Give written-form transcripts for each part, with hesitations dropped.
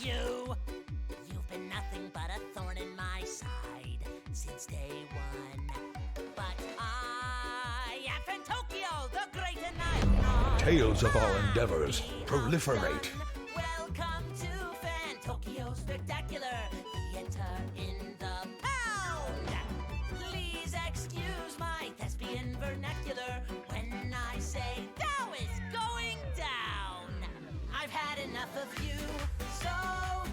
you! You've been nothing but a thorn in my side since day one. But I am Fantokyo, the great and I. Tales of our endeavors proliferate. Welcome to Fantokyo Spectacular Theater in the Pound. Please excuse my thespian vernacular when I say Dow is going down. I've had enough of you, so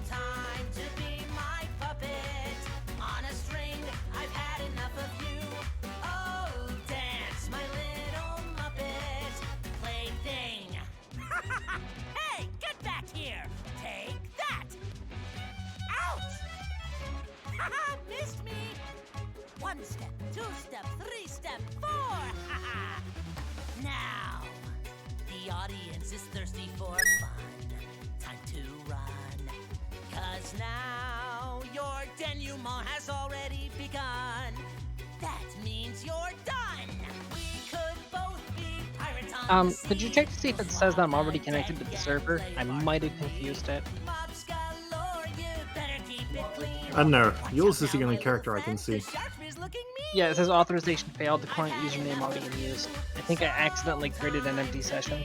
time to be my puppet on a string. I've had enough of you. Oh, dance, my little Muppet plaything. Hey, get back here! Take that! Ouch! Haha, missed me! 1 step, 2 step, 3 step, 4! Haha! Now, the audience is thirsty for fun. Time to run. 'Cause now your denouement has already begun. That means you're done. We could both be pirates on the Could you sea. check to see if it says that I'm already connected to the server? I might have confused it. Mobs galore, you better keep it clean. I don't know. Yule's is the only character I can see. The shark is looking mean. Yeah, it says authorization failed, the client username already in use. I think I accidentally created an empty session.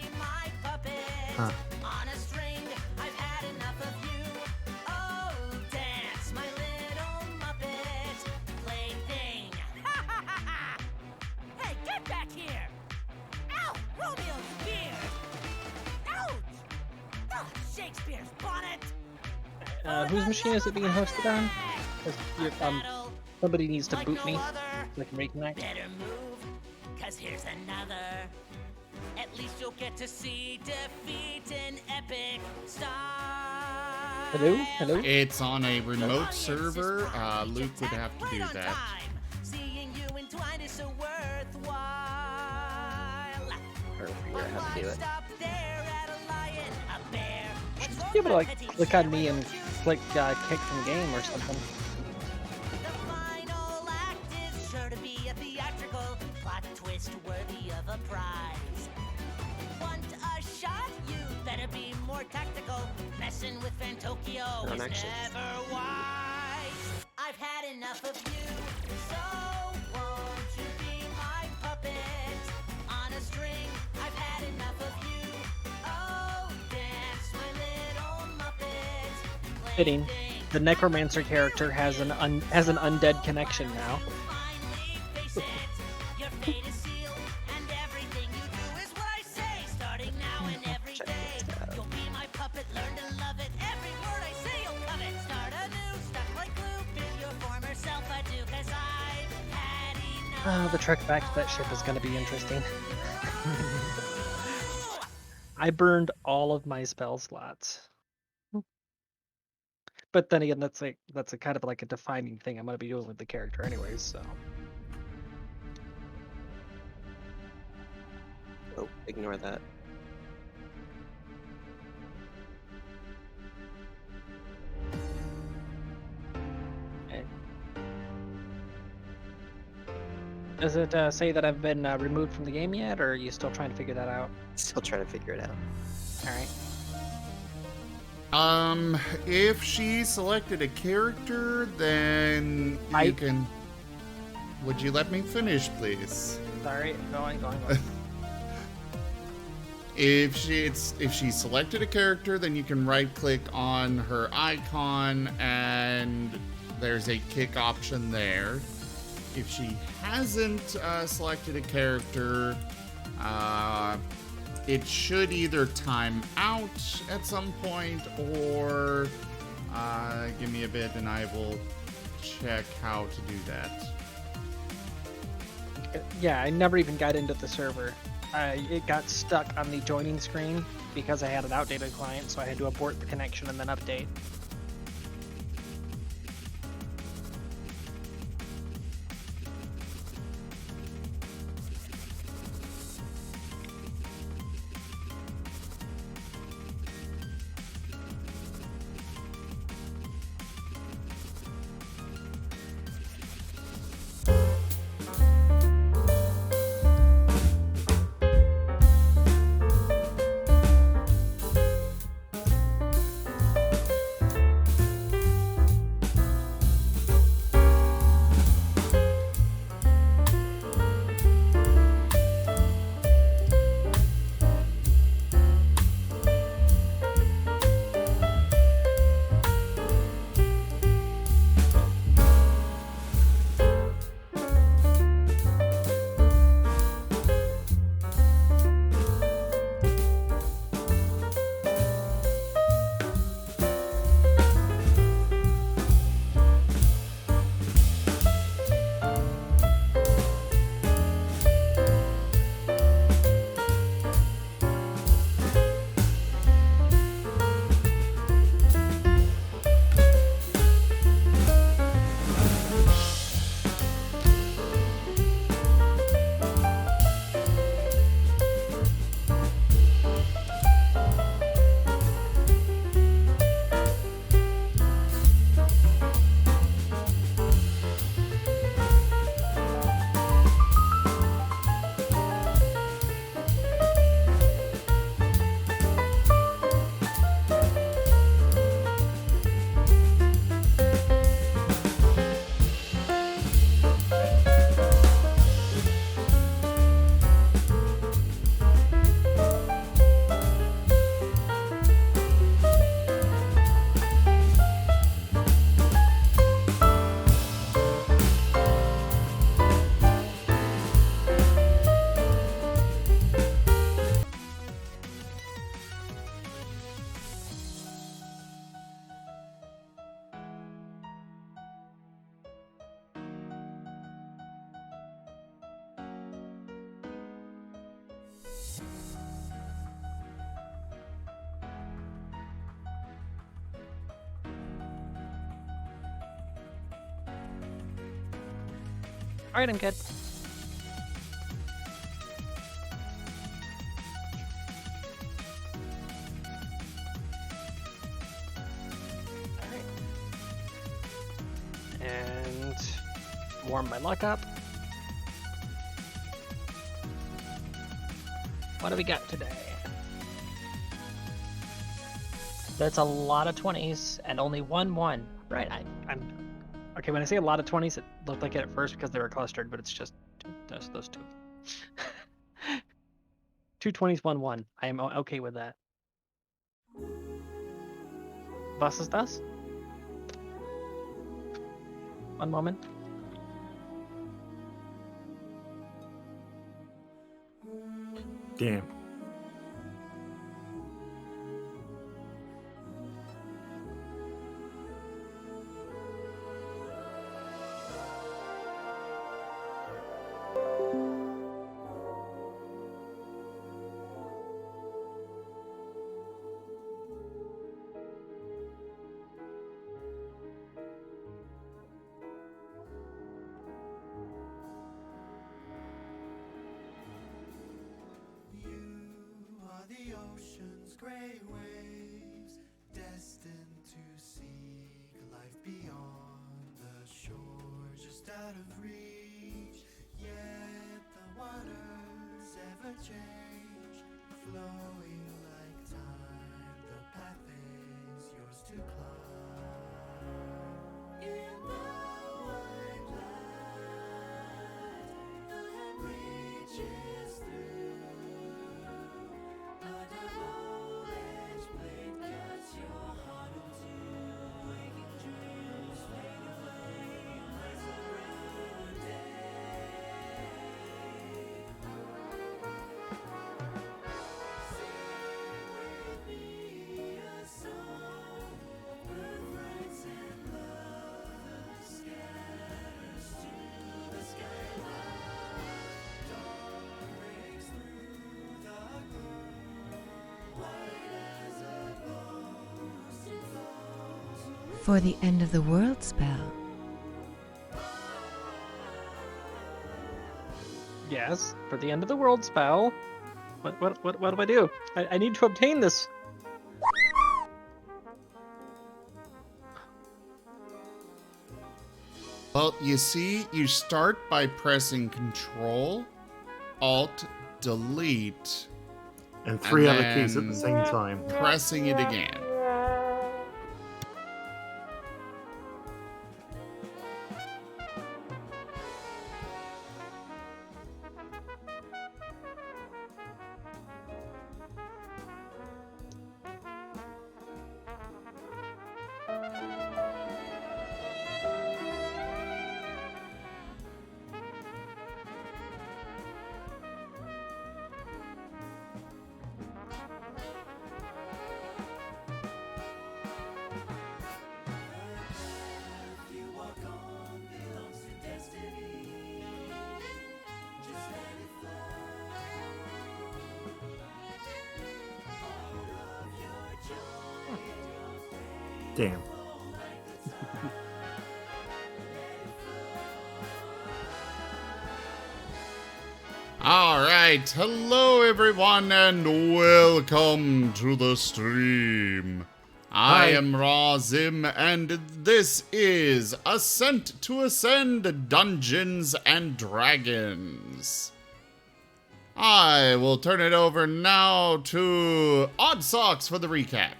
Huh. On a string, I've had enough of you. Oh, dance, my little Muppet plaything. Ha ha ha ha! Hey, get back here! Ow, Romeo's beard! Ouch! Oh, Shakespeare's bonnet! Whose machine is it being hosted on? 'Cause somebody needs to boot me so I can reconnect. Better move, 'cause here's another. At least you'll get to see defeat in epic style. Hello? Hello? It's on a remote server. Luke would have to do Right on that. time. Seeing you entwined is so worthwhile. Or figure out how to do it. Stop there at a lion, a bear. It's Be able to like petite click on me and silver click kick from game or something. The final act is sure to be a theatrical plot twist worthy of a prize. Want a shot? You better be more tactical. Messing with Fantokyo is actually. never wise. I've had enough of you, so won't you be my puppet on a string? I've had enough of you. Oh, dance, my little Muppet. Fitting. plaything. The necromancer character has an undead connection now. Finally face it, your fate is sealed, and everything you do is what I say. Starting now and every Check day, this out. you'll be my puppet, learn to love it. Every word I say you'll covet. Start anew, stuck like glue, bid your former self adieu, 'cause I've had enough. The trek back to that ship is going to be interesting. I burned all of my spell slots. But then again, that's a kind of like a defining thing I'm going to be doing with the character anyways, so. Oh, ignore that. Okay. Does it say that I've been removed from the game yet, or are you still trying to figure that out? Still trying to figure it out. Alright. If she selected a character, then you I- can. Would you let me finish, please? Sorry, going. If she selected a character, then you can right-click on her icon, and there's a kick option there. If she hasn't selected a character, it should either time out at some point, or give me a bit, and I will check how to do that. Yeah, I never even got into the server. It got stuck on the joining screen because I had an outdated client, so I had to abort the connection and then update. Alright, I'm good. Alright. And warm my luck up. What do we got today? That's a lot of 20s and only 1-1. Right, I'm okay. When I say a lot of 20s, it looked like it at first because they were clustered, but it's just those two. 2 20s, 1-1. I am okay with that. Was ist das? One moment. Damn. Gray waves destined to seek life beyond the shore, just out of reach. Yet the waters ever change, flowing like time. The path is yours to climb. In the white light, the hand reaches through. For the end of the world spell. Yes, for the end of the world spell. What do I do? I need to obtain this. Well, you see, you start by pressing Control, Alt, Delete, And three And other keys at the then- same time. pressing it again. Damn. All right, hello everyone, and welcome to the stream. I Hi. am Razim, and this is Ascent to Ascend Dungeons and Dragons. I will turn it over now to Odd Socks for the recap.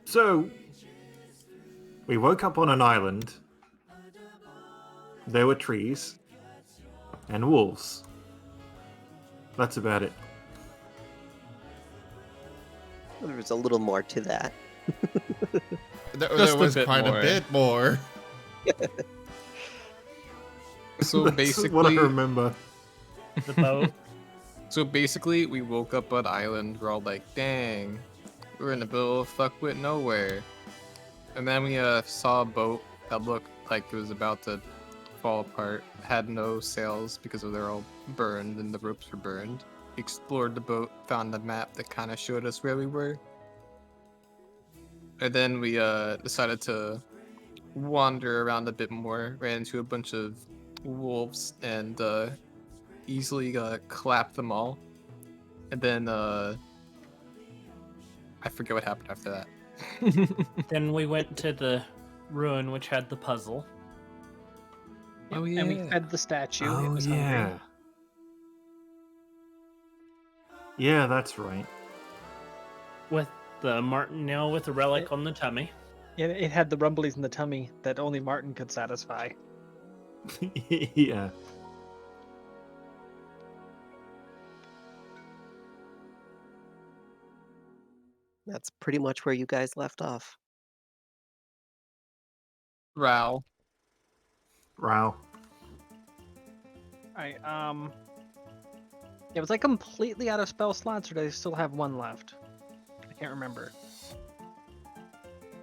So, we woke up on an island. There were trees. And wolves. That's about it. There was a little more to that. There Just a was bit quite more. a bit more. So That's basically, what I remember. The boat. so basically, we woke up on island. We're all like, "Dang, we're in the middle of fuckwit nowhere." And then we saw a boat that looked like it was about to fall apart. Had no sails because they're all burned and the ropes were burned. Explored the boat, found a map that kind of showed us where we were. And then we decided to wander around a bit more, ran into a bunch of wolves, and easily clapped them all. And then I forget what happened after that. Then we went to the ruin which had the puzzle. Oh, And we yeah. fed the statue. It Oh was yeah. hungry. Yeah, that's right. With the Marten nail with the relic on the tummy. It had the rumblies in the tummy that only Marten could satisfy. Yeah. That's pretty much where you guys left off. Row. Wow. Alright, yeah, was I completely out of spell slots, or do I still have one left? I can't remember.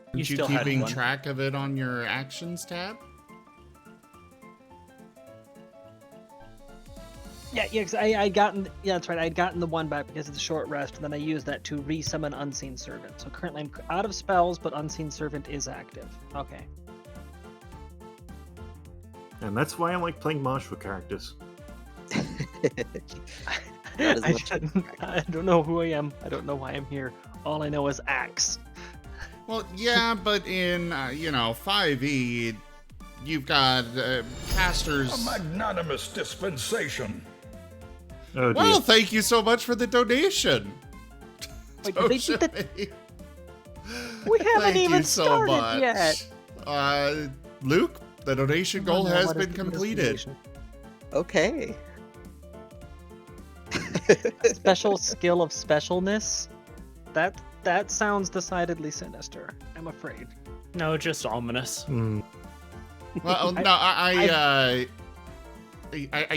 Aren't you still had keeping one. track of it on your actions tab? Yeah, 'cause I'd gotten, yeah, that's right, I'd gotten the one back because of the short rest, and then I used that to re-summon Unseen Servant. So currently I'm out of spells, but Unseen Servant is active. Okay. And that's why I like playing martial characters. Not as much I don't know who I am. I don't know why I'm here. All I know is axe. Well, yeah, but in, 5e, you've got casters. A magnanimous dispensation. Oh dear. Well, thank you so much for the donation. Wait, did they do that? Toshimi. We haven't Thank even you so started much. yet. Luke, the donation I goal don't know has what is been the completed. destination. Okay. Special skill of specialness? That sounds decidedly sinister, I'm afraid. No, just ominous. Well, no, I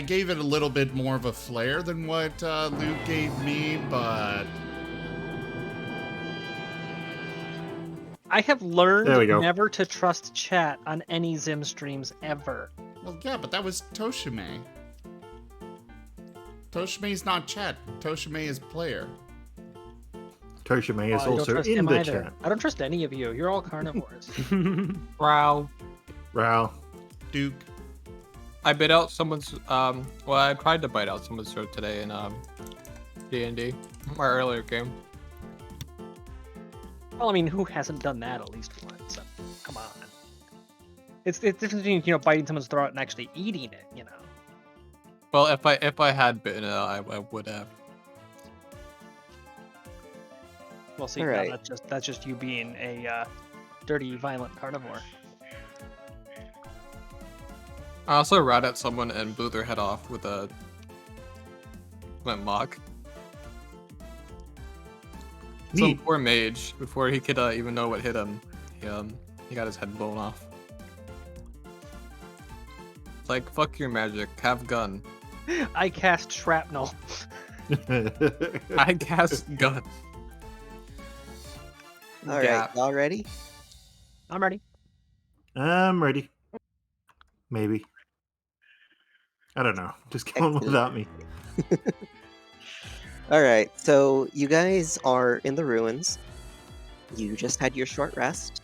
gave it a little bit more of a flair than what Luke gave me, but I have There we learned go. never to trust chat on any Zim streams ever. well, yeah, but that was Toshime. Toshime's not chat. Toshime is player. Toshime is I don't also trust in him the either. chat. I don't trust any of you. You're all carnivores. Row. Wow. Duke. I bit out someone's well, I tried to bite out someone's throat today in D&D, my earlier game. Well, I mean, who hasn't done that at least once? So, come on. It's the difference between biting someone's throat and actually eating it. Well, if I had bitten it, I would have. Well, see, All no, right. that's just you being a dirty, violent carnivore. I also rat at someone and blew their head off with a flintlock. Some Neat. poor mage, before he could even know what hit him, he got his head blown off. It's like, fuck your magic, have gun. I cast shrapnel. I cast gun. All right, Yeah. y'all ready? I'm ready. I'm ready. Maybe. I don't know. Just go on Excellent. without me. All right, so you guys are in the ruins. You just had your short rest.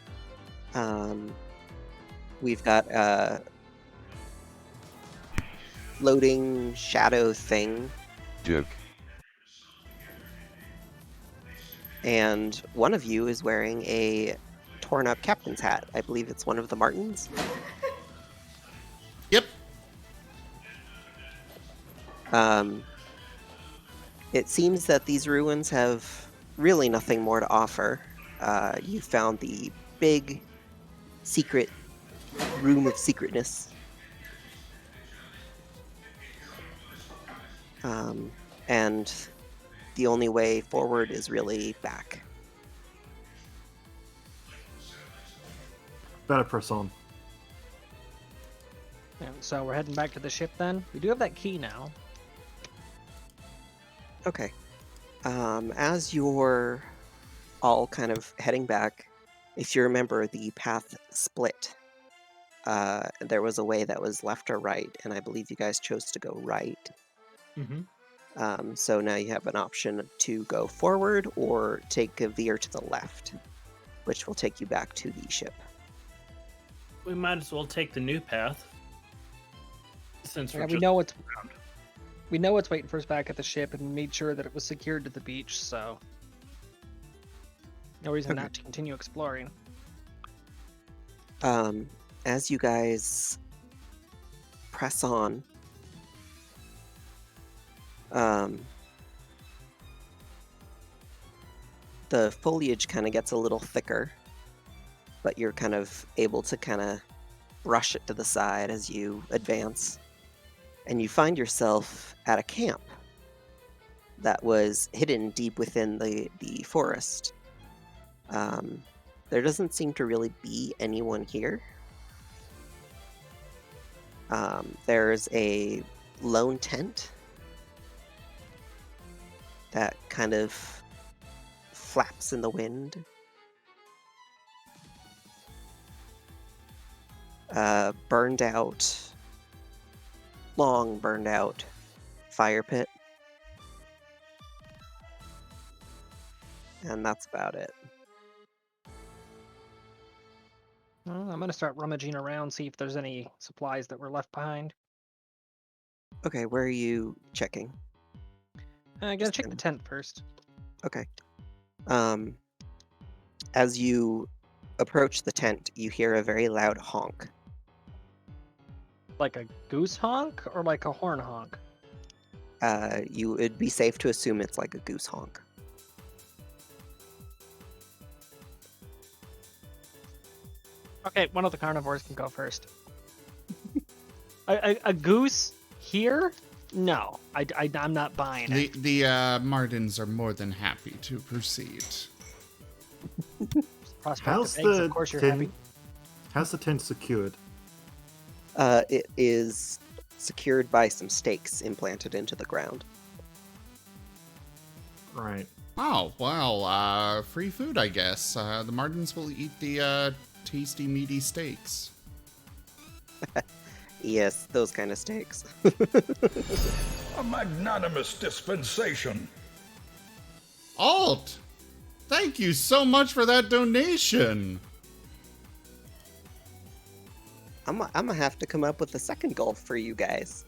We've got a floating shadow thing, Joke. and one of you is wearing a torn up captain's hat. I believe it's one of the Martens. Yep. It seems that these ruins have really nothing more to offer. You found the big secret room of secretness. And the only way forward is really back. Better press on. Yeah, so we're heading back to the ship then. We do have that key now. Okay. As you're all kind of heading back, if you remember, the path split. There was a way that was left or right, and I believe you guys chose to go right. So now you have an option to go forward or take a veer to the left. which will take you back to the ship. We might as well take the new path. Since Yeah, we're we just know it's around. we know it's waiting for us back at the ship, and we made sure that it was secured to the beach. So no reason Okay. not to continue exploring. As you guys press on, the foliage kind of gets a little thicker, but you're kind of able to kind of brush it to the side as you advance. And you find yourself at a camp that was hidden deep within the forest. There doesn't seem to really be anyone here. There's a lone tent that kind of flaps in the wind. Burned out, long burned out fire pit. And that's about it. Well, I'm gonna start rummaging around, see if there's any supplies that were left behind. Okay, where are you checking? I gotta Just check the kinda- tent first. Okay. As you approach the tent, you hear a very loud honk. Like a goose honk or like a horn honk? It'd be safe to assume it's like a goose honk. Okay, one of the carnivores can go first. A goose here? No, I'm not buying it. The Martens are more than happy to proceed. Prospect How's of eggs, the of course you're tent? happy. How's the tent secured? It is secured by some stakes implanted into the ground. Right. Oh, well, free food, I guess. The Martens will eat the tasty, meaty steaks. Yes, those kind of stakes. A magnanimous dispensation. Alt! Thank you so much for that donation! I'm gonna have to come up with a second goal for you guys.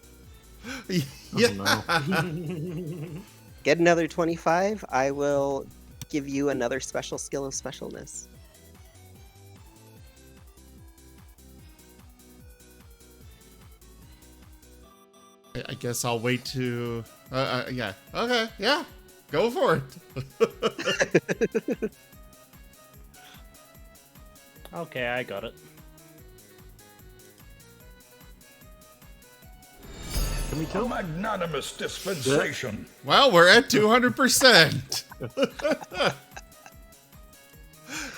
Yeah. Get another 25, I will give you another special skill of specialness. I guess I'll wait to... yeah. Okay, yeah. Go for it. Okay, I got it. Can we A tell? magnanimous dispensation. Well, we're at 200%.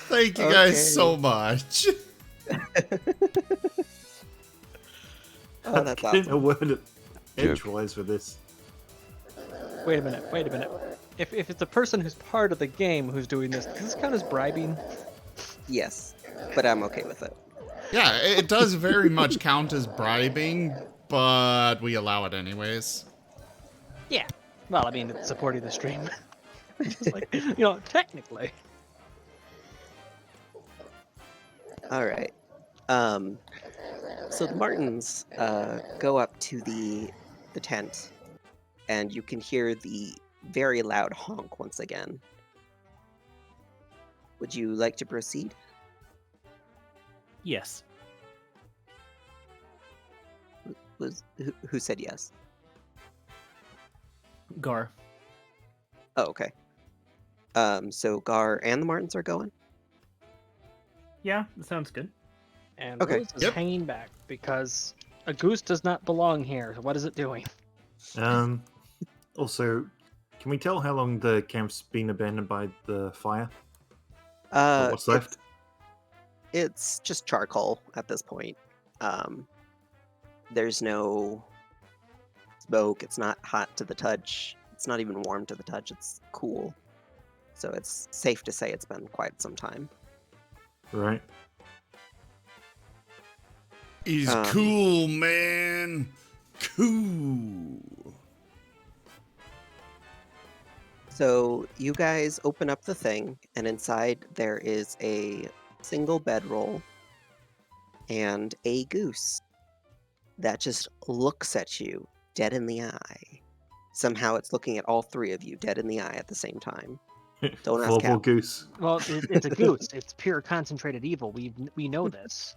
Thank you Okay. guys so much. Oh, that's I didn't know awesome. where to edgewise with this. Wait a minute. If it's a person who's part of the game who's doing this, does this count as bribing? Yes, but I'm okay with it. Yeah, it does very much count as bribing, but we allow it anyways. Yeah. Well, I mean, it's supporting the stream. Just like, technically. All right. So the Martens go up to the tent, and you can hear the very loud honk once again. Would you like to proceed? Yes. Who said yes? Gar. Oh, okay. So Gar and the Martens are going? Yeah, that sounds good. And Okay. Rose is Yep. hanging back because a goose does not belong here. What is it doing? Also, can we tell how long the camp's been abandoned by the fire? Or what's left? It's just charcoal at this point. There's no smoke. It's not hot to the touch. It's not even warm to the touch. It's cool. So it's safe to say it's been quite some time. Right. He's cool, man. Cool. So you guys open up the thing, and inside there is a single bedroll and a goose that just looks at you dead in the eye. Somehow it's looking at all three of you dead in the eye at the same time. Don't ask Vulval how. goose. Well, it's a goose. It's pure concentrated evil. We know this.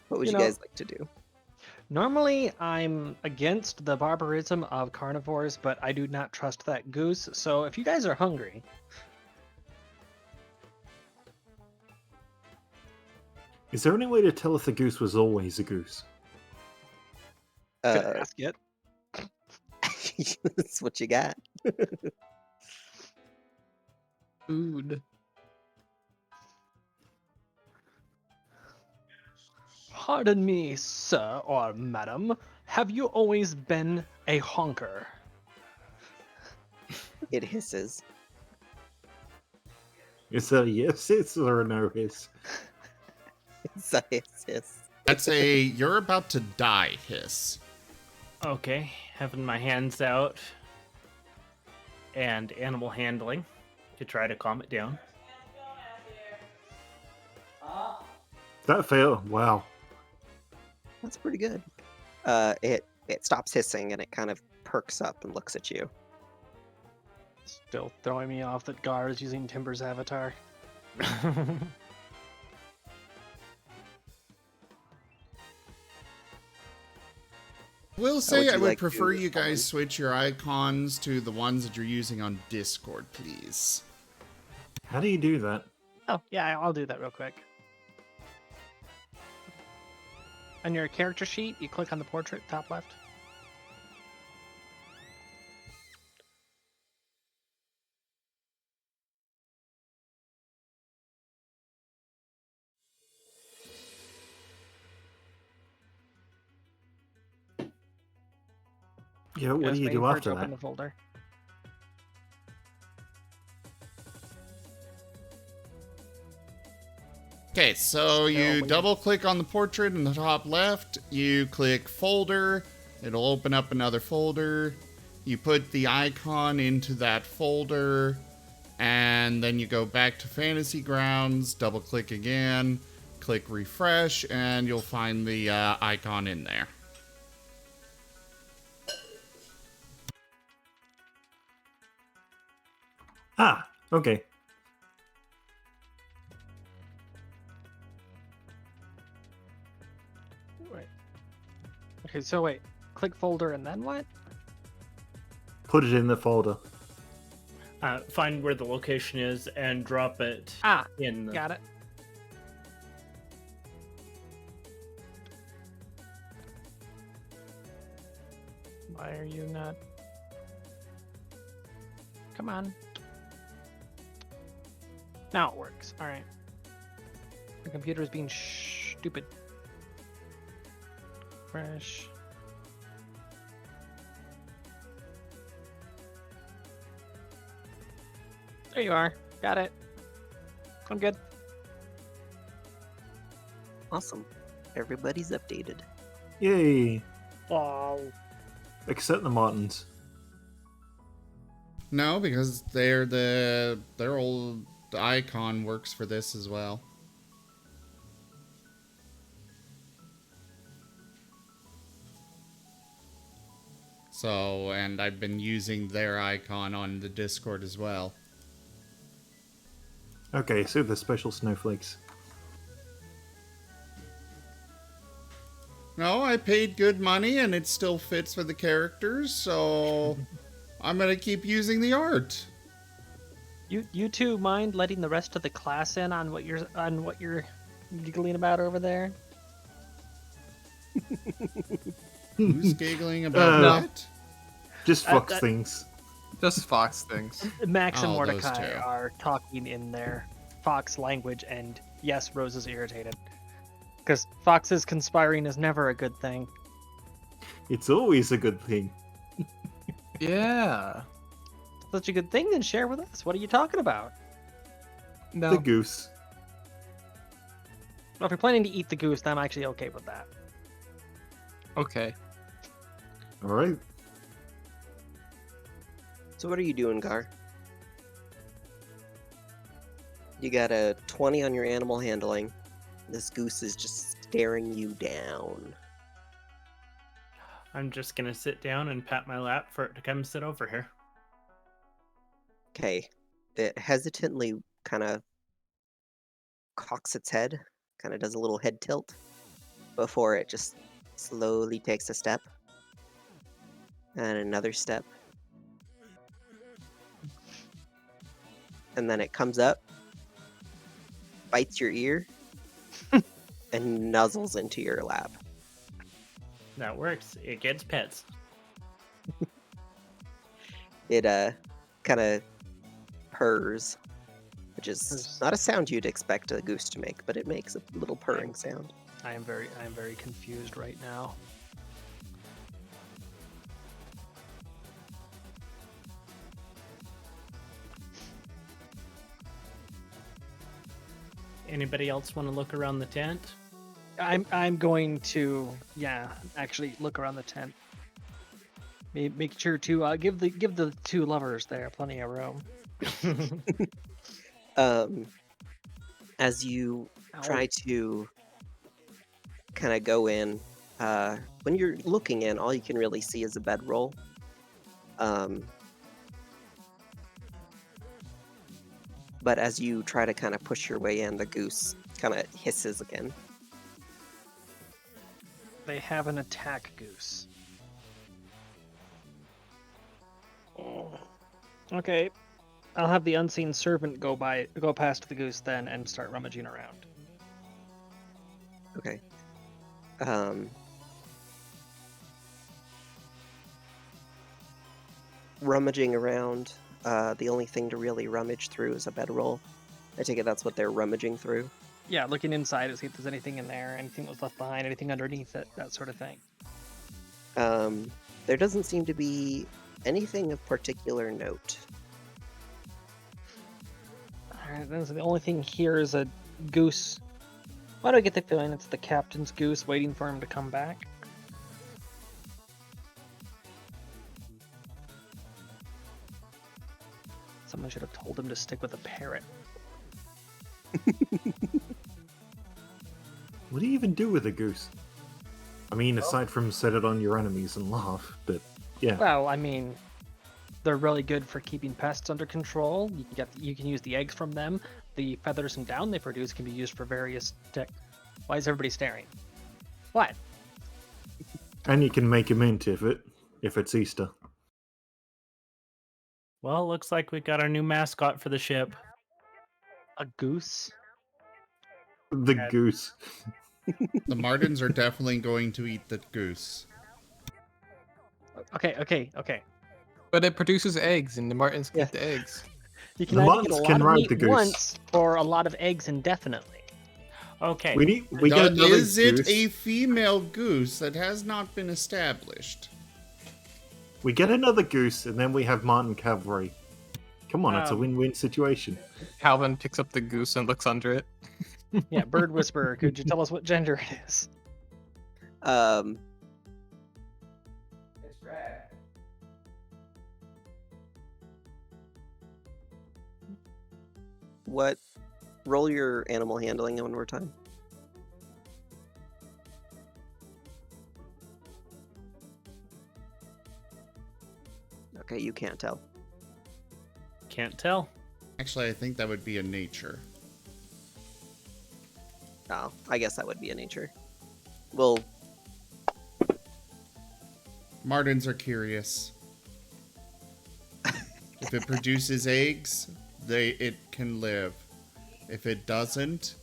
What would you know- guys like to do? Normally, I'm against the barbarism of carnivores, but I do not trust that goose. So if you guys are hungry, Is there any way to tell if the goose was always a goose? could ask it. That's what you got. Food. Pardon me, sir or madam. Have you always been a honker? It hisses. Is that a yes hiss or a no hiss? It's a hiss. That's a you're about to die hiss. Okay, having my hands out and animal handling to try to calm it down. That failed. Wow. That's pretty good. It stops hissing and it kind of perks up and looks at you. Still throwing me off that Gar is using Timber's avatar. Will would say you I would like to prefer you respond? guys switch your icons to the ones that you're using on Discord, please. How do you do that? Oh, yeah, I'll do that real quick. On your character sheet, you click on the portrait, top left. Yeah, what Just do you waiting do for it after to open that? the folder. Okay, so you waiting. double click on the portrait in the top left, you click folder, it'll open up another folder, you put the icon into that folder, and then you go back to Fantasy Grounds, double click again, click refresh, and you'll find the icon in there. Ah, okay. Wait. Okay, so wait. Click folder and then what? Put it in the folder. Find where the location is and drop it Ah, in the... got it. Why are you not? Come on. Now it works. All right. The computer is being stupid. Fresh. There you are. Got it. I'm good. Awesome. Everybody's updated. Yay. Oh, Except the Martens. No, because their old icon works for this as well. So, and I've been using their icon on the Discord as well. Okay, so the special snowflakes. No, I paid good money and it still fits for the characters, so I'm gonna keep using the art. You two mind letting the rest of the class in on what you're giggling about over there? Who's giggling about No. that? Just Fox that- things. Just Fox things. Max and Oh, those Mordecai two. are talking in their Fox language, and yes, Rose is irritated. Because Fox's conspiring is never a good thing. It's always a good thing. Yeah. Such a good thing, then share with us. What are you talking about? No. The goose. Well, if you're planning to eat the goose, then I'm actually okay with that. Okay. All right. So what are you doing, Gar? You got a 20 on your animal handling. This goose is just staring you down. I'm just gonna sit down and pat my lap for it to come sit over here. Okay. It hesitantly kind of cocks its head, kind of does a little head tilt before it just slowly takes a step and another step. And then it comes up, bites your ear, and nuzzles into your lap. That works. It gets pets. It kind of purrs, which is Purrs. not a sound you'd expect a goose to make, but it makes a little purring sound. I am very confused right now. Anybody else want to look around the tent? I'm going to actually look around the tent. Make sure to give the two lovers there plenty of room. As you try to kind of go in, when you're looking in, all you can really see is a bedroll. But as you try to kind of push your way in, the goose kind of hisses again. They have an attack goose. Okay, I'll have the unseen servant go past the goose then and start rummaging around. Okay. Rummaging around, the only thing to really rummage through is a bedroll. I take it that's what they're rummaging through. Yeah, looking inside to see if there's anything in there, anything that was left behind, anything underneath it, that sort of thing. There doesn't seem to be anything of particular note. Alright, then so the only thing here is a goose. Why do I get the feeling it's the captain's goose waiting for him to come back? Someone should have told him to stick with a parrot. What do you even do with a goose? I mean, aside from set it on your enemies and laugh, but yeah. Well, I mean, they're really good for keeping pests under control. You can use the eggs from them. The feathers and down they produce can be used for various Why is everybody staring? What? And you can make a mint if it's Easter. Well, looks like we got our new mascot for the ship. A goose? The goose. The Martens are definitely going to eat the goose. Okay. But it produces eggs, and the Martens Yeah. get the eggs. You can The either Martens get a can lot of ride meat the goose. once or a lot of eggs indefinitely. Okay. We get another Is it goose. a female goose? That has not been established. We get another goose, and then we have Marten cavalry. Come on, it's a win-win situation. Calvin picks up the goose and looks under it. Yeah, bird whisperer, could you tell us what gender it is? What? Roll your animal handling one more time. Okay, you can't tell. Can't tell. Actually, I think that would be a nature. Oh, I guess that would be a nature. Well, Martens are curious. If it produces eggs, it can live. If it doesn't,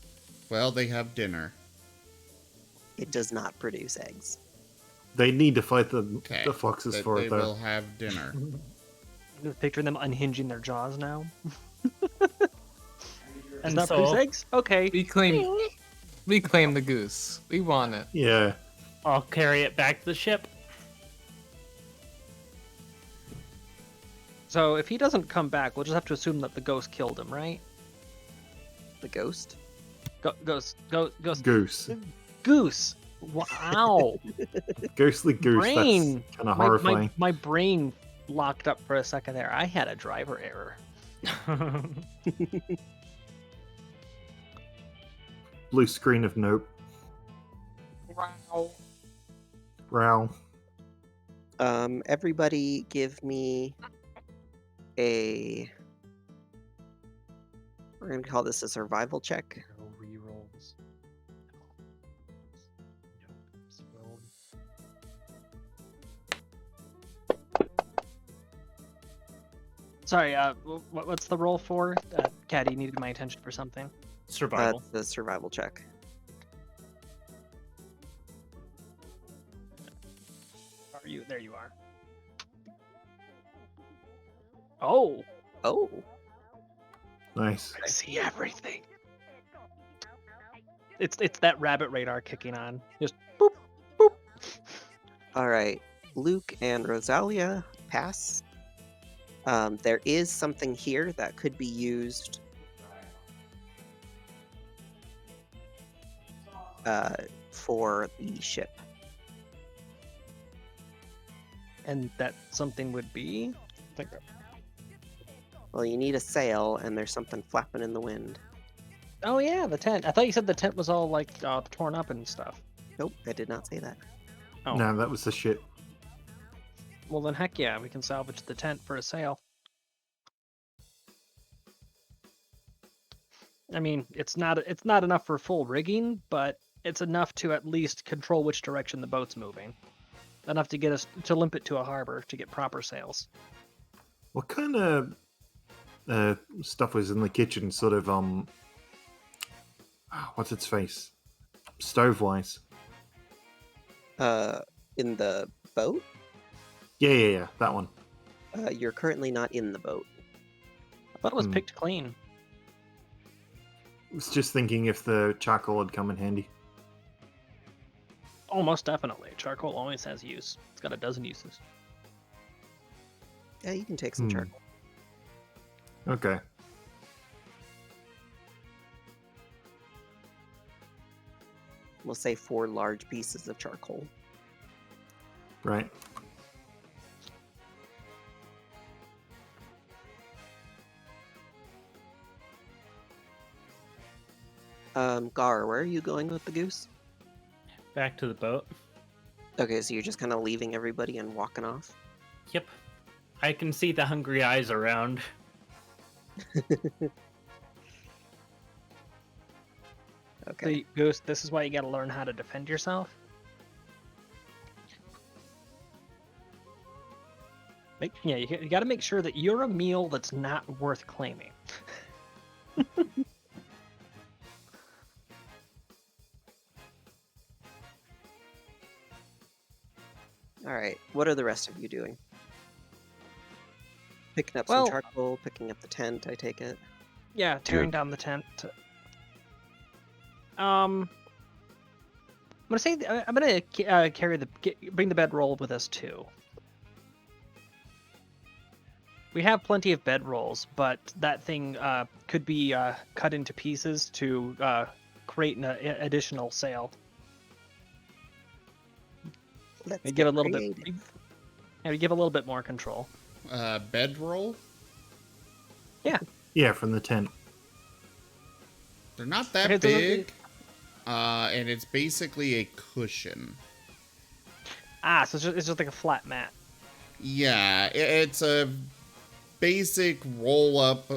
well, they have dinner. it does not produce eggs. They need to fight the Okay. foxes That for they it, will though. have dinner. I'm picturing them unhinging their jaws now. And Does not so produce eggs? Okay. We claim the goose. We want it. Yeah. I'll carry it back to the ship. So if he doesn't come back, we'll just have to assume that the ghost killed him, right? The ghost? Ghost. Goose. Goose. Wow. Ghostly goose. Brain. That's kind of horrifying. My brain locked up for a second there. I had a driver error. Blue screen of nope. Row. Everybody give me a... We're going to call this a survival check. No rerolls. Sorry, what's the roll for? Caddy needed my attention for something. Survival. The survival check. Are you? There you are. Oh, Oh, Nice. I see everything. It's that rabbit radar kicking on. Just boop, boop. all right. Luke and Rosalia pass. There is something here that could be used for the ship. And that something would be. Well, you need a sail, and there's something flapping in the wind. Oh yeah, the tent. I thought you said the tent was all like torn up and stuff. Nope, I did not say that. Oh. No, that was the shit. Well then, heck yeah, we can salvage the tent for a sail. I mean, it's not enough for full rigging, but it's enough to at least control which direction the boat's moving. Enough to get us to limp it to a harbor to get proper sails. What kind of stuff was in the kitchen? Sort of what's its face? Stove-wise. In the boat? Yeah, that one. You're currently not in the boat. I thought it was picked clean. I was just thinking if the charcoal had come in handy. Oh, most definitely. Charcoal always has use. It's got a dozen uses. Yeah, you can take some charcoal. Okay. We'll say 4 large pieces of charcoal. Right. Gar, where are you going with the goose? Back to the boat. Okay, so you're just kind of leaving everybody and walking off? Yep. I can see the hungry eyes around. Okay. So, Goose, this is why you gotta learn how to defend yourself. You gotta make sure that you're a meal that's not worth claiming. Alright, what are the rest of you doing? Picking up Well- some charcoal, picking up the tent, I take it. Yeah, tearing down the tent. I'm gonna say I'm gonna bring the bedroll with us too. We have plenty of bedrolls, but that thing could be cut into pieces to create an additional sail. Let's We get give a little creative. bit. Yeah, we give a little bit more control. Bedroll? Yeah, from the tent. They're not that It doesn't- big. And it's basically a cushion. So it's just like a flat mat. Yeah, it's a basic roll-up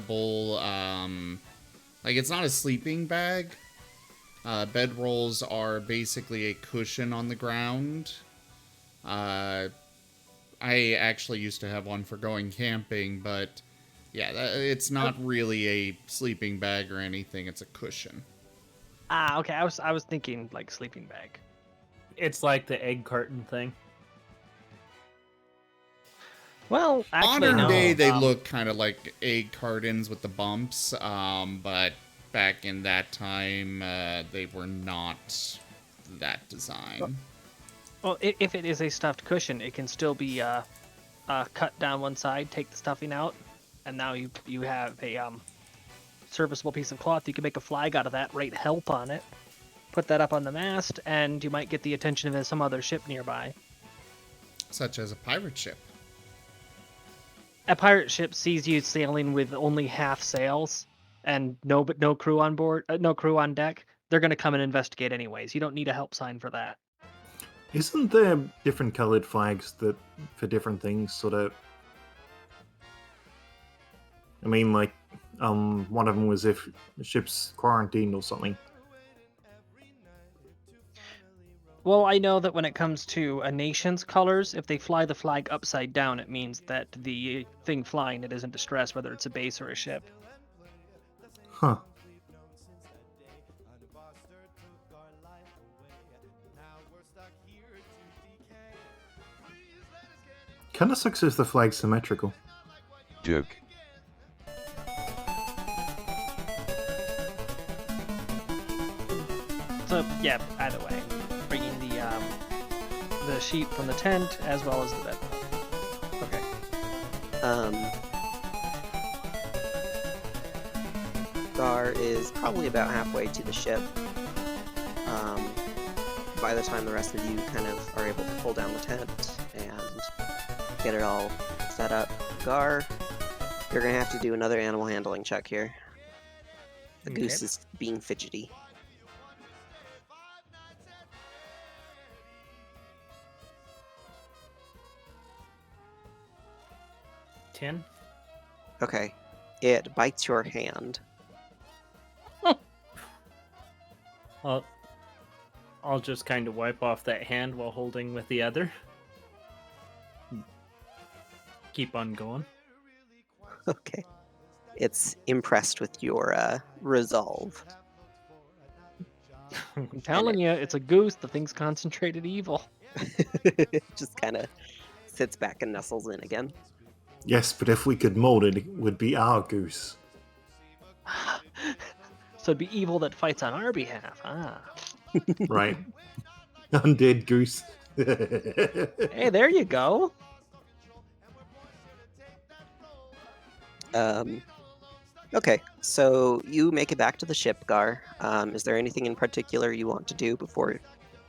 bowl. Like, it's not a sleeping bag. Bedrolls are basically a cushion on the ground. I actually used to have one for going camping, but yeah, it's not really a sleeping bag or anything. It's a cushion. Okay. I was thinking like sleeping bag. It's like the egg carton thing. Well, actually, Modern no. day, they look kind of like egg cartons with the bumps, but back in that time, they were not that design. Well, if it is a stuffed cushion, it can still be cut down one side, take the stuffing out, and now you have a serviceable piece of cloth. You can make a flag out of that, write help on it. put that up on the mast, and you might get the attention of some other ship nearby. Such as a pirate ship. A pirate ship sees you sailing with only half sails and no crew on board, no crew on deck. They're going to come and investigate anyways. You don't need a help sign for that. Isn't there different coloured flags that for different things? Sort of. I mean, like, one of them was if the ship's quarantined or something. Well, I know that when it comes to a nation's colors, if they fly the flag upside down, it means that the thing flying it is in distress, whether it's a base or a ship. Huh. Kinda sucks if the flag's symmetrical. Joke. So yeah, either way, bringing the sheet from the tent as well as the bed. Okay. Gar is probably about halfway to the ship. By the time the rest of you kind of are able to pull down the tent and get it all set up, Gar, you're gonna have to do another animal handling check here. The goose is being fidgety. Ten. Okay. It bites your hand. I'll just kind of wipe off that hand while holding with the other. Keep on going. Okay. It's impressed with your resolve. I'm telling you, it's a goose. The thing's concentrated evil. It just kind of sits back and nestles in again. Yes, but if we could mold it, it would be our goose. So it'd be evil that fights on our behalf. Ah. Right. Undead goose. Hey, there you go. Okay, so you make it back to the ship, Gar. Is there anything in particular you want to do before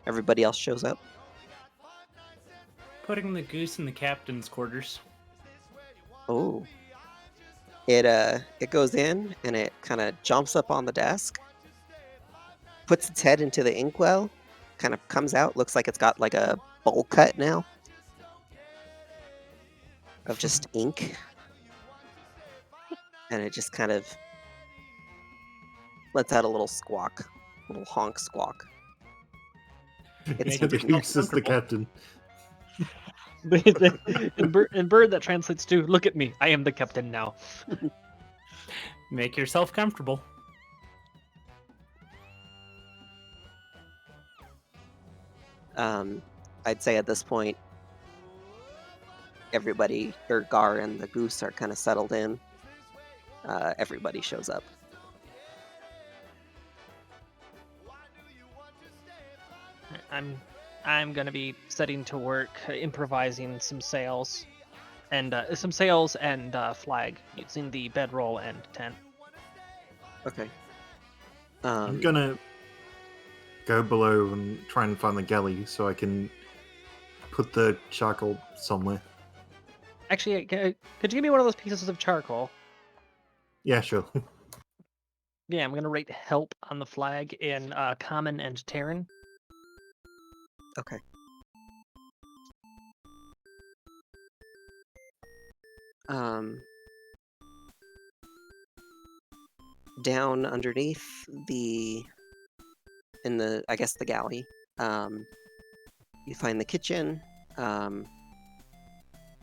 everybody else shows up? Putting the goose in the captain's quarters. Oh. It goes in and it kind of jumps up on the desk, puts its head into the inkwell, kind of comes out, looks like it's got like a bowl cut now of just ink. And it just kind of lets out a little squawk, a little honk squawk. It's The goose is the captain. in bird, that translates to "Look at me, I am the captain now." Make yourself comfortable. I'd say at this point, everybody, or Gar and the goose, are kind of settled in. Everybody shows up. I'm gonna be setting to work improvising some sails and flag using the bedroll and tent. Okay. I'm gonna go below and try and find the galley so I can put the charcoal somewhere. Actually, could you give me one of those pieces of charcoal? Yeah, sure. Yeah, I'm gonna rate help on the flag in common and Terran. Okay. Down underneath the galley, you find the kitchen.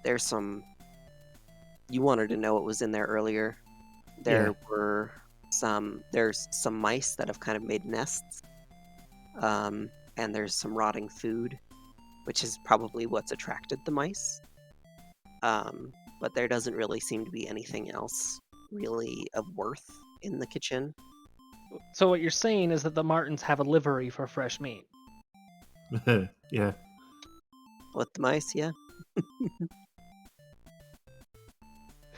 There's some. You wanted to know what was in there earlier. There's some mice that have kind of made nests. And there's some rotting food, which is probably what's attracted the mice. But there doesn't really seem to be anything else really of worth in the kitchen. So what you're saying is that the Martens have a livery for fresh meat. Yeah. With the mice, yeah.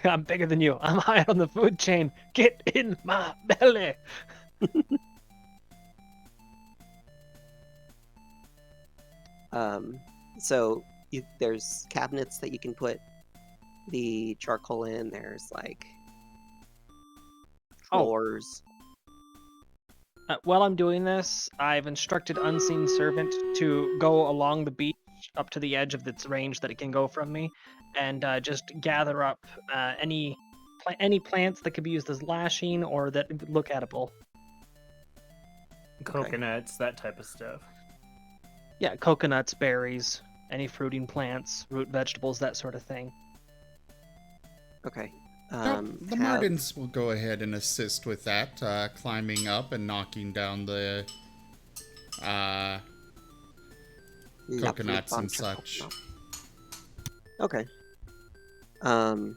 I'm bigger than you. I'm high on the food chain. Get in my belly. So there's cabinets that you can put the charcoal in. There's like drawers. While I'm doing this, I've instructed Unseen Servant to go along the beach up to the edge of its range that it can go from me, and just gather up any plants that could be used as lashing or that look edible. Coconuts, that type of stuff. Yeah, coconuts, berries, any fruiting plants, root vegetables, that sort of thing. Okay. The Martens will go ahead and assist with that, climbing up and knocking down the coconuts and such. Okay. Gonna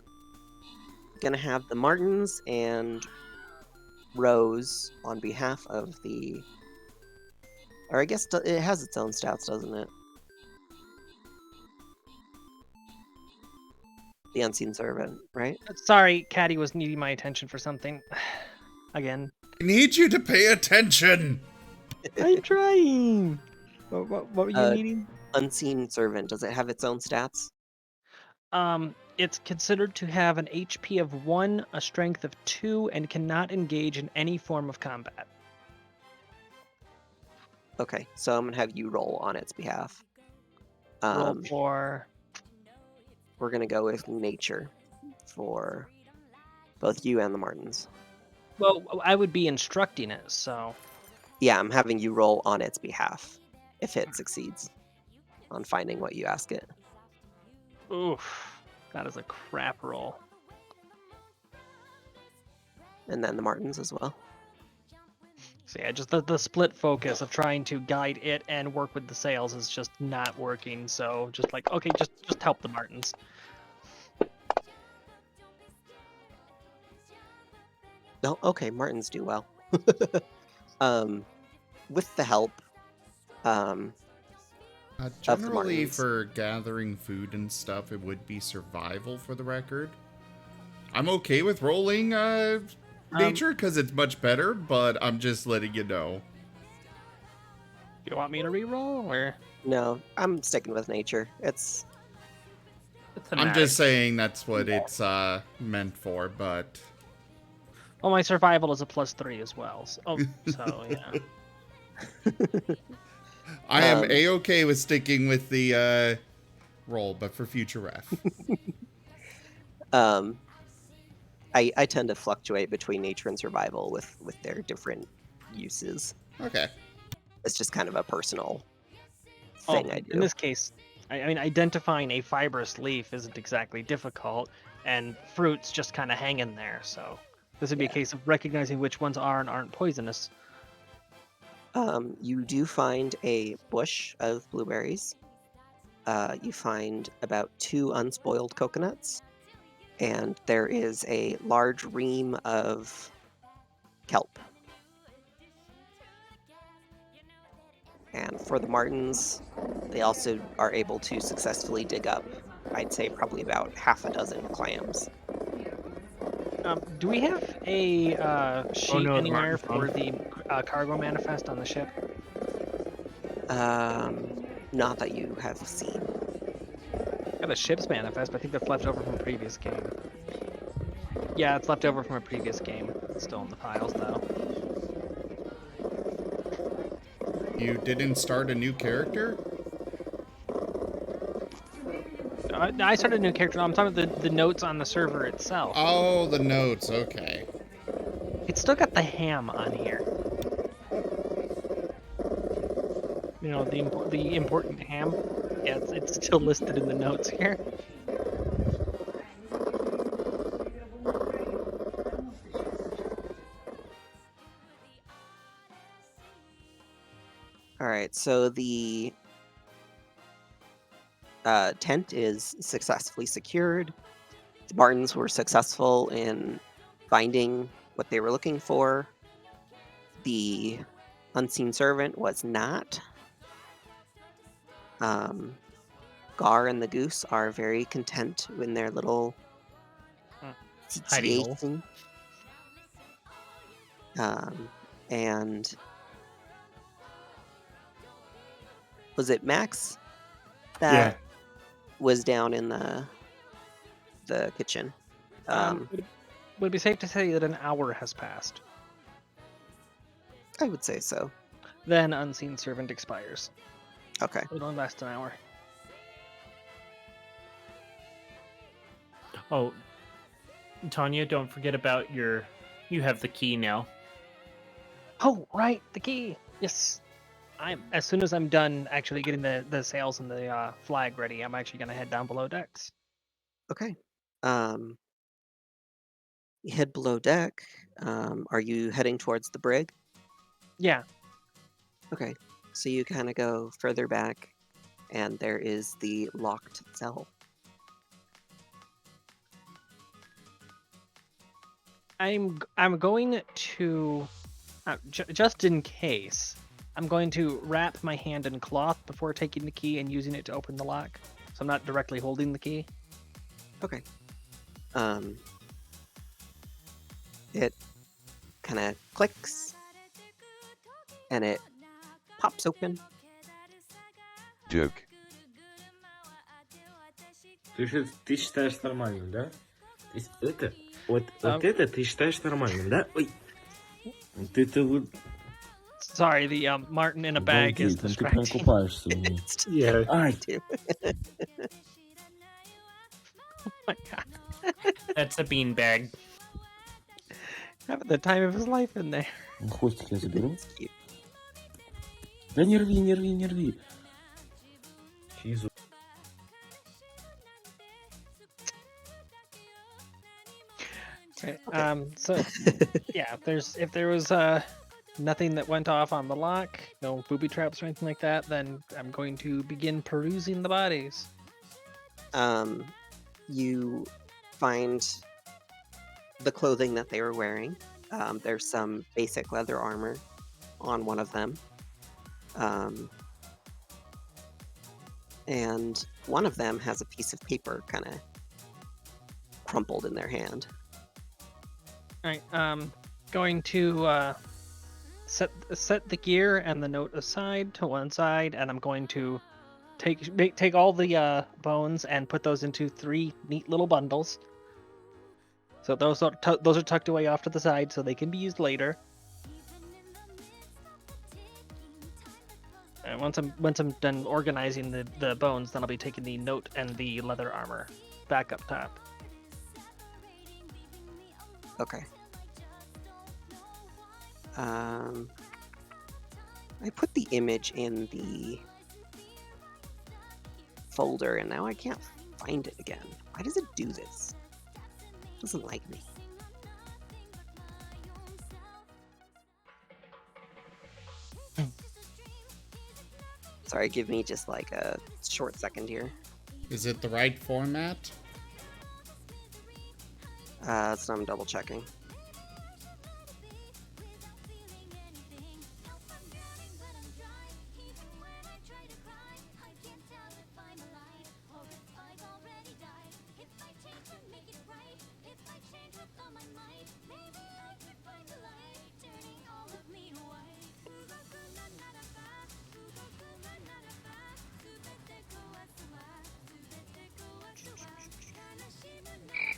have the Martens and Rose on behalf of the... Or I guess it has its own stats, doesn't it? The Unseen Servant, right? Sorry, Caddy was needing my attention for something. Again. I need you to pay attention! I'm trying! What were you needing? Unseen Servant, does it have its own stats? It's considered to have an HP of 1, a strength of 2, and cannot engage in any form of combat. Okay, so I'm gonna have you roll on its behalf. Roll for... We're gonna go with nature for both you and the Martens. Well, I would be instructing it, so... Yeah, I'm having you roll on its behalf if it succeeds on finding what you ask it. Oof, that is a crap roll. And then the Martens as well. So yeah, just the split focus of trying to guide it and work with the sails is just not working. So just like, okay, just help the Martens. No, okay, Martens do well. With the help, generally for gathering food and stuff, it would be survival for the record. I'm okay with rolling nature because it's much better, but I'm just letting you know. You want me to re-roll or? No, I'm sticking with nature. I'm just saying that's what it's meant for, but... Well, my survival is a +3 as well. So yeah. I am A-okay with sticking with the roll, but for future ref. I tend to fluctuate between nature and survival with their different uses. Okay. It's just kind of a personal thing I do. In this case, I mean, identifying a fibrous leaf isn't exactly difficult, and fruits just kind of hang in there, so this would be a case of recognizing which ones are and aren't poisonous. You do find a bush of blueberries. You find about 2 unspoiled coconuts. And there is a large ream of kelp. And for the Martens, they also are able to successfully dig up, I'd say, probably about half a dozen clams. Do we have a sheet anywhere for the cargo manifest on the ship? Not that you have seen. Got a ship's manifest, but I think that's left over from a previous game. Yeah, it's left over from a previous game. It's still in the files, though. You didn't start a new character? I started a new character. No, I'm talking about the notes on the server itself. Oh, the notes. Okay. It's still got the ham on here. You know, the important ham. Yeah, it's still listed in the notes here. Alright, so the tent is successfully secured. The Martens were successful in finding what they were looking for. The Unseen Servant was not. Gar and the Goose are very content in their little situation. And was it Max that was down in the kitchen. Would it be safe to say that an hour has passed? I would say so. Then Unseen Servant expires. Okay. It only lasts an hour. Oh, Tanya, don't forget about you have the key now. Oh, right, the key. Yes. As soon as I'm done actually getting the sails and the flag ready, I'm actually gonna head down below decks. Okay. You head below deck. Are you heading towards the brig? Yeah. Okay. So you kind of go further back, and there is the locked cell. I'm going to just in case. I'm going to wrap my hand in cloth before taking the key and using it to open the lock, so I'm not directly holding the key. Okay. It kind of clicks, and it pops open. Joke. Ты считаешь нормальным, да? То есть это, вот это ты считаешь нормальным, да? Ой. Вот это вот... Sorry, the Marten in a bag is Ты прям distracting. купаешься в ней. Yeah. Ай. Oh my god. That's a beanbag. Having the time of his life in there. Хвостик я заберу. Да не рви, не рви, не рви. Физу. Okay. So yeah, if there was nothing that went off on the lock, no booby traps or anything like that, then I'm going to begin perusing the bodies. You find the clothing that they were wearing. There's some basic leather armor on one of them. And one of them has a piece of paper kind of crumpled in their hand. Alright, going to set the gear and the note aside to one side, and I'm going to take all the bones and put those into 3 neat little bundles. So those are tucked away off to the side so they can be used later. And once I'm done organizing the bones, then I'll be taking the note and the leather armor back up top. Okay. I put the image in the folder, and now I can't find it again. Why does it do this? It doesn't like me. Sorry, give me just like a short second here. Is it the right format? So I'm double checking.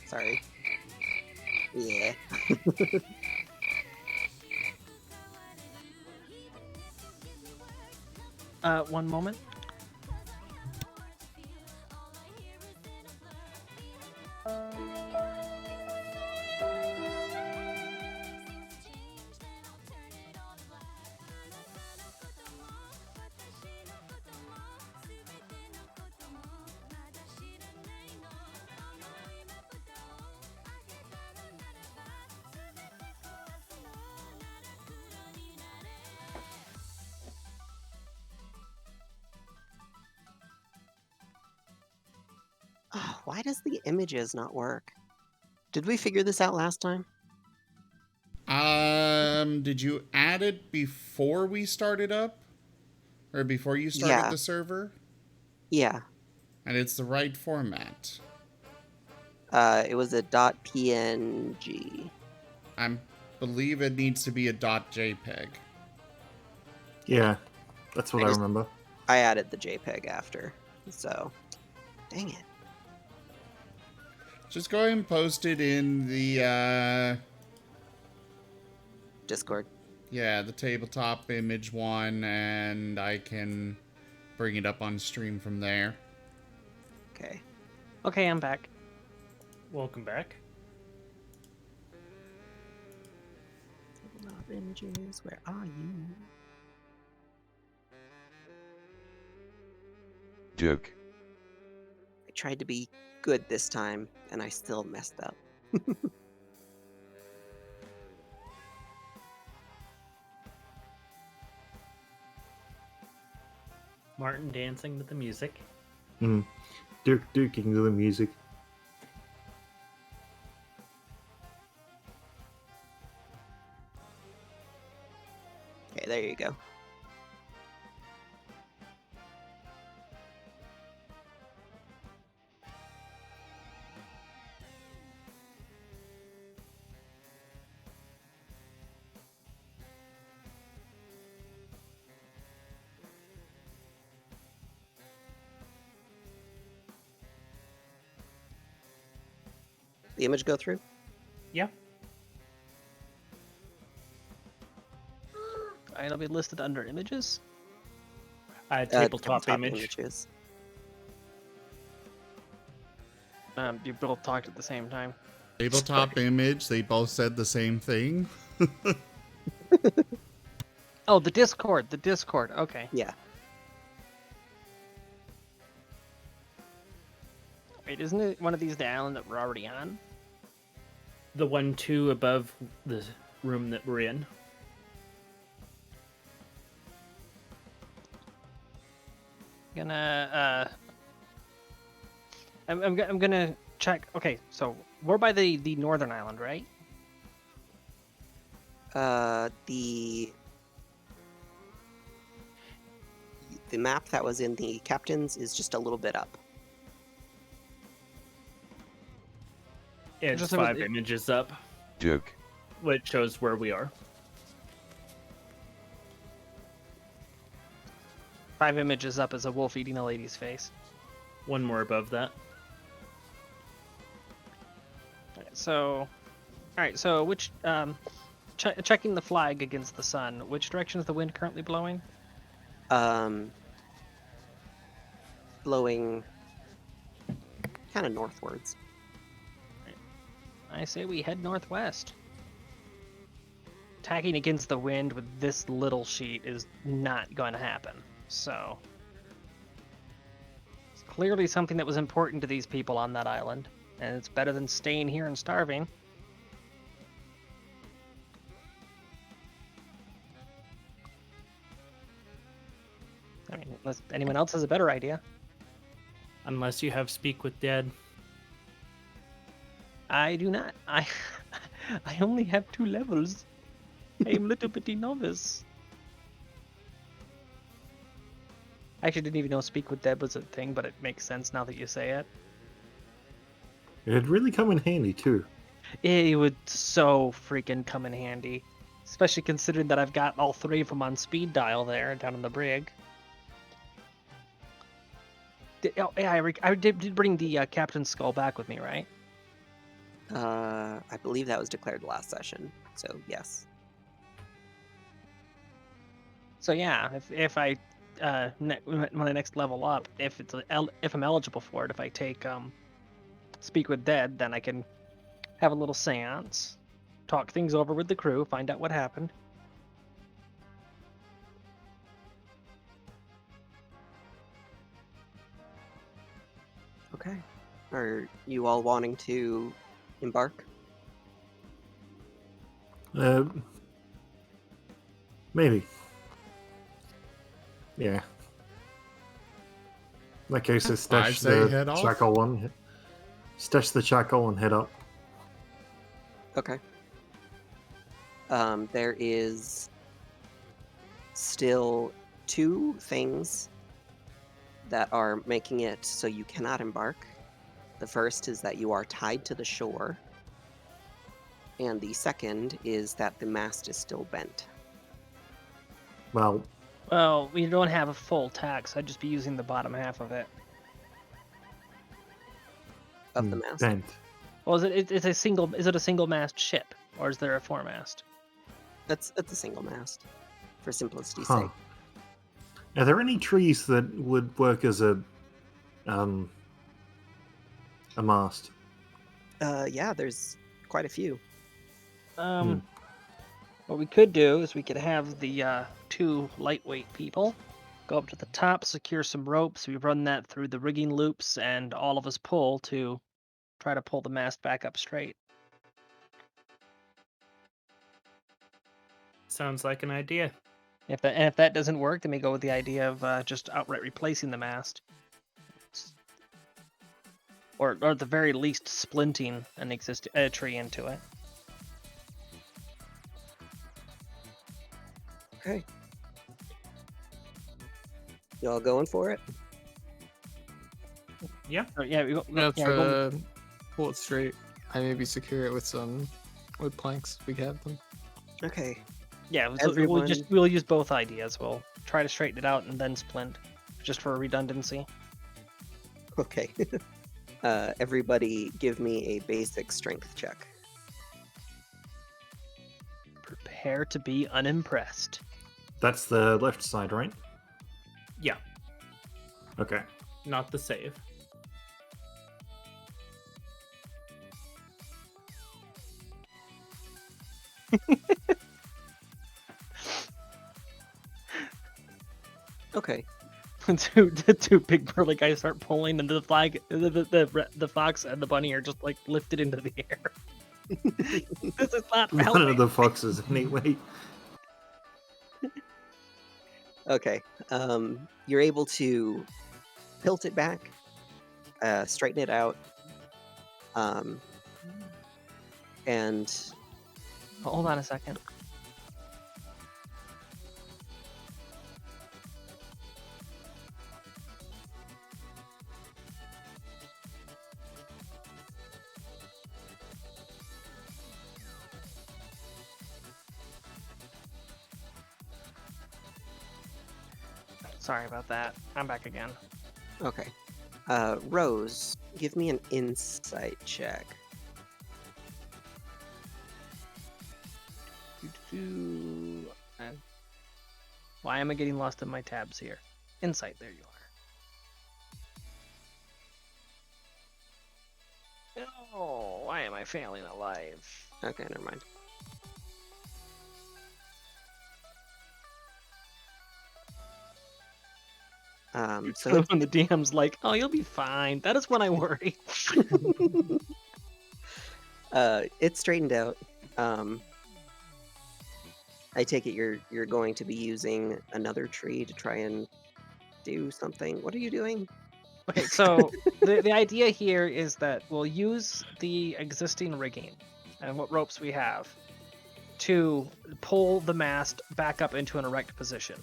Sorry. Yeah. One moment. Oh, why does the images not work? Did we figure this out last time? Did you add it before we started up? Or before you started the server? Yeah. And it's the right format. It was a .png. I believe it needs to be a .jpeg. Yeah, that's what I remember. I added the JPEG after. So, dang it. Just go ahead and post it in the Discord. yeah, the tabletop image one, and I can bring it up on stream from there. Okay. Okay, I'm back. Welcome back. Avengers, where are you? Joke. I tried to be good this time, and I still messed up. Marten dancing with the music. Duking to the music. Okay, there you go. The image go through? Yeah. It'll be listed under images. Tabletop image. Images. You both talked at the same time. Tabletop image, they both said the same thing. Oh, the Discord. The Discord. Okay. Yeah. Wait, isn't it one of these the island that we're already on? The 1-2 above the room that we're in. I'm gonna check. Okay, so we're by the northern island, right? The map that was in the captain's is just a little bit up. It's Just 5 images up, Joke. which shows where we are. 5 images up is a wolf eating a lady's face. One more above that. All right. So which checking the flag against the sun. Which direction is the wind currently blowing? Blowing kind of northwards. I say we head northwest. Tacking against the wind with this little sheet is not going to happen. So it's clearly something that was important to these people on that island, and it's better than staying here and starving. I mean, unless anyone else has a better idea. Unless you have Speak with Dead. I do not. I only have 2 levels. I am a little bitty novice. I actually didn't even know Speak with Dead was a thing, but it makes sense now that you say it. It'd really come in handy too. It would so freaking come in handy. Especially considering that I've got all 3 of them on speed dial there down in the brig. I did bring the captain's skull back with me, right? I believe that was declared last session, so yes. So yeah, if I when I next level up, if I'm eligible for it, if I take Speak with Dead, then I can have a little seance, talk things over with the crew, find out what happened. Okay. Are you all wanting to embark? Maybe. Yeah. In that case, I I stash say the head off. charcoal one. Stash the charcoal and head up. Okay. There is still 2 things that are making it so you cannot embark. The first is that you are tied to the shore, and the second is that the mast is still bent. Well, We don't have a full tack, so I'd just be using the bottom half of it. of the mast. Bent. Well, is it a single mast ship, or is there a foremast? It's a single mast, for simplicity's Huh. sake. Are there any trees that would work as a mast? Yeah, there's quite a few. What we could do is we could have the 2 lightweight people go up to the top, secure some ropes. We run that through the rigging loops, and all of us pull to try to pull the mast back up straight. Sounds like an idea. If that doesn't work, then we go with the idea of just outright replacing the mast, or at the very least, splinting an existing tree into it. Okay. Y'all going for it? Yeah. Yeah, Let's pull it straight. I maybe secure it with some wood planks. We have them. Okay. Yeah, so we'll use both ideas. We'll try to straighten it out and then splint, just for redundancy. Okay. Everybody give me a basic strength check. Prepare to be unimpressed. That's the left side, right? Yeah. Okay. Not the save. Okay. The two big burly guys start pulling, and the flag, the fox and the bunny are just like lifted into the air. This is not One helping. of the foxes, anyway. Okay. You're able to tilt it back, straighten it out, and Hold on a second. Sorry about that. I'm back again. okay. Rose, give me an insight check. And why am I getting lost in my tabs here? Insight, there you are. Oh, why am I failing at life? Okay, never mind. So When the DM's like, "Oh, you'll be fine," that is when I worry. it's straightened out. I take it you're going to be using another tree to try and do something. What are you doing? Okay, so the idea here is that we'll use the existing rigging and what ropes we have to pull the mast back up into an erect position.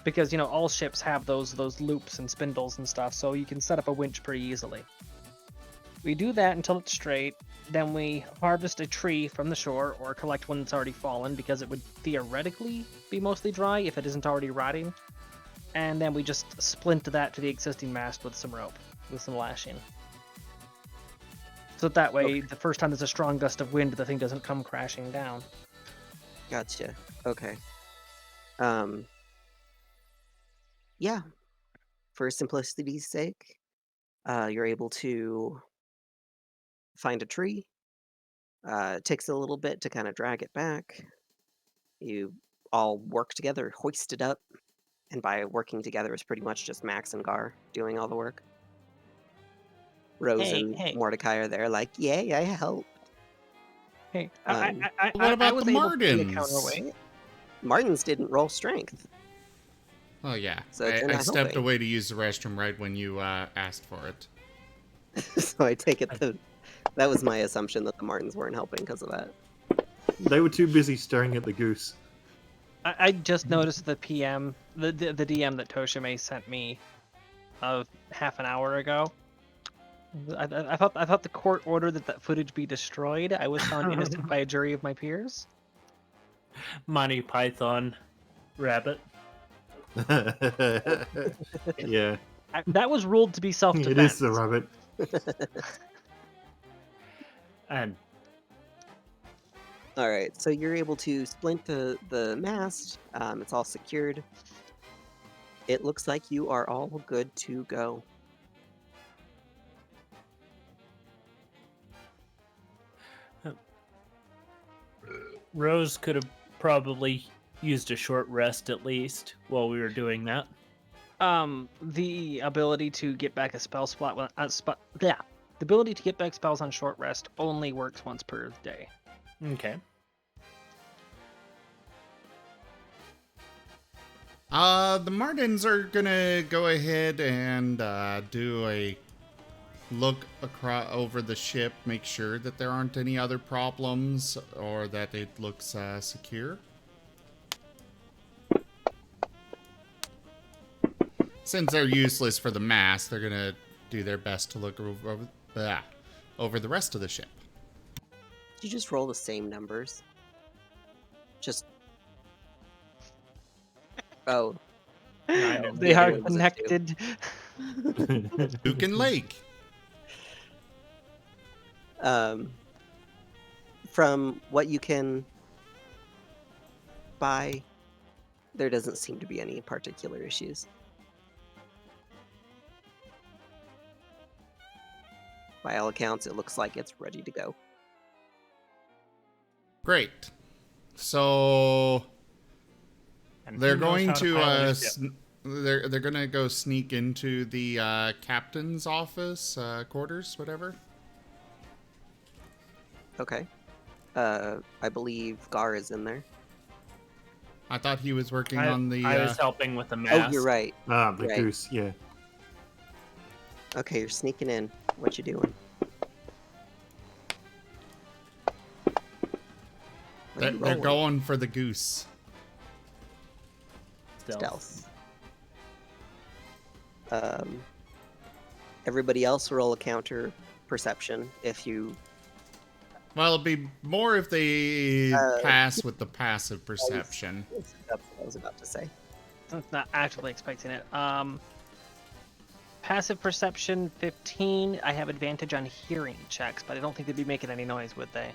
Because, all ships have those loops and spindles and stuff, so you can set up a winch pretty easily. We do that until it's straight, then we harvest a tree from the shore, or collect one that's already fallen, because it would theoretically be mostly dry if it isn't already rotting. And then we just splint that to the existing mast with some rope, with some lashing. So that way, the first time there's a strong gust of wind, the thing doesn't come crashing down. Gotcha. Okay. Yeah. For simplicity's sake, you're able to find a tree. It takes a little bit to kind of drag it back. You all work together, hoist it up. And by working together, it's pretty much just Max and Gar doing all the work. Rose and Mordecai are there like, yay, I helped. Hey, what about was the able to be a Martens? counterweight. Martens didn't roll strength. Oh, yeah. So it's I not stepped helping. away to use the restroom right when you asked for it. So I take it that was my assumption that the Martens weren't helping because of that. They were too busy staring at the goose. I just noticed the PM, the DM that Toshime sent me half an hour ago. I thought the court ordered that footage be destroyed. I was found innocent by a jury of my peers. Monty Python rabbit. Yeah. That was ruled to be self-defense. It is the rabbit. And All right, so you're able to splint the mast. It's all secured. It looks like you are all good to go. Rose could have probably used a short rest at least while we were doing that. The ability to get back a spell slot, the ability to get back spells on short rest only works once per day. Okay. The Martens are gonna go ahead and do a look across over the ship, make sure that there aren't any other problems or that it looks secure. Since they're useless for the mast, they're gonna do their best to look over the rest of the ship. Did you just roll the same numbers? Just. Oh. They are connected. Duke and Lake. From what you can buy, there doesn't seem to be any particular issues. By all accounts, it looks like it's ready to go. Great. So And they're who knows going how to pilot a ship? they're gonna go sneak into the captain's office, quarters, whatever. Okay. I believe Gar is in there. I thought he was working on the. I was helping with the mast. Oh, you're right. The Right. goose, yeah. Okay, you're sneaking in. What you doing? What are you They're rolling? going for the goose. Stealth. Everybody else roll a counter perception if you. Well, it'd be more if they pass with the passive perception. That's what I was about to say. It's not actively expecting it. Passive perception 15. I have advantage on hearing checks, but I don't think they'd be making any noise, would they?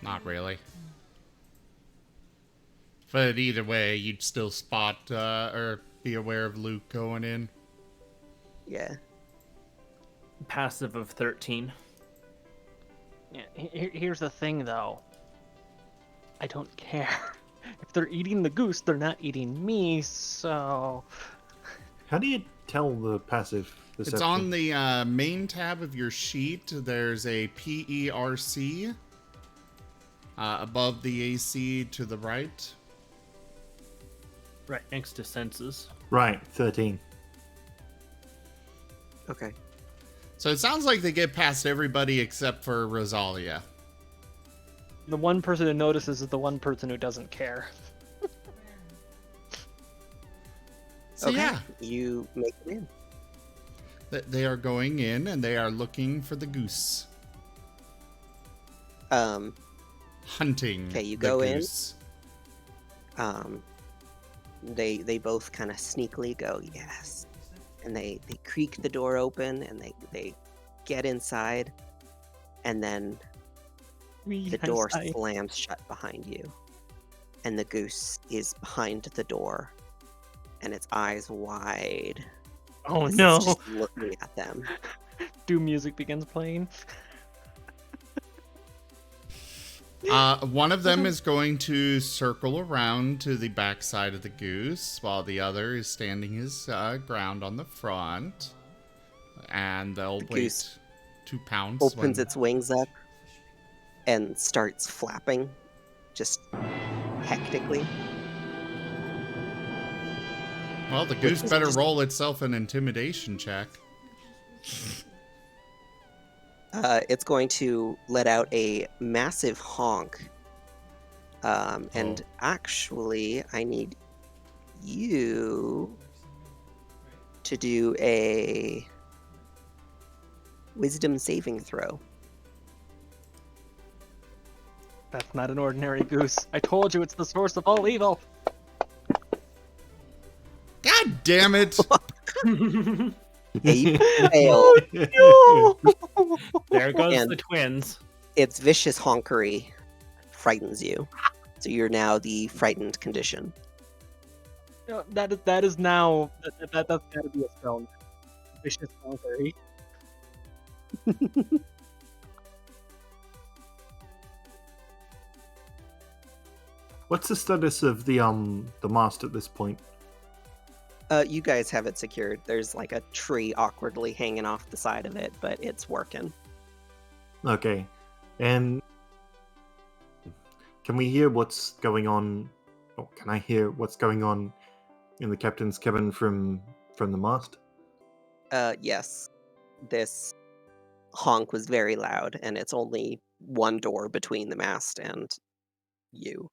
Not really. But either way, you'd still spot or be aware of Luke going in. Yeah. Passive of 13. Yeah. Here's the thing, though. I don't care. If they're eating the goose, they're not eating me. So. How do you tell the passive perception? It's on the main tab of your sheet. There's a PERC above the AC to the right. Right next to senses. Right, 13. Okay. So it sounds like they get past everybody except for Rosalia. The one person who notices is the one person who doesn't care. So yeah, You make it in. they are going in and they are looking for the goose. Hunting. Okay, you the go in. goose. They both kind of sneakily go, yes. And they creak the door open and they get inside, and then the door slams shut behind you. And the goose is behind the door, and its eyes wide. Oh as no! It's just looking at them. Doom music begins playing. One of them is going to circle around to the backside of the goose, while the other is standing his ground on the front. And they'll The wait goose to pounce. Opens when- its wings up and starts flapping, just hectically. Well, the goose is better just- roll itself an intimidation check. It's going to let out a massive honk. And actually, I need you to do a wisdom saving throw. That's not an ordinary goose. I told you it's the source of all evil. God damn it! Yeah, you fail. No! There goes And- the twins. its vicious honkery frightens you. So you're now the frightened condition. That is now that's gotta be a spell now. Vicious Monkery. What's the status of the mast at this point? You guys have it secured. There's like a tree awkwardly hanging off the side of it, but it's working. Okay. And can we hear what's going on? Or can I hear what's going on in the captain's cabin from the mast? Yes. This honk was very loud, and it's only one door between the mast and you.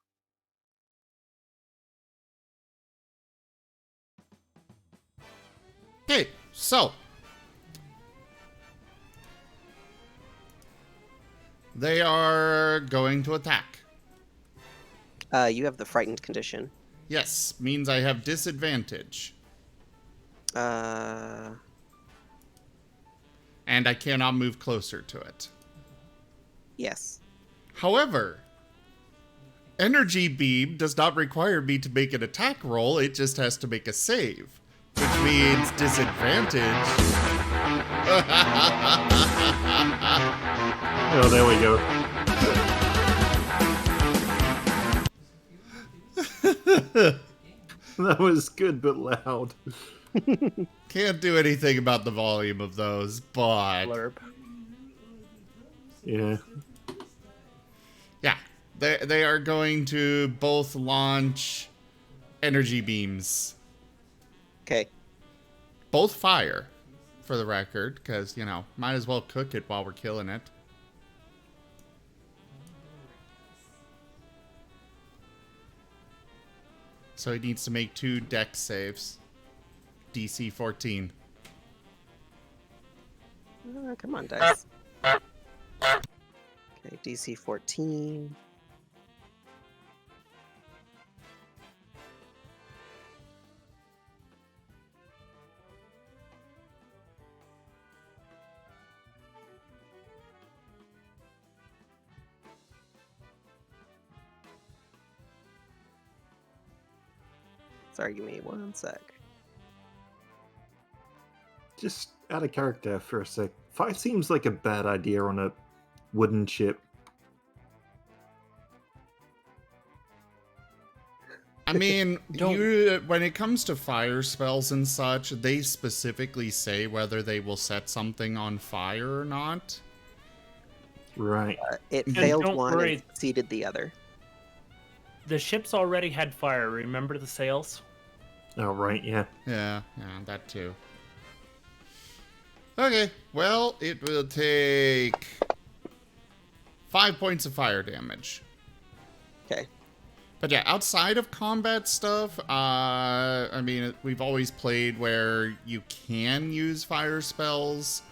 Okay, so they are going to attack. You have the frightened condition. Yes, means I have disadvantage. Uh, And I cannot move closer to it. yes. However, Energy Beam does not require me to make an attack roll, it just has to make a save. Which means disadvantage. Oh, there we go. That was good but loud. Can't do anything about the volume of those, but... Blurb. Yeah. Yeah, they are going to both launch energy beams. Okay. Both fire, for the record, because, you know, might as well cook it while we're killing it. So he needs to make 2 dex saves. DC 14. Come on, dice. Okay, DC 14. Sorry, give me one sec. Just out of character for a sec. Fire seems like a bad idea on a wooden ship. I mean, when it comes to fire spells and such, they specifically say whether they will set something on fire or not. Right. It And failed don't one worry. and succeeded the other. The ships already had fire. Remember the sails? Oh, right, yeah. Yeah, that too. Okay, well, it will take 5 points of fire damage. Okay. But yeah, outside of combat stuff, I mean, we've always played where you can use fire spells,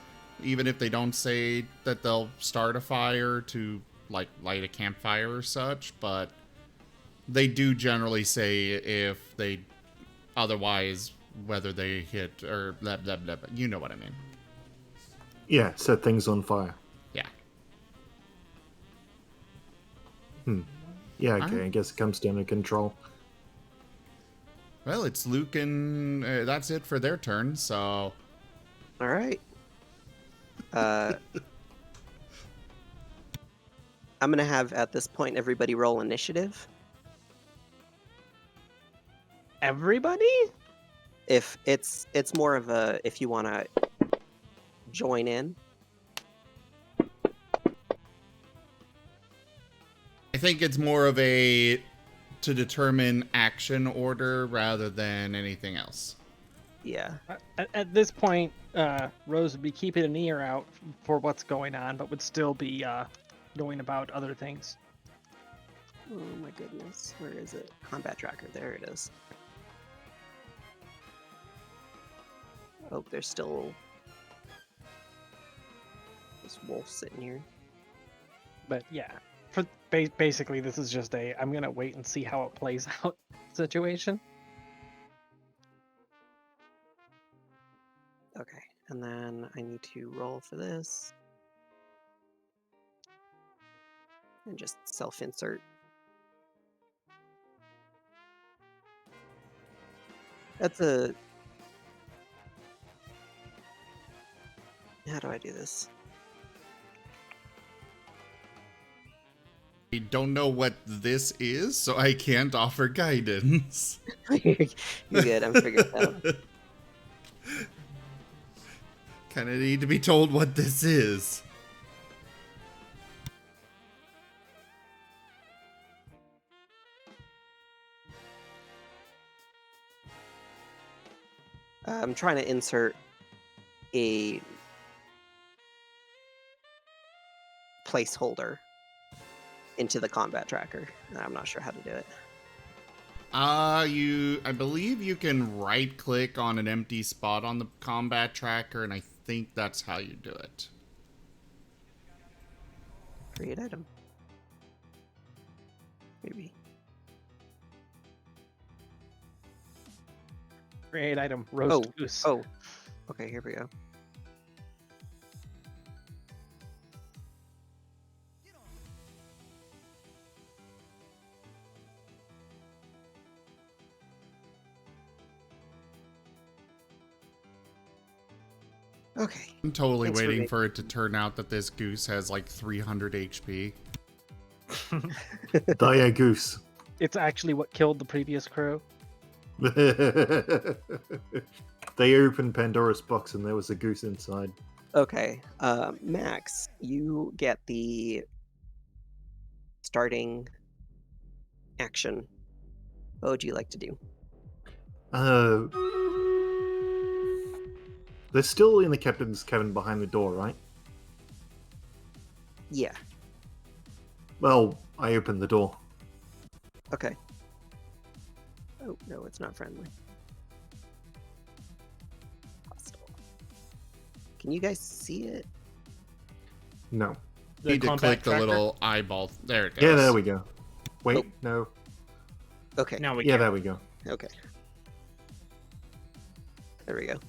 even if they don't say that they'll start a fire to, like, light a campfire or such, but they do generally say if they otherwise, whether they hit or blah, blah, blah, blah. You know what I mean. Yeah, set things on fire. Yeah. Yeah, okay, I guess it comes down to control. Well, it's Luke and that's it for their turn, so... All right. I'm going to have, at this point, everybody roll initiative. Everybody? If it's more of a, if you want to join in. I think it's more of a to determine action order rather than anything else. Yeah. At this point, Rose would be keeping an ear out for what's going on, but would still be knowing about other things. Oh my goodness. Where is it? Combat tracker. There it is. Oh, there's still this wolf sitting here. But yeah, for basically, this is just a I'm gonna wait and see how it plays out situation. Okay, and then I need to roll for this. and just self-insert. That's a... How do I do this? I don't know what this is, so I can't offer guidance. You're good, I'm figuring it out. Kind of need to be told what this is. I'm trying to insert a placeholder into the combat tracker. I'm not sure how to do it. I believe you can right click on an empty spot on the combat tracker, and I think that's how you do it. Create item. Maybe. Create item. Roast goose. Oh. Okay, here we go. Okay. I'm totally Thanks for waiting making- for it to turn out that this goose has like 300 HP. Dire goose. It's actually what killed the previous crew. They opened Pandora's box and there was a goose inside. Okay. Max, you get the starting action. What would you like to do? They're still in the captain's cabin behind the door, right? Yeah. Well, I opened the door. Okay. Oh, no, it's not friendly. Hostile. Can you guys see it? No. The Need to combat click the tracker? little eyeball. There it goes. Yeah, there we go. Wait, Oh. no. Okay. Now we Yeah, can. there we go. Okay. There we go.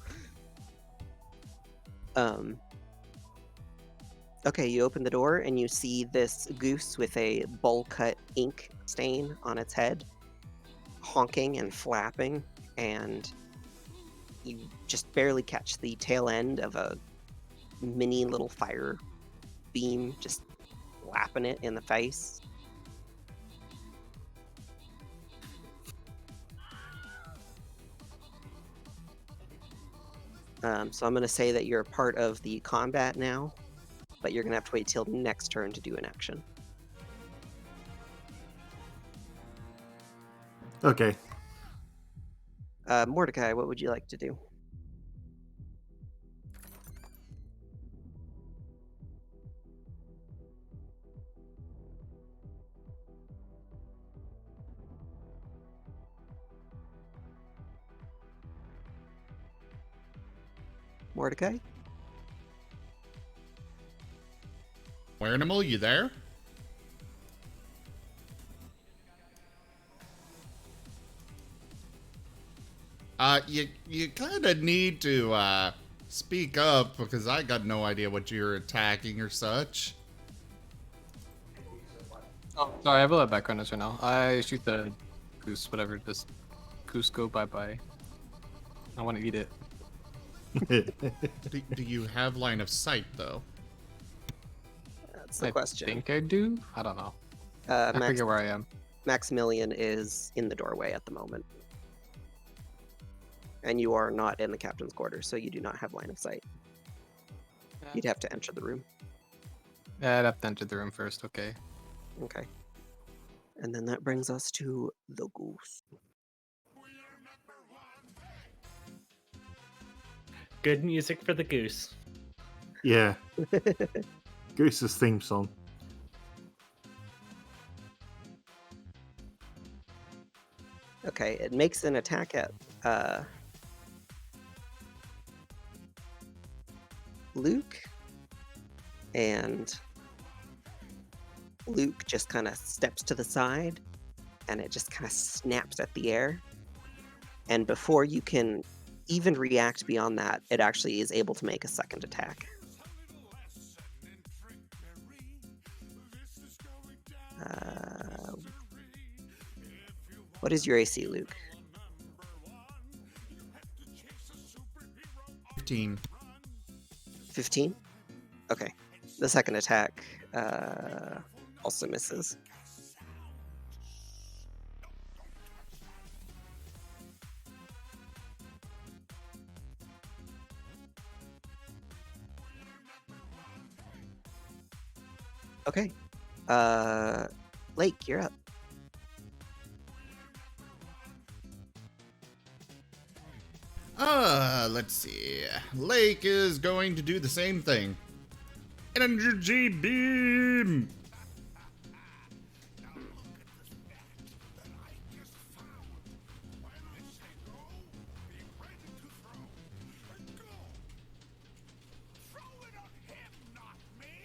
Okay, you open the door and you see this goose with a bowl cut ink stain on its head, honking and flapping, and you just barely catch the tail end of a mini little fire beam just slapping it in the face. So I'm going to say that you're a part of the combat now, but you're going to have to wait till next turn to do an action. Okay. Mordecai, what would you like to do? Mordecai? Animal, you there? You kind of need to speak up because I got no idea what you're attacking or such. Oh, sorry, I have a lot of background noise right now. I shoot the goose, whatever. Just goose go bye-bye. I want to eat it. Do you have line of sight though? That's the I question. think I do. I don't know. I Max, forget where I am. Maximilian is in the doorway at the moment. And you are not in the captain's quarters, so you do not have line of sight. You'd have to enter the room. Yeah, I'd have to enter the room first. Okay. Okay. And then that brings us to the goose. Good music for the goose. Yeah. Goose's theme song. Okay, it makes an attack at Luke, and Luke just kind of steps to the side, and it just kind of snaps at the air. And before you can even react beyond that, it actually is able to make a second attack. What is your AC, Luke? 15. 15? Okay. The second attack also misses. Okay. Lake, you're up. Let's see. Lake is going to do the same thing. Energy beam!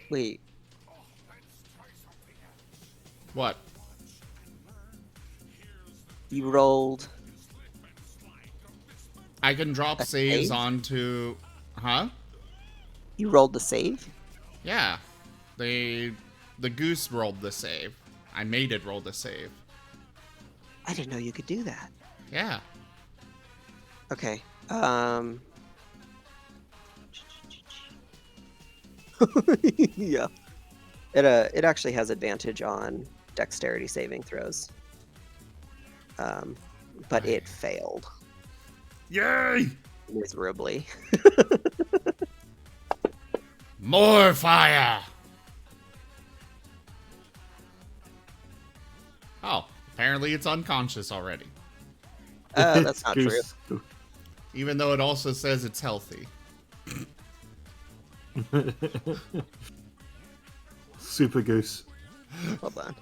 Wait. What? You rolled. I can drop A saves save? onto... Huh? You rolled the save? Yeah. The goose rolled the save. I made it roll the save. I didn't know you could do that. Yeah. Okay. Yeah. It actually has advantage on dexterity saving throws. But it failed Yay! miserably. More fire! Oh, apparently it's unconscious already. That's not true. Goose. Even though it also says it's healthy. Super Goose. Hold on.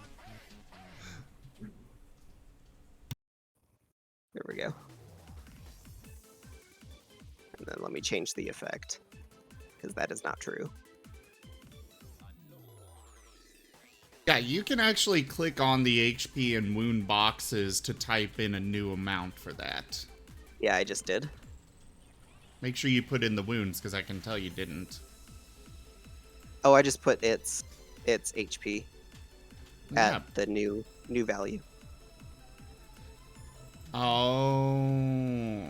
There we go. And then let me change the effect, because that is not true. Yeah, you can actually click on the HP and wound boxes to type in a new amount for that. Yeah, I just did. Make sure you put in the wounds, because I can tell you didn't. Oh, I just put its HP Yeah. at the new value. Oh.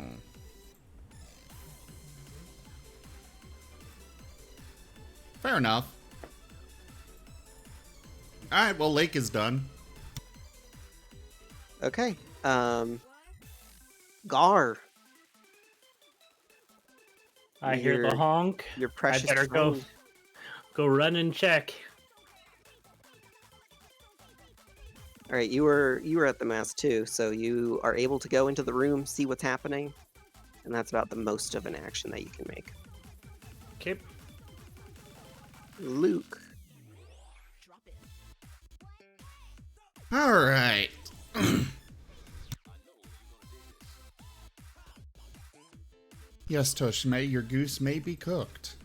Fair enough. Alright, well, Lake is done. Okay. Gar. I hear Your- the honk. Your I precious better phone. go run and check. All right, you were at the mast too, so you are able to go into the room, see what's happening, and that's about the most of an action that you can make. Okay. Luke. Alright. Yes, Toshime, your goose may be cooked.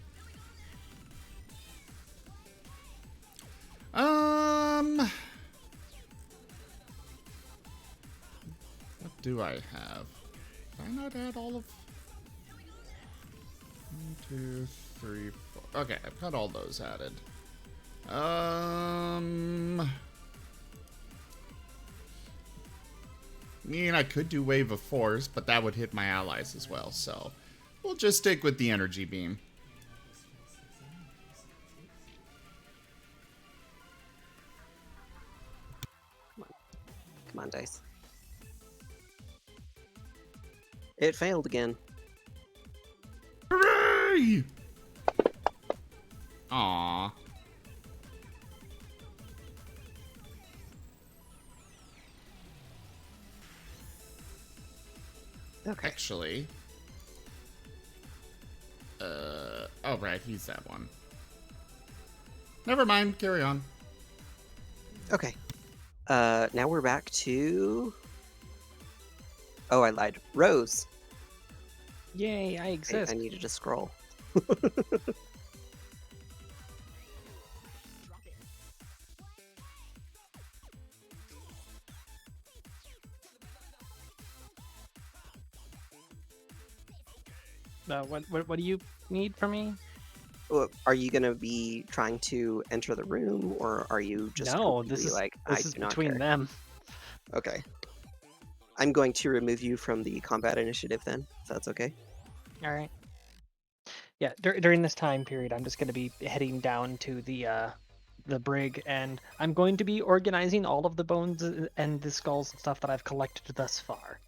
What do I have? Did I not add all of... 1, 2, 3, 4... Okay, I've got all those added. I mean, I could do Wave of Force, but that would hit my allies as well, so... We'll just stick with the energy beam. Come on, dice. It failed again. Hooray! Aww. Okay. Actually... oh right, he's that one. Never mind, carry on. Okay. Now we're back to... Oh, I lied. Rose. Yay, I exist. I needed to scroll. What do you need from me? Are you going to be trying to enter the room, or are you just No, this completely is like, this I is do not between care? them. Okay. I'm going to remove you from the combat initiative then, if that's okay. All right. Yeah, during this time period, I'm just going to be heading down to the brig, and I'm going to be organizing all of the bones and the skulls and stuff that I've collected thus far.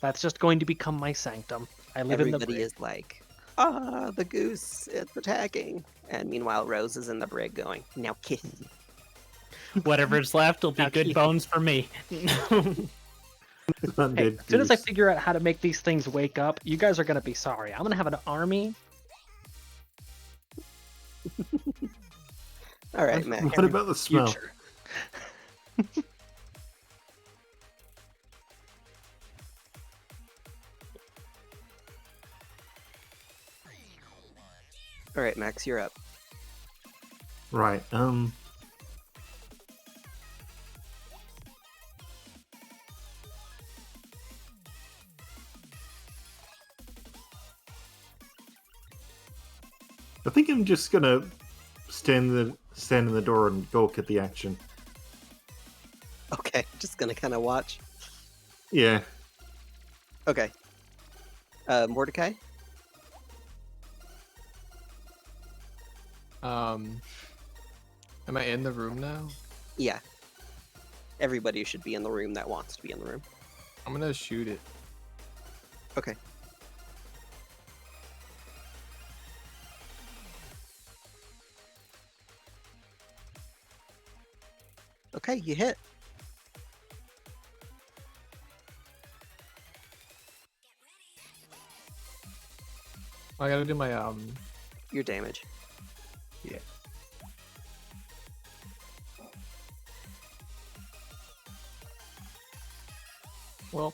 That's just going to become my sanctum. I live in the Everybody brig. is like, the goose, it's attacking. And meanwhile, Rose is in the brig going, now kiss. Whatever's left will be Now, good Keith. bones for me. Undead Hey, as soon as I goose. figure out how to make these things wake up, you guys are going to be sorry. I'm going to have an army. All right, Mac. What about the smell? Future. All right, Max, you're up. Right. I think I'm just gonna stand in the door and gawk at the action. Okay, just gonna kind of watch. Yeah. Okay. Mordecai? Am I in the room now? Yeah. Everybody should be in the room that wants to be in the room. I'm gonna shoot it. Okay. Okay, you hit. I gotta do my Your damage. Yeah. Well,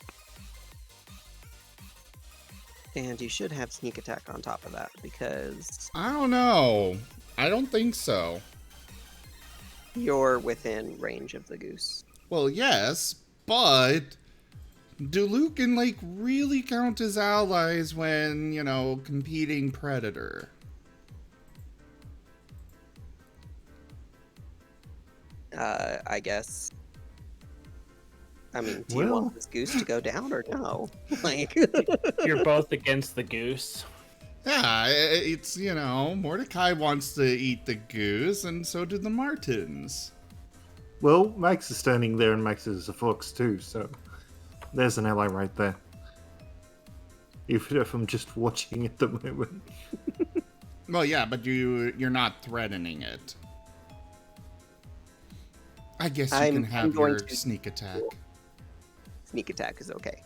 And you should have sneak attack on top of that because I don't know. I don't think so. you're within range of the goose. Well, yes, but do Luke and Lake really count as allies when, competing predator? I guess. I mean, do you Well- want this goose to go down or no? Like, You're both against the goose. Yeah, it's, Mordecai wants to eat the goose, and so do the Martens. Well, Max is standing there, and Max is a fox too, so there's an ally right there. Even if I'm just watching at the moment. Well, yeah, but you're not threatening it. I guess you I'm can have going your to- sneak attack. sneak attack is okay.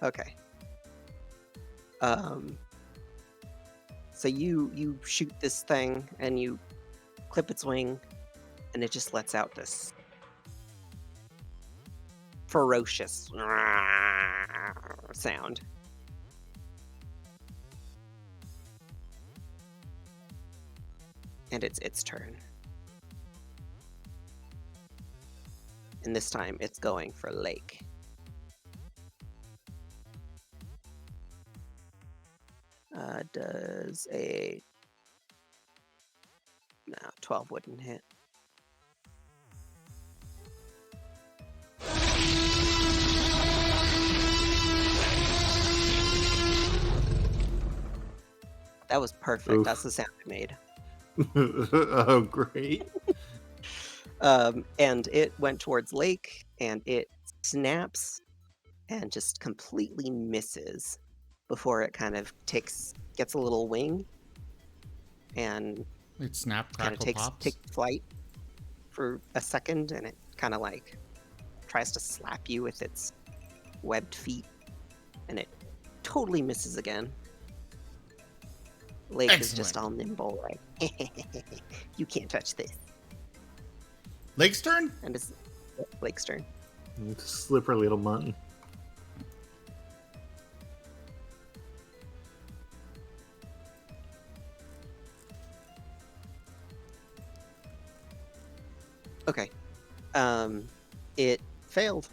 Okay. So you shoot this thing and you clip its wing, and it just lets out this ferocious sound. And it's its turn. And this time it's going for Lake. Does a... No, 12 wouldn't hit. That was perfect. Oof. That's the sound it made. Oh, great. And it went towards Lake, and it snaps and just completely misses before it kind of gets a little wing and It snap, kind of crackle, pops. takes flight for a second, and it kind of like tries to slap you with its webbed feet, and it totally misses again. Lake is just all nimble, like, you can't touch this. Lake's turn? And it's Lake's turn. It's a slippery little mutton. Okay. It failed.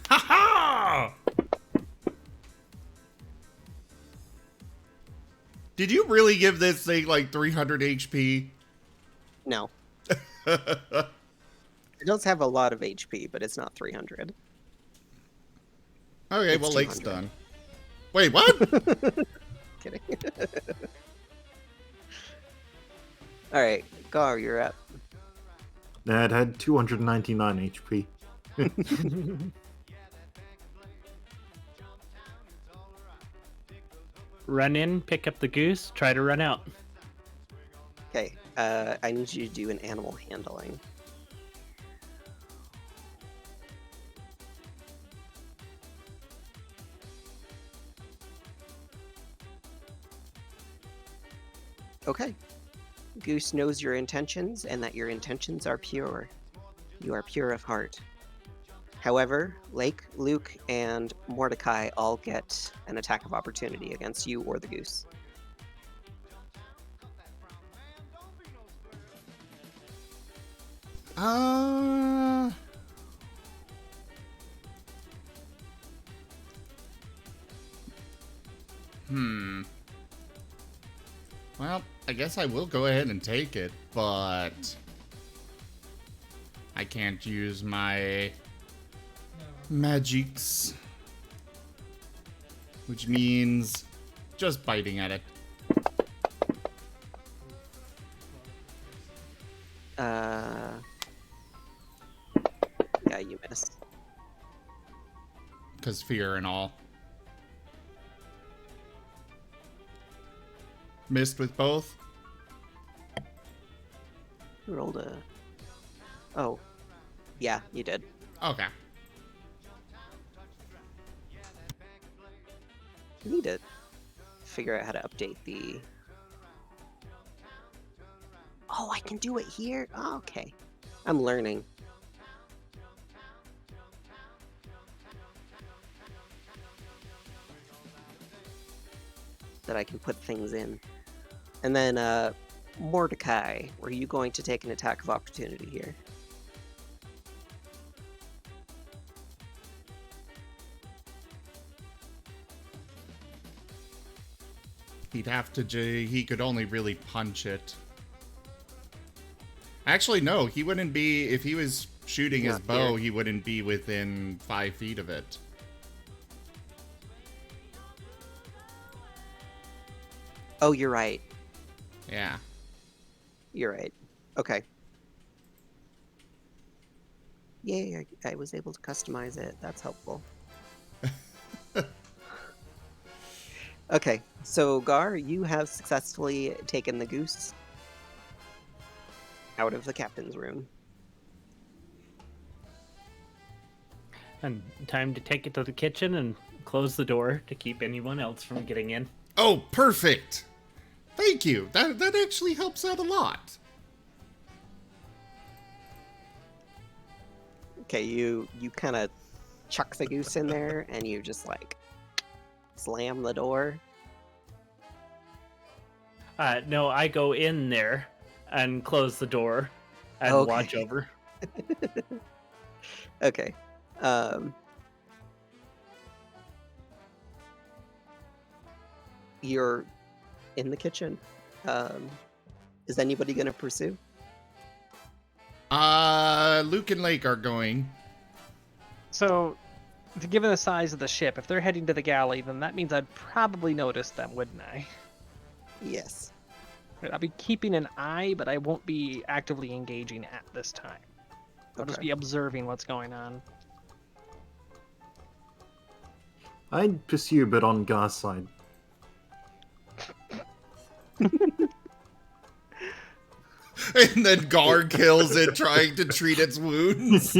Ha ha! Did you really give this thing like 300 HP? No. It does have a lot of HP, but it's not 300. Okay, It's well, Lake's 200. done. Wait, what? Kidding. All right, Gar, you're up. It had 299 HP. Run in, pick up the goose, try to run out. Okay, I need you to do an animal handling. Okay. Goose knows your intentions and that your intentions are pure. You are pure of heart. However, Lake, Luke, and Mordecai all get an attack of opportunity against you or the goose. Well, I guess I will go ahead and take it, but I can't use my magics, which means just biting at it. Yeah, you missed. Because fear and all. Missed with both? You rolled a... Oh. Yeah, you did. Okay. You need to figure out how to update the... Oh, I can do it here? Oh, okay. I'm learning. That I can put things in. And then, Mordecai, were you going to take an attack of opportunity here? He'd have to... He could only really punch it. Actually, no. He wouldn't be... If he was shooting his bow, he wouldn't be within 5 feet of it. Oh, you're right. Yeah. You're right. Okay. Yay, I was able to customize it. That's helpful. Okay, so Gar, you have successfully taken the goose out of the captain's room. And time to take it to the kitchen and close the door to keep anyone else from getting in. Oh, perfect! Thank you. That actually helps out a lot. Okay, you kind of chuck the goose in there and you just like slam the door. No, I go in there and close the door and Okay. watch over. Okay. You're in the kitchen. Is anybody gonna pursue? Luke and Lake are going. So, given the size of the ship, if they're heading to the galley, then that means I'd probably notice them, wouldn't I? Yes. I'll be keeping an eye, but I won't be actively engaging at this time. I'll just Okay. be observing what's going on. I'd pursue, but on Gar's side. And then Gar kills it trying to treat its wounds.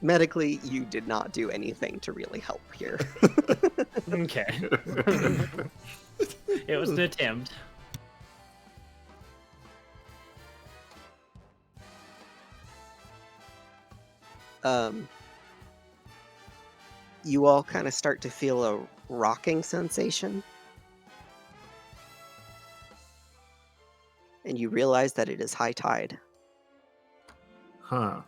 Medically, you did not do anything to really help here. Okay. It was an attempt. You all kind of start to feel a rocking sensation. And you realize that it is high tide. Huh.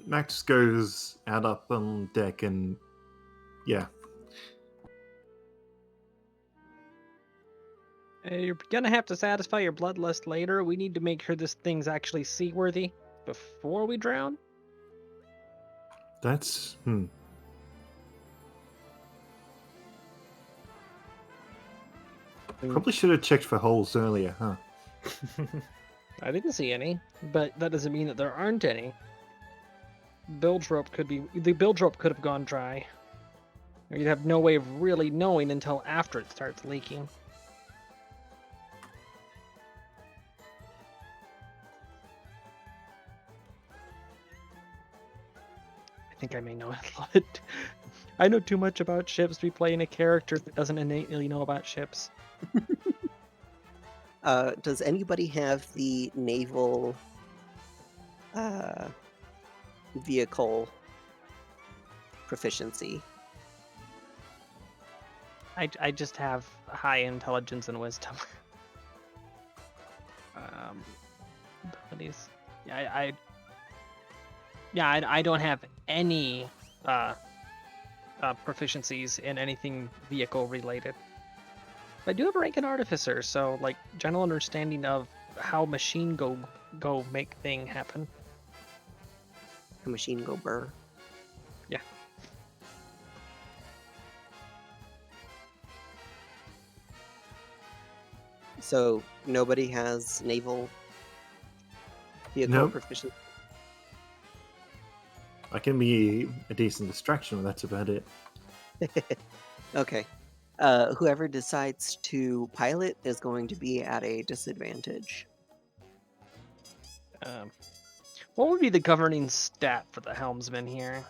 Max goes out up on deck and yeah. You're gonna have to satisfy your bloodlust later. We need to make sure this thing's actually seaworthy before we drown. That's Probably should have checked for holes earlier, huh? I didn't see any, but that doesn't mean that there aren't any. The bilge rope could have gone dry. Or you'd have no way of really knowing until after it starts leaking. I think I may know a lot. I know too much about ships to be playing a character that doesn't innately know about ships. Does anybody have the naval vehicle proficiency? I just have high intelligence and wisdom. Abilities. I don't have any proficiencies in anything vehicle related. But I do have a rank in artificer, so like general understanding of how machine go make thing happen. A machine go burr. Yeah. So nobody has naval vehicle Nope. proficiency. I can be a decent distraction, but that's about it. Okay. Whoever decides to pilot is going to be at a disadvantage. What would be the governing stat for the helmsman here?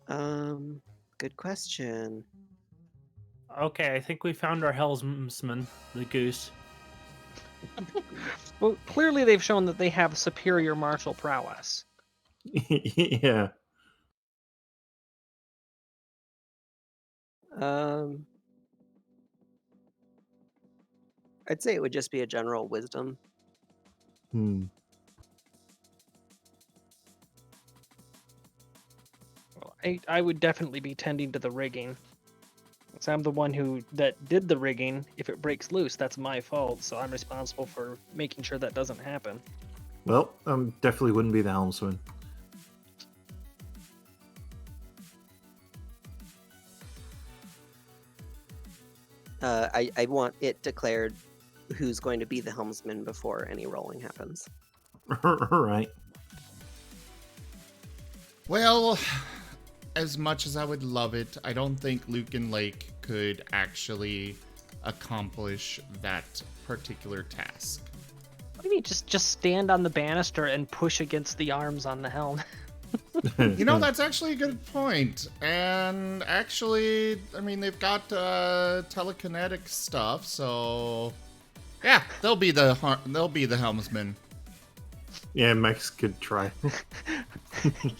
Good question. Okay, I think we found our helmsman, the goose. Well, clearly they've shown that they have superior martial prowess. Yeah. I'd say it would just be a general wisdom. Hmm. Well, I would definitely be tending to the rigging. So I'm the one that did the rigging. If it breaks loose, that's my fault, so I'm responsible for making sure that doesn't happen. Well, definitely wouldn't be the helmsman. I want it declared who's going to be the helmsman before any rolling happens. Right. Well, as much as I would love it, I don't think Luke and Lake could actually accomplish that particular task. What do you mean, just stand on the banister and push against the arms on the helm? You know, that's actually a good point. And actually, I mean, they've got telekinetic stuff, so yeah, they'll be the helmsman. Yeah, Max could try.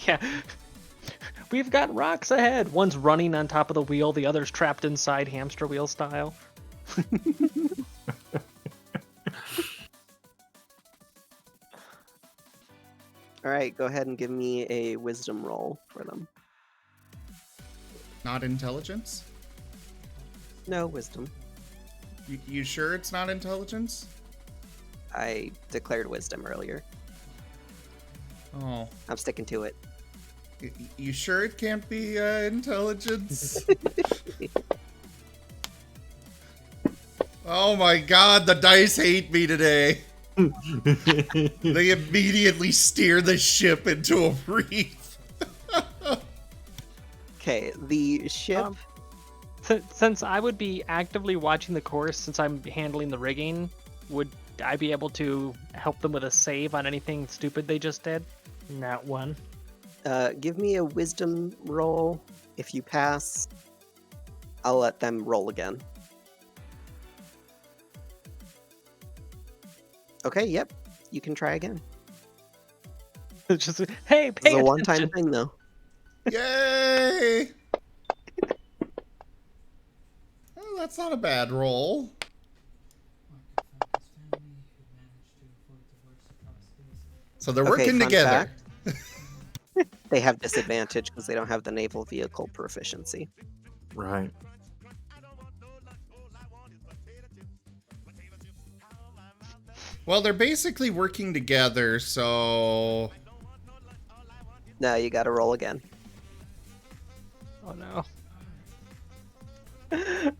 Yeah. We've got rocks ahead. One's running on top of the wheel, the other's trapped inside hamster wheel style. All right, go ahead and give me a wisdom roll for them. Not intelligence? No, wisdom. You sure it's not intelligence? I declared wisdom earlier. Oh. I'm sticking to it. You sure it can't be intelligence? Oh my god, the dice hate me today. They immediately steer the ship into a reef. Okay, the ship. Since I would be actively watching the course, since I'm handling the rigging, would I be able to help them with a save on anything stupid they just did? Not one. Give me a wisdom roll. If you pass, I'll let them roll again. Okay, yep. You can try again. It's just, hey, It's pay a attention. one-time thing, though. Yay! Oh, that's not a bad roll. So they're Okay, working fun together. fact. they have disadvantage because they don't have the naval vehicle proficiency. Right. Well, they're basically working together, so No, you got to roll again. Oh no.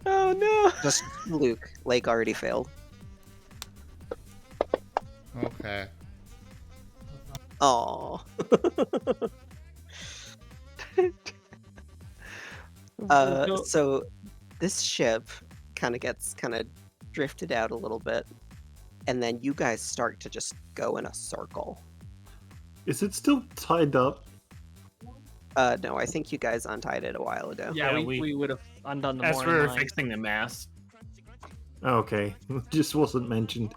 Oh no. Just Luke. Lake already failed. okay. Oh. Go- So this ship kind of gets drifted out a little bit, and then you guys start to just go in a circle. Is it still tied up? No, I think you guys untied it a while ago. Yeah, Yeah, we would have undone the As mooring we were line. fixing the mast. Okay, just wasn't mentioned.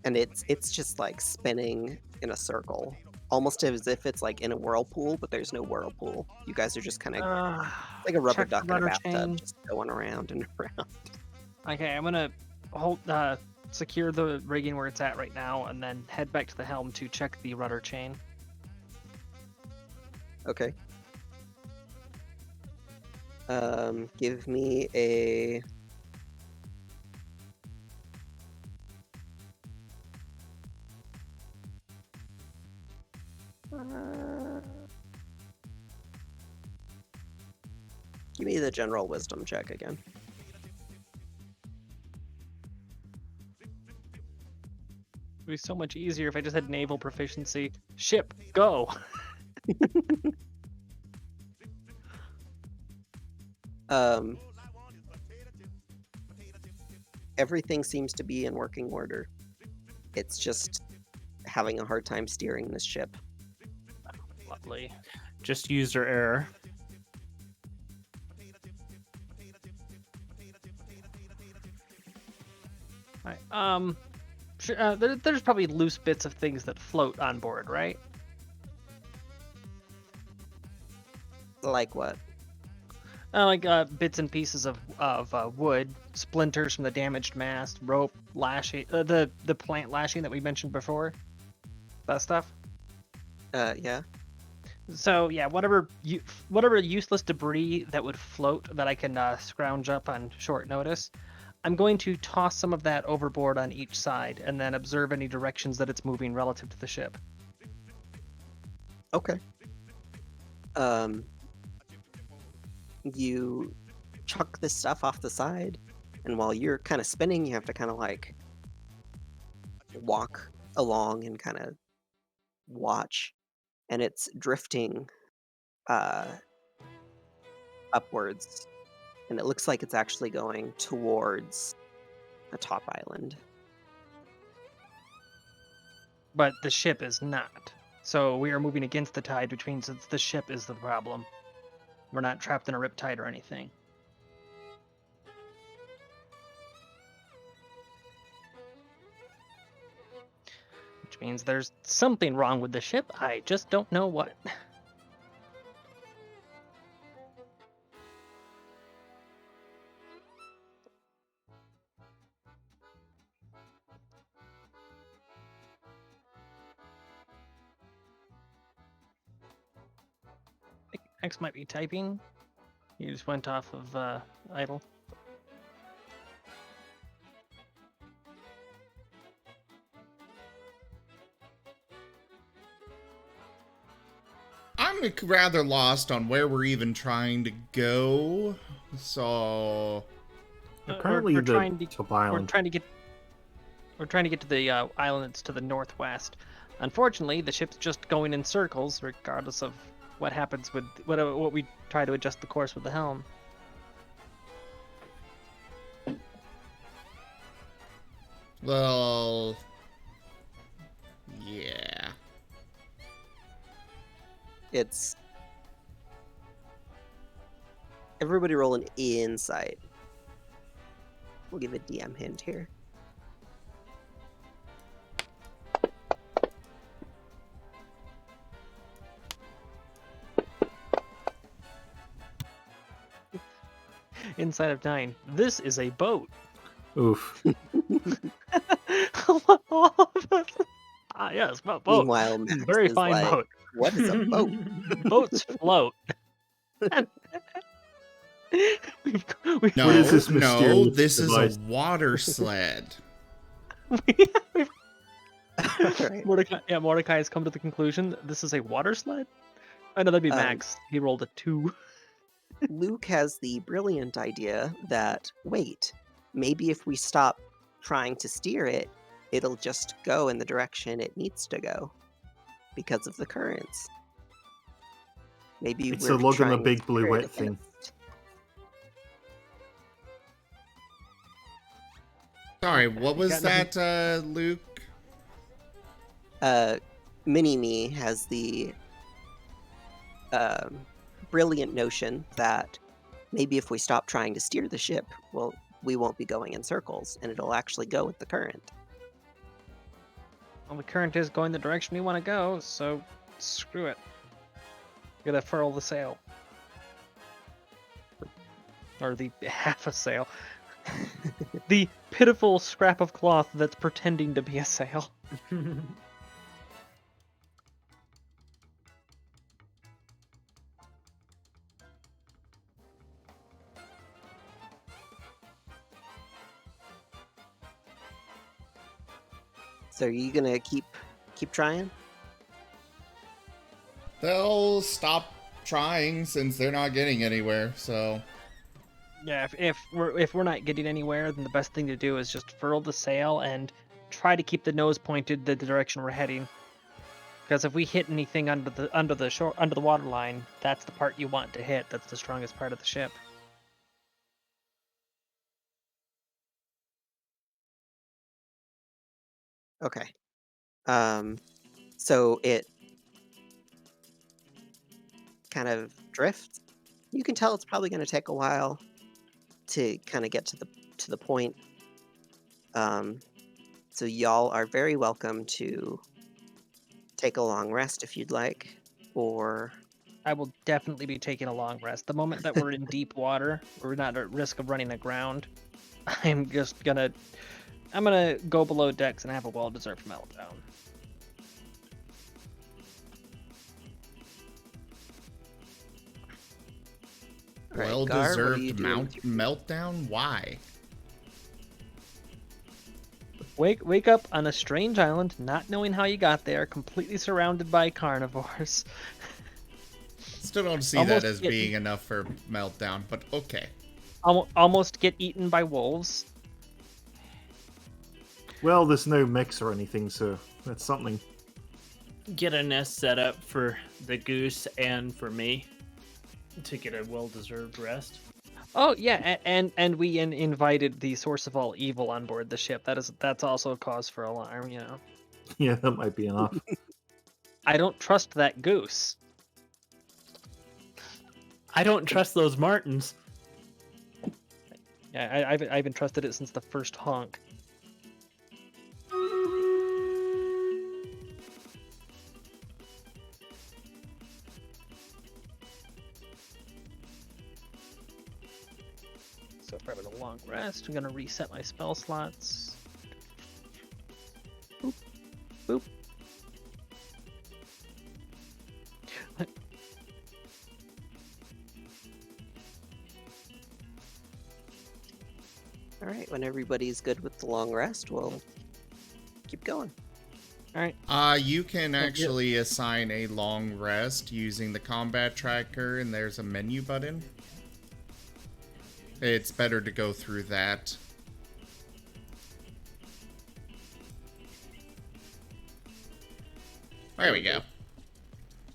And it's just like spinning in a circle, almost as if it's like in a whirlpool, but there's no whirlpool. You guys are just kind of like a rubber check the duck in a rudder bathtub, chain. just going around and around. Okay, I'm gonna hold secure the rigging where it's at right now, and then head back to the helm to check the rudder chain. Okay. Give me a. Give me the general wisdom check again. It'd be so much easier if I just had naval proficiency. Ship, go! Everything seems to be in working order. It's just having a hard time steering this ship. Lovely. Just user error. Alright, there's probably loose bits of things that float on board, right? Like what? Like bits and pieces of wood, splinters from the damaged mast, rope, lashing, the plant lashing that we mentioned before. That stuff. Yeah. So yeah, whatever useless debris that would float that I can scrounge up on short notice, I'm going to toss some of that overboard on each side, and then observe any directions that it's moving relative to the ship. Okay. You chuck this stuff off the side, and while you're kind of spinning, you have to kind of like walk along and kind of watch, and it's drifting upwards, and it looks like it's actually going towards the top island. But the ship is not. So we are moving against the tide, which means that the ship is the problem. We're not trapped in a riptide or anything. Which means there's something wrong with the ship. I just don't know what. X might be typing. You just went off of idle. I'm rather lost on where we're even trying to go. So Apparently we're the trying to- top We're island. trying to get to the islands to the northwest. Unfortunately, the ship's just going in circles, regardless of what happens with what we try to adjust the course with the helm. well, yeah. It's everybody roll an insight. We'll give a DM hint here. Inside of 9. This is a boat. Oof. 5. yes, boat. Meanwhile, Max Very is fine like, boat. what is a boat? Boats float. we've, we've, No, What is this no, mysterious this is a device? water sled. we've Right. Mordecai has come to the conclusion that this is a water sled. I know that'd be Um, Max. He rolled a 2. Luke has the brilliant idea that, wait, maybe if we stop trying to steer it, it'll just go in the direction it needs to go because of the currents. Maybe It's we're a log on a trying to big blue steer it wet thing. against- Sorry, what was got nothing. that, Luke? Mini-Me has the brilliant notion that maybe if we stop trying to steer the ship, well, we won't be going in circles, and it'll actually go with the current. Well, the current is going the direction we want to go, so screw it. Gotta furl the sail. Or the half a sail. The pitiful scrap of cloth that's pretending to be a sail. So are you gonna keep trying? They'll stop trying since they're not getting anywhere, so... Yeah, if we're not getting anywhere, then the best thing to do is just furl the sail and try to keep the nose pointed the direction we're heading. Because if we hit anything under the water line, that's the part you want to hit. That's the strongest part of the ship. Okay. So it kind of drifts. You can tell it's probably going to take a while to kind of get to the point. So y'all are very welcome to take a long rest if you'd like, or I will definitely be taking a long rest. The moment that we're in deep water, we're not at risk of running aground. I'm gonna go below decks and have a well-deserved meltdown. All right, Gar, what are you Well-deserved doing with your- meltdown? Why? Wake up on a strange island, not knowing how you got there, completely surrounded by carnivores. Still don't see Almost that as get- being enough for meltdown, but okay. Almost get eaten by wolves. Well, there's no mechs or anything, so that's something. Get a nest set up for the goose and for me to get a well-deserved rest. Oh yeah, and we invited the source of all evil on board the ship. That's also a cause for alarm, you know. Yeah, that might be enough. I don't trust that goose. I don't trust those Martens. Yeah, I've been trusted it since the first honk. So probably a long rest. I'm gonna reset my spell slots. Boop. Boop. All right, when everybody's good with the long rest, we'll keep going. All right. You can actually assign a long rest using the combat tracker, and there's a menu button. It's better to go through that. There we go.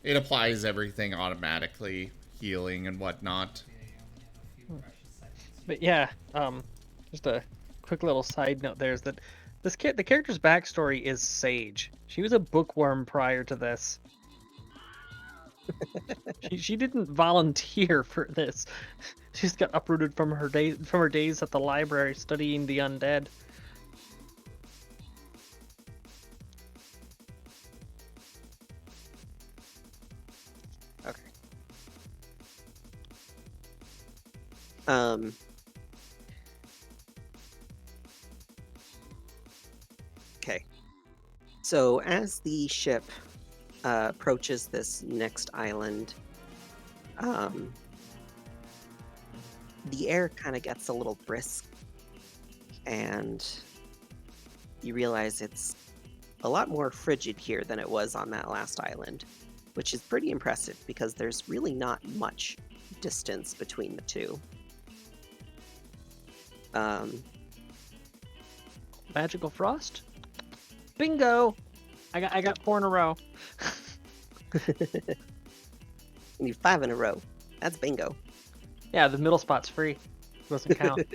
It applies everything automatically, healing and whatnot. But yeah, just a quick little side note there is that the character's backstory is Sage. She was a bookworm prior to this. she didn't volunteer for this. She just got uprooted from her days at the library studying the undead. Okay. Okay. So as the ship approaches this next island, the air kind of gets a little brisk, and you realize it's a lot more frigid here than it was on that last island, which is pretty impressive because there's really not much distance between the two. Magical frost? Bingo! I got 4 in a row. You need 5 in a row. That's bingo. Yeah, the middle spot's free. Doesn't count.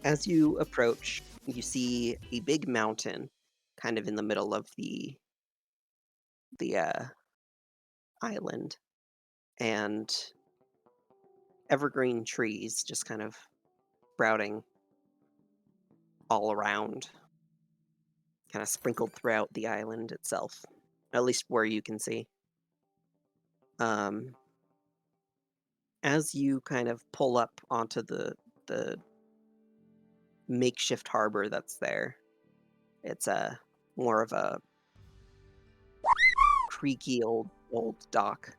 As you approach, you see a big mountain kind of in the middle of the island, and evergreen trees just kind of sprouting all around, kind of sprinkled throughout the island itself, at least where you can see. As you kind of pull up onto the makeshift harbor that's there, it's more of a creaky old dock.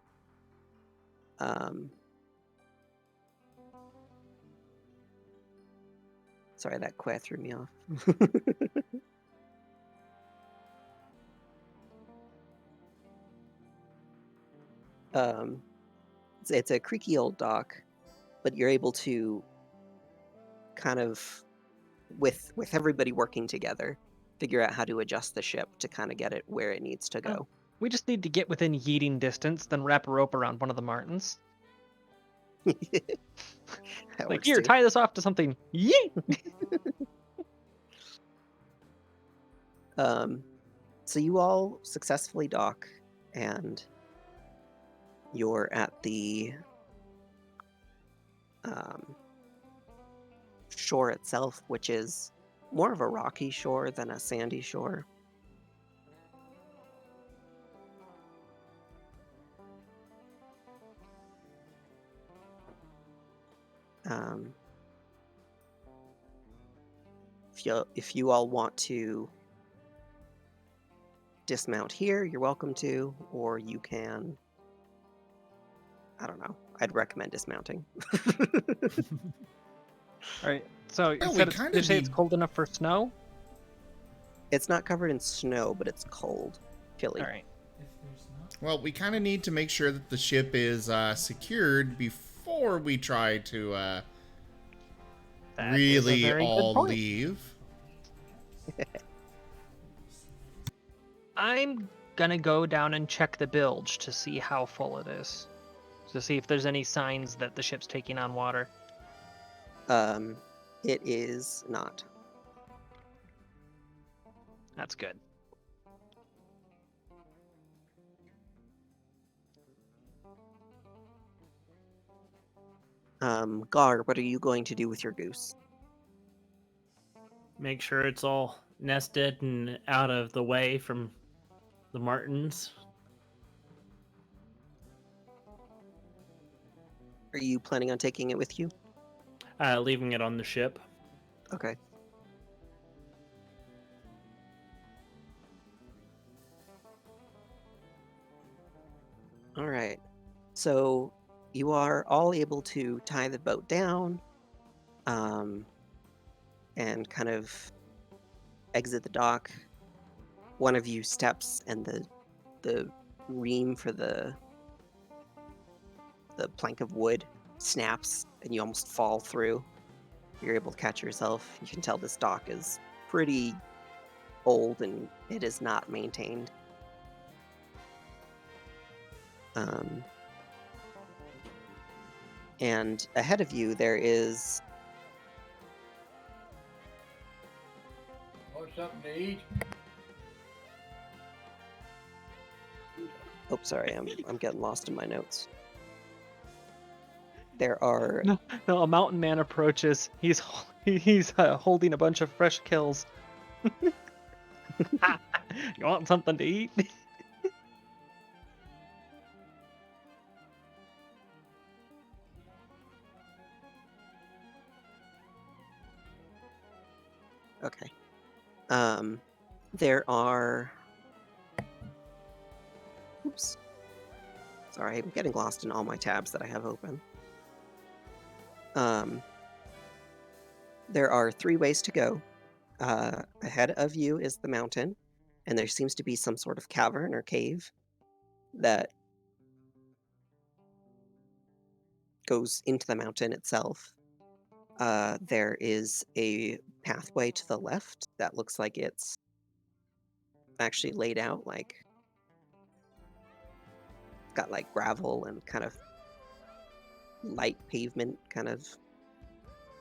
Sorry, that quail threw me off. It's a creaky old dock, but you're able to kind of, with everybody working together, figure out how to adjust the ship to kind of get it where it needs to go. We just need to get within yeeting distance, then wrap a rope around one of the Martens. That Like, works here, too. tie this off to something. Yeet! So you all successfully dock, and you're at the shore itself, which is more of a rocky shore than a sandy shore. If you all want to dismount here, you're welcome to, or you can, I don't know, I'd recommend dismounting. Alright, so you Well, said we kinda did you say it's need- cold enough for snow? It's not covered in snow, but it's cold, chilly. Alright. Well, we kind of need to make sure that the ship is secured before we try to That is a really very good all point. leave. I'm gonna go down and check the bilge to see how full it is. To see if there's any signs that the ship's taking on water. It is not. That's good. Gar, what are you going to do with your goose? Make sure it's all nested and out of the way from the Martens. Are you planning on taking it with you? Leaving it on the ship. Okay. All right. So you are all able to tie the boat down, and kind of exit the dock. One of you steps, and the ream for the plank of wood snaps, and you almost fall through. You're able to catch yourself. You can tell this dock is pretty old and it is not maintained. And ahead of you there is Want something to eat? oh sorry, I'm getting lost in my notes. There are No, a mountain man approaches. He's holding a bunch of fresh kills. You want something to eat? Okay. There are... Oops. Sorry, I'm getting lost in all my tabs that I have open. There are 3 ways to go. Ahead of you is the mountain, and there seems to be some sort of cavern or cave that goes into the mountain itself. There is a pathway to the left that looks like it's actually laid out, like got like gravel and kind of light pavement kind of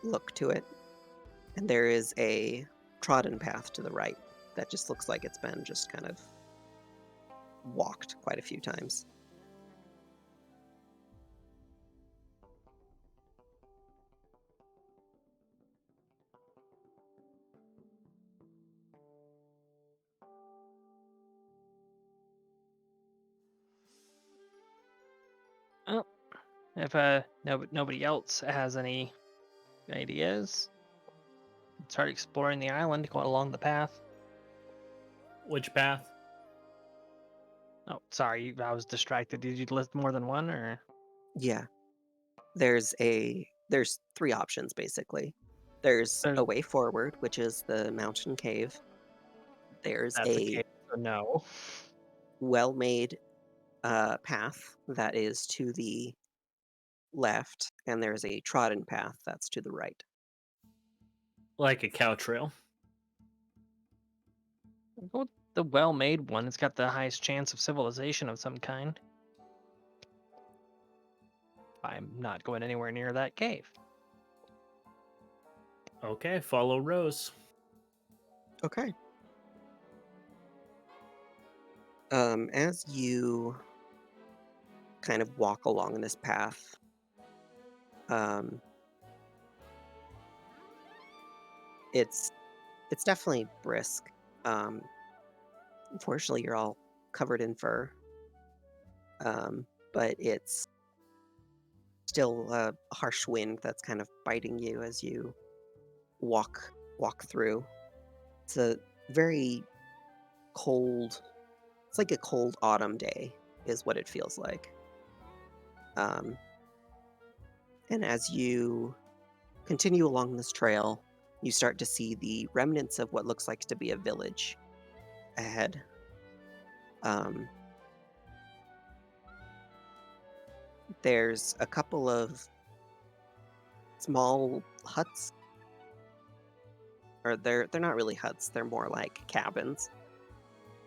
look to it. And there is a trodden path to the right that just looks like it's been just kind of walked quite a few times. Oh, if nobody else has any ideas, start exploring the island, going along the path. Which path? Oh, sorry, I was distracted. Did you list more than one, or? Yeah. There's 3 options basically. There's a way forward, which is the mountain cave. There's That's a a cave, so no. well-made path that is to the left, and there's a trodden path that's to the right. Like a cow trail. Go with the well-made one. It's got the highest chance of civilization of some kind. I'm not going anywhere near that cave. Okay, follow Rose. Okay. As you kind of walk along this path, it's definitely brisk. Unfortunately, you're all covered in fur, but it's still a harsh wind that's kind of biting you as you walk through. It's a very cold. It's like a cold autumn day, is what it feels like. And as you continue along this trail, you start to see the remnants of what looks like to be a village ahead. There's a couple of small huts, or they're not really huts, they're more like cabins.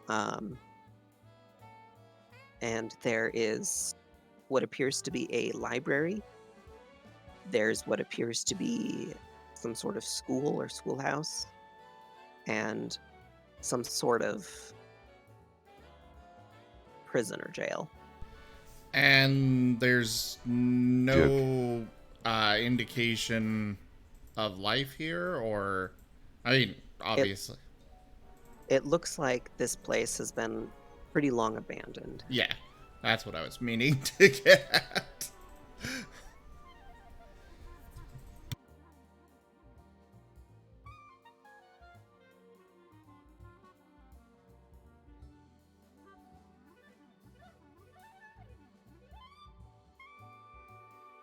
And there is what appears to be a library. There's what appears to be some sort of school or schoolhouse, and some sort of prison or jail. And there's no indication of life here, or, I mean, obviously. It looks like this place has been pretty long abandoned. Yeah, that's what I was meaning to get at.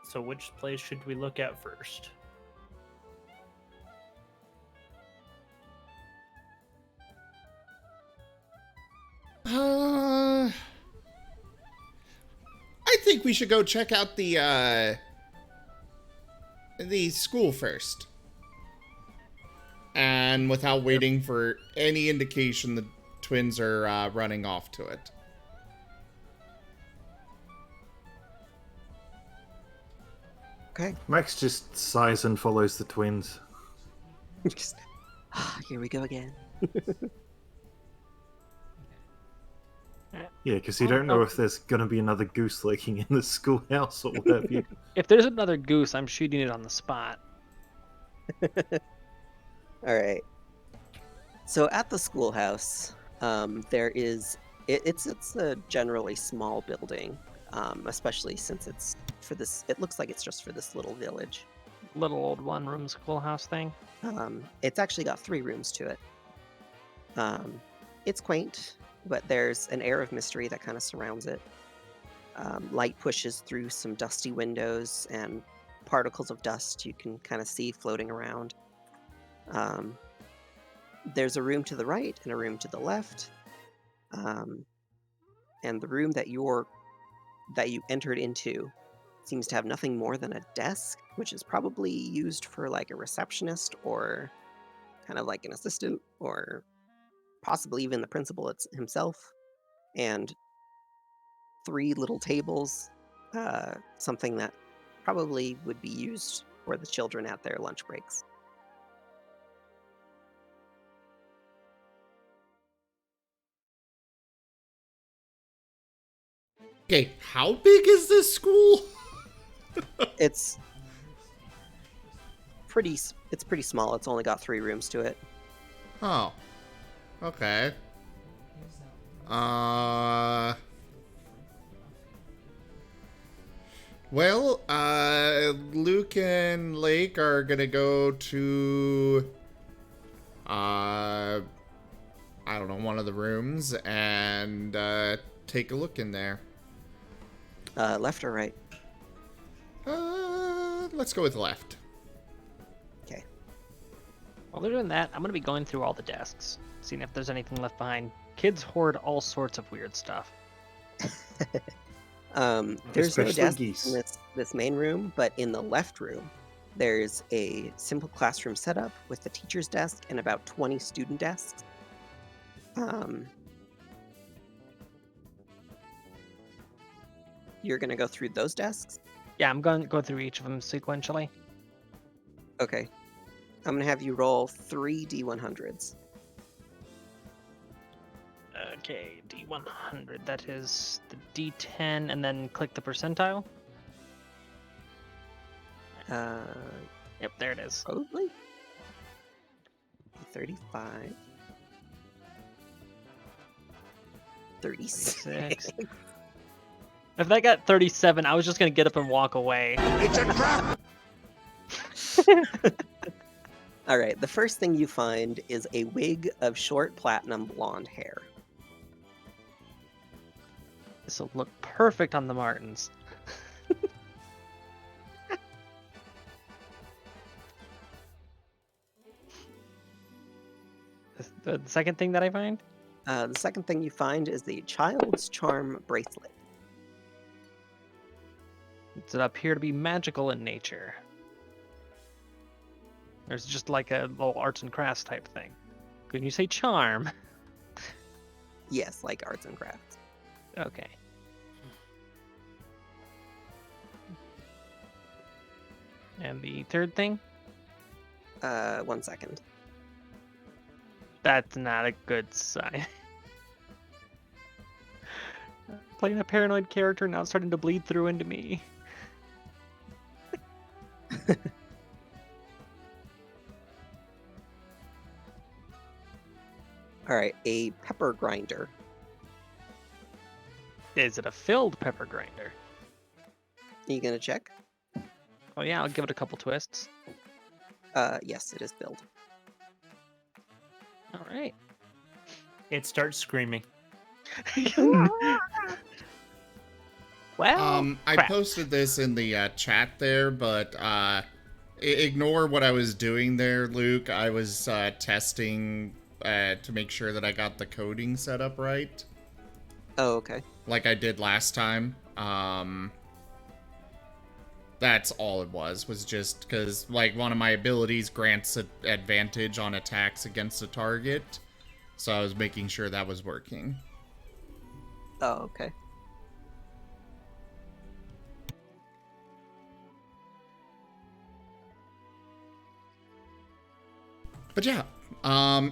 So which place should we look at first? I think we should go check out the school first. And without waiting for any indication, the twins are running off to it. Okay. Max just sighs and follows the twins. Here we go again. Yeah, because you don't know if there's going to be another goose lurking in the schoolhouse or what have you. If there's another goose, I'm shooting it on the spot. All right. So at the schoolhouse, there is it's a generally small building, especially since it's for this. It looks like it's just for this little village. little old one room schoolhouse thing? It's actually got 3 rooms to it. It's quaint, but there's an air of mystery that kind of surrounds it. Light pushes through some dusty windows, and particles of dust you can kind of see floating around. There's a room to the right and a room to the left. And the room that you entered into seems to have nothing more than a desk, which is probably used for like a receptionist or kind of like an assistant, or possibly even the principal himself, and 3 little tables, something that probably would be used for the children at their lunch breaks. Okay, how big is this school? It's pretty small. It's only got 3 rooms to it. Oh. Okay. Well, Luke and Lake are gonna go to, I don't know, one of the rooms and, take a look in there. Left or right? Let's go with left. Okay. While they're doing that, I'm gonna be going through all the desks, seeing if there's anything left behind. Kids hoard all sorts of weird stuff. There's no Especially desk geese. in this main room, but in the left room, there's a simple classroom setup with the teacher's desk and about 20 student desks. You're gonna go through those desks? Yeah, I'm going to go through each of them sequentially. Okay. I'm gonna have you roll 3 D100s. Okay, D100. That is the D10, and then click the percentile. Yep, there it is. Probably. 35. 36. 36. If that got 37, I was just gonna get up and walk away. It's a trap! All right, the first thing you find is a wig of short platinum blonde hair. This will look perfect on the Martens. The second thing that I find? The second thing you find is the Child's Charm bracelet. Does it appear to be magical in nature? There's just like a little arts and crafts type thing. Couldn't you say charm? Yes, like arts and crafts. Okay. And the third thing? 1 second. That's not a good sign. Playing a paranoid character, now it's starting to bleed through into me. All right, a pepper grinder. Is it a filled pepper grinder? Are you gonna check? Oh yeah, I'll give it a couple twists. Yes, it is filled. All right. It starts screaming. Well, I crap. posted this in the chat there, but ignore what I was doing there, Luke. I was testing to make sure that I got the coding set up right, Oh, okay. like I did last time. That's all it was just because, like, one of my abilities grants an advantage on attacks against a target, so I was making sure that was working. Oh, okay. But yeah,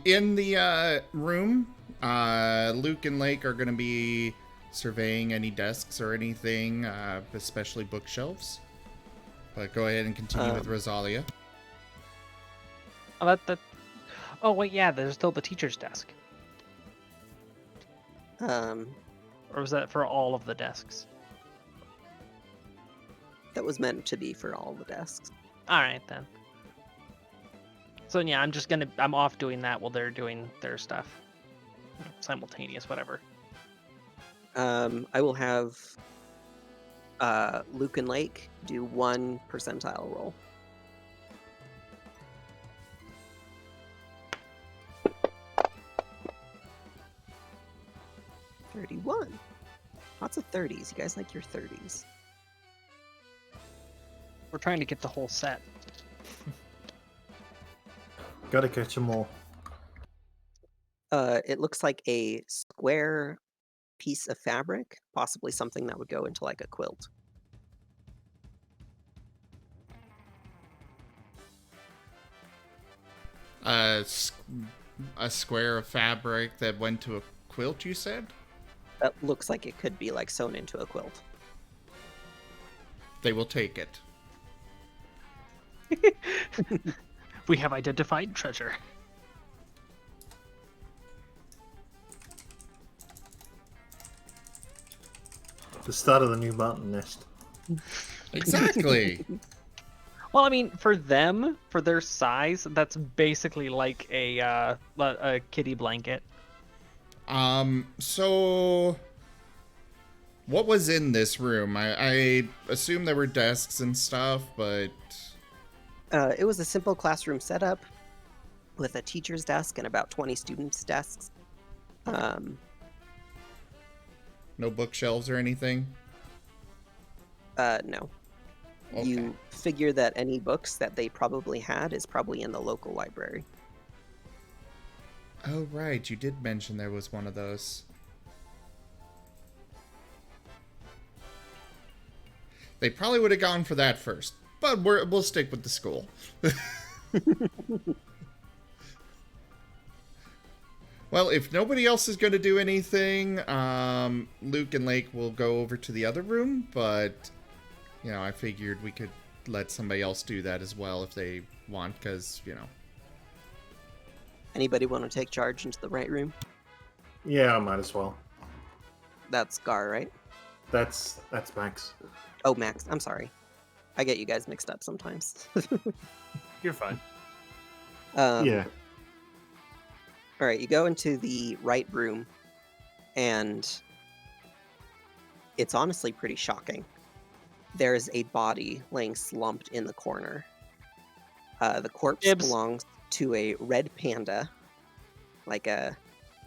in the room, Luke and Lake are going to be surveying any desks or anything, especially bookshelves. But go ahead and continue with Rosalia. Oh, oh wait, yeah. There's still the teacher's desk. That Or was that for all of the desks? was meant to be for all the desks. All right then. So yeah, I'm off doing that while they're doing their stuff. Simultaneous, whatever. I will have Luke and Lake do 1 percentile roll. $31. Lots of 30s. You guys like your 30s. We're trying to get the whole set. Gotta catch them all. It looks like a square piece of fabric, possibly something that would go into like a quilt. A square of fabric that went to a quilt, you said? That looks like it could be like sewn into a quilt. They will take it. We have identified treasure. The start of the new Marten nest. Exactly. Well, I mean, for them, for their size, that's basically like a kitty blanket. So what was in this room? I assume there were desks and stuff, but It was a simple classroom setup with a teacher's desk and about 20 students' desks. no bookshelves or anything? No. Okay. You figure that any books that they probably had is probably in the local library. Oh, right. You did mention there was one of those. They probably would have gone for that first, but we'll stick with the school. Well, if nobody else is going to do anything, Luke and Lake will go over to the other room, but, you know, I figured we could let somebody else do that as well if they want, because, you know. Anybody want to take charge into the right room? Yeah, I might as well. That's Gar, right? That's Max. Oh, Max. I'm sorry. I get you guys mixed up sometimes. You're fine. Yeah. All right, you go into the right room, and it's honestly pretty shocking. There's a body laying slumped in the corner. The corpse belongs to a red panda, like a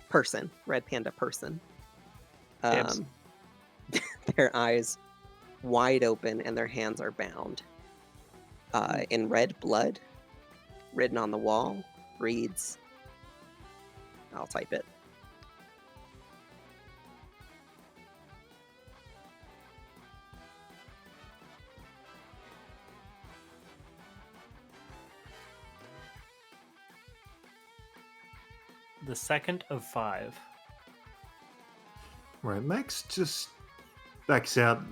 person, red panda person. Their eyes wide open and their hands are bound. In red blood, written on the wall, reads, I'll type it. The second of 5. Right, Max just backs out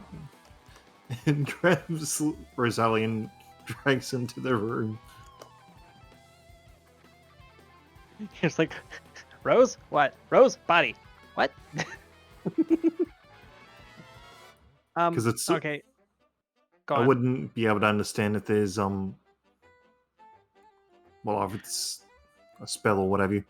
and grabs Rosalie and drags him to the room. It's like, Rose? What? Rose? Body? What? Because it's okay. Go I on. wouldn't be able to understand if there's well, if it's a spell or whatever.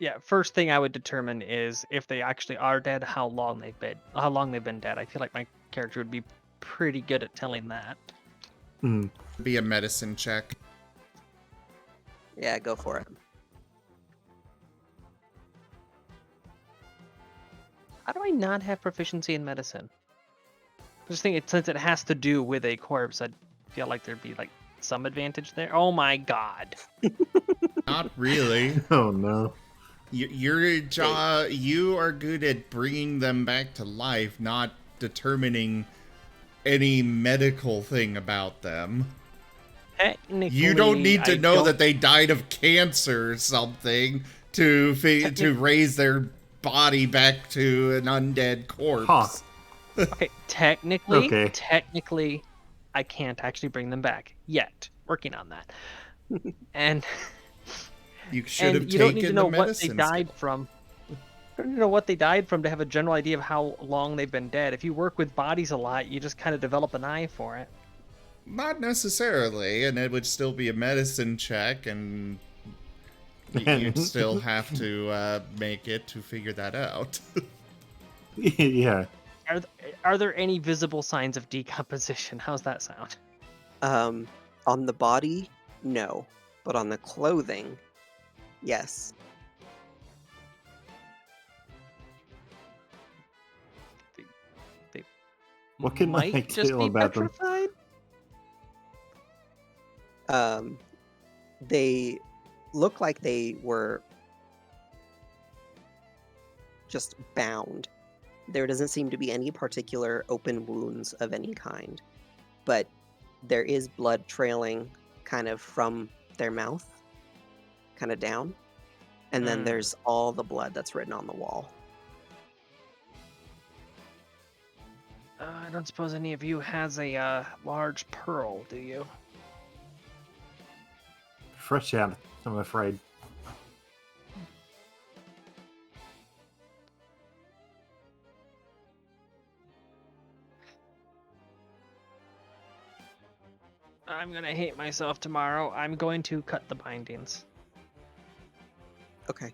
Yeah, first thing I would determine is if they actually are dead, how long they've been dead. I feel like my character would be pretty good at telling that. Be a medicine check. Yeah, go for it. How do I not have proficiency in medicine? I just think since it has to do with a corpse, I feel like there'd be like some advantage there. Oh my god. Not really. Oh no. You are good at bringing them back to life, not determining any medical thing about them. Technically, You don't need to I know don't- that they died of cancer or something to raise their body back to an undead corpse. Huh. Okay, technically, Okay. I can't actually bring them back yet. Working on that. And You should have you don't need to taken know the what they medicine. died from. You don't need to know what they died from to have a general idea of how long they've been dead. If you work with bodies a lot, you just kind of develop an eye for it. Not necessarily, and it would still be a medicine check, and you'd still have to make it to figure that out. Yeah. Are there any visible signs of decomposition? How's that sound? On the body, no, but on the clothing, yes. What can I Might just tell be about them? petrified? They look like they were just bound. There doesn't seem to be any particular open wounds of any kind, but there is blood trailing kind of from their mouth, kind of down, and then there's all the blood that's written on the wall. I don't suppose any of you has a large pearl, do you? Fresh out, I'm afraid. I'm gonna hate myself tomorrow. I'm going to cut the bindings. Okay.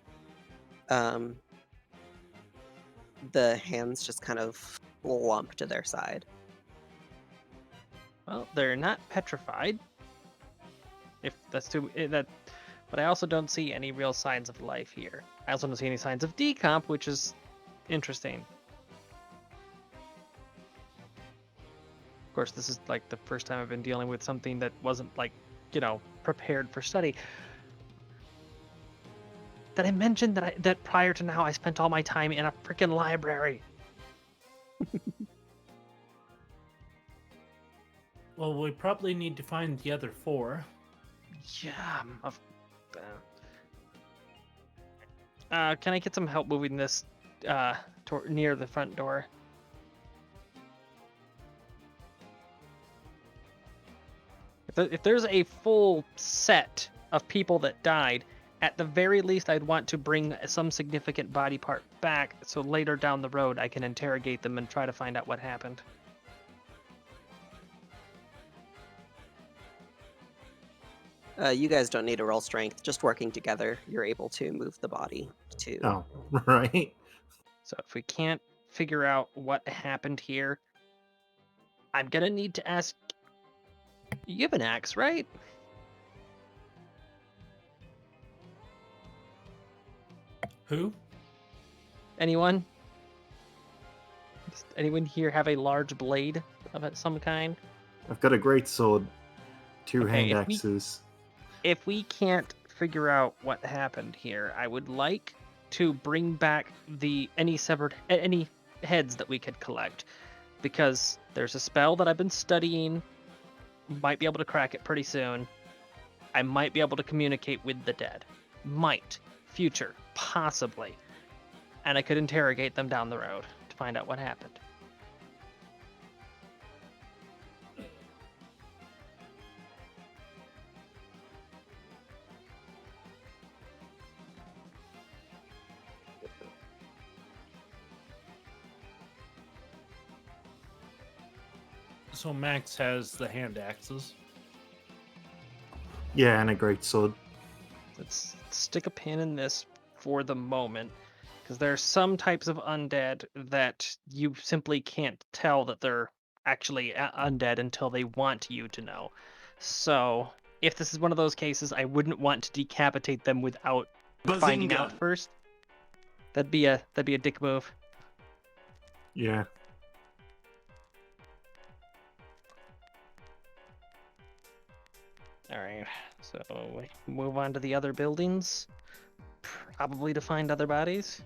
The hands just kind of lump to their side. Well, they're not petrified. If that's too that, but I also don't see any real signs of life here. I also don't see any signs of decomp, which is interesting. Of course, this is like the first time I've been dealing with something that wasn't like, prepared for study. Did I mention that prior to now I spent all my time in a freaking library? Well, we probably need to find the other 4. Yeah. Can I get some help moving this near the front door? If there's a full set of people that died, at the very least I'd want to bring some significant body part back so later down the road I can interrogate them and try to find out what happened. You guys don't need to roll strength. Just working together, you're able to move the body to. Oh, right. So if we can't figure out what happened here, I'm gonna need to ask. You have an axe, right? Who? Anyone? Does anyone here have a large blade of some kind? I've got a great sword, 2 Okay, hand if we- axes. If we can't figure out what happened here, I would like to bring back any heads that we could collect, because there's a spell that I've been studying. Might be able to crack it pretty soon. I might be able to communicate with the dead. Might. Future. Possibly. And I could interrogate them down the road to find out what happened. So Max has the hand axes. Yeah, and a great sword. Let's stick a pin in this for the moment, because there are some types of undead that you simply can't tell that they're actually undead until they want you to know. So, if this is one of those cases, I wouldn't want to decapitate them without finding out first. That'd be a dick move. Yeah. All right, so we move on to the other buildings, probably to find other bodies.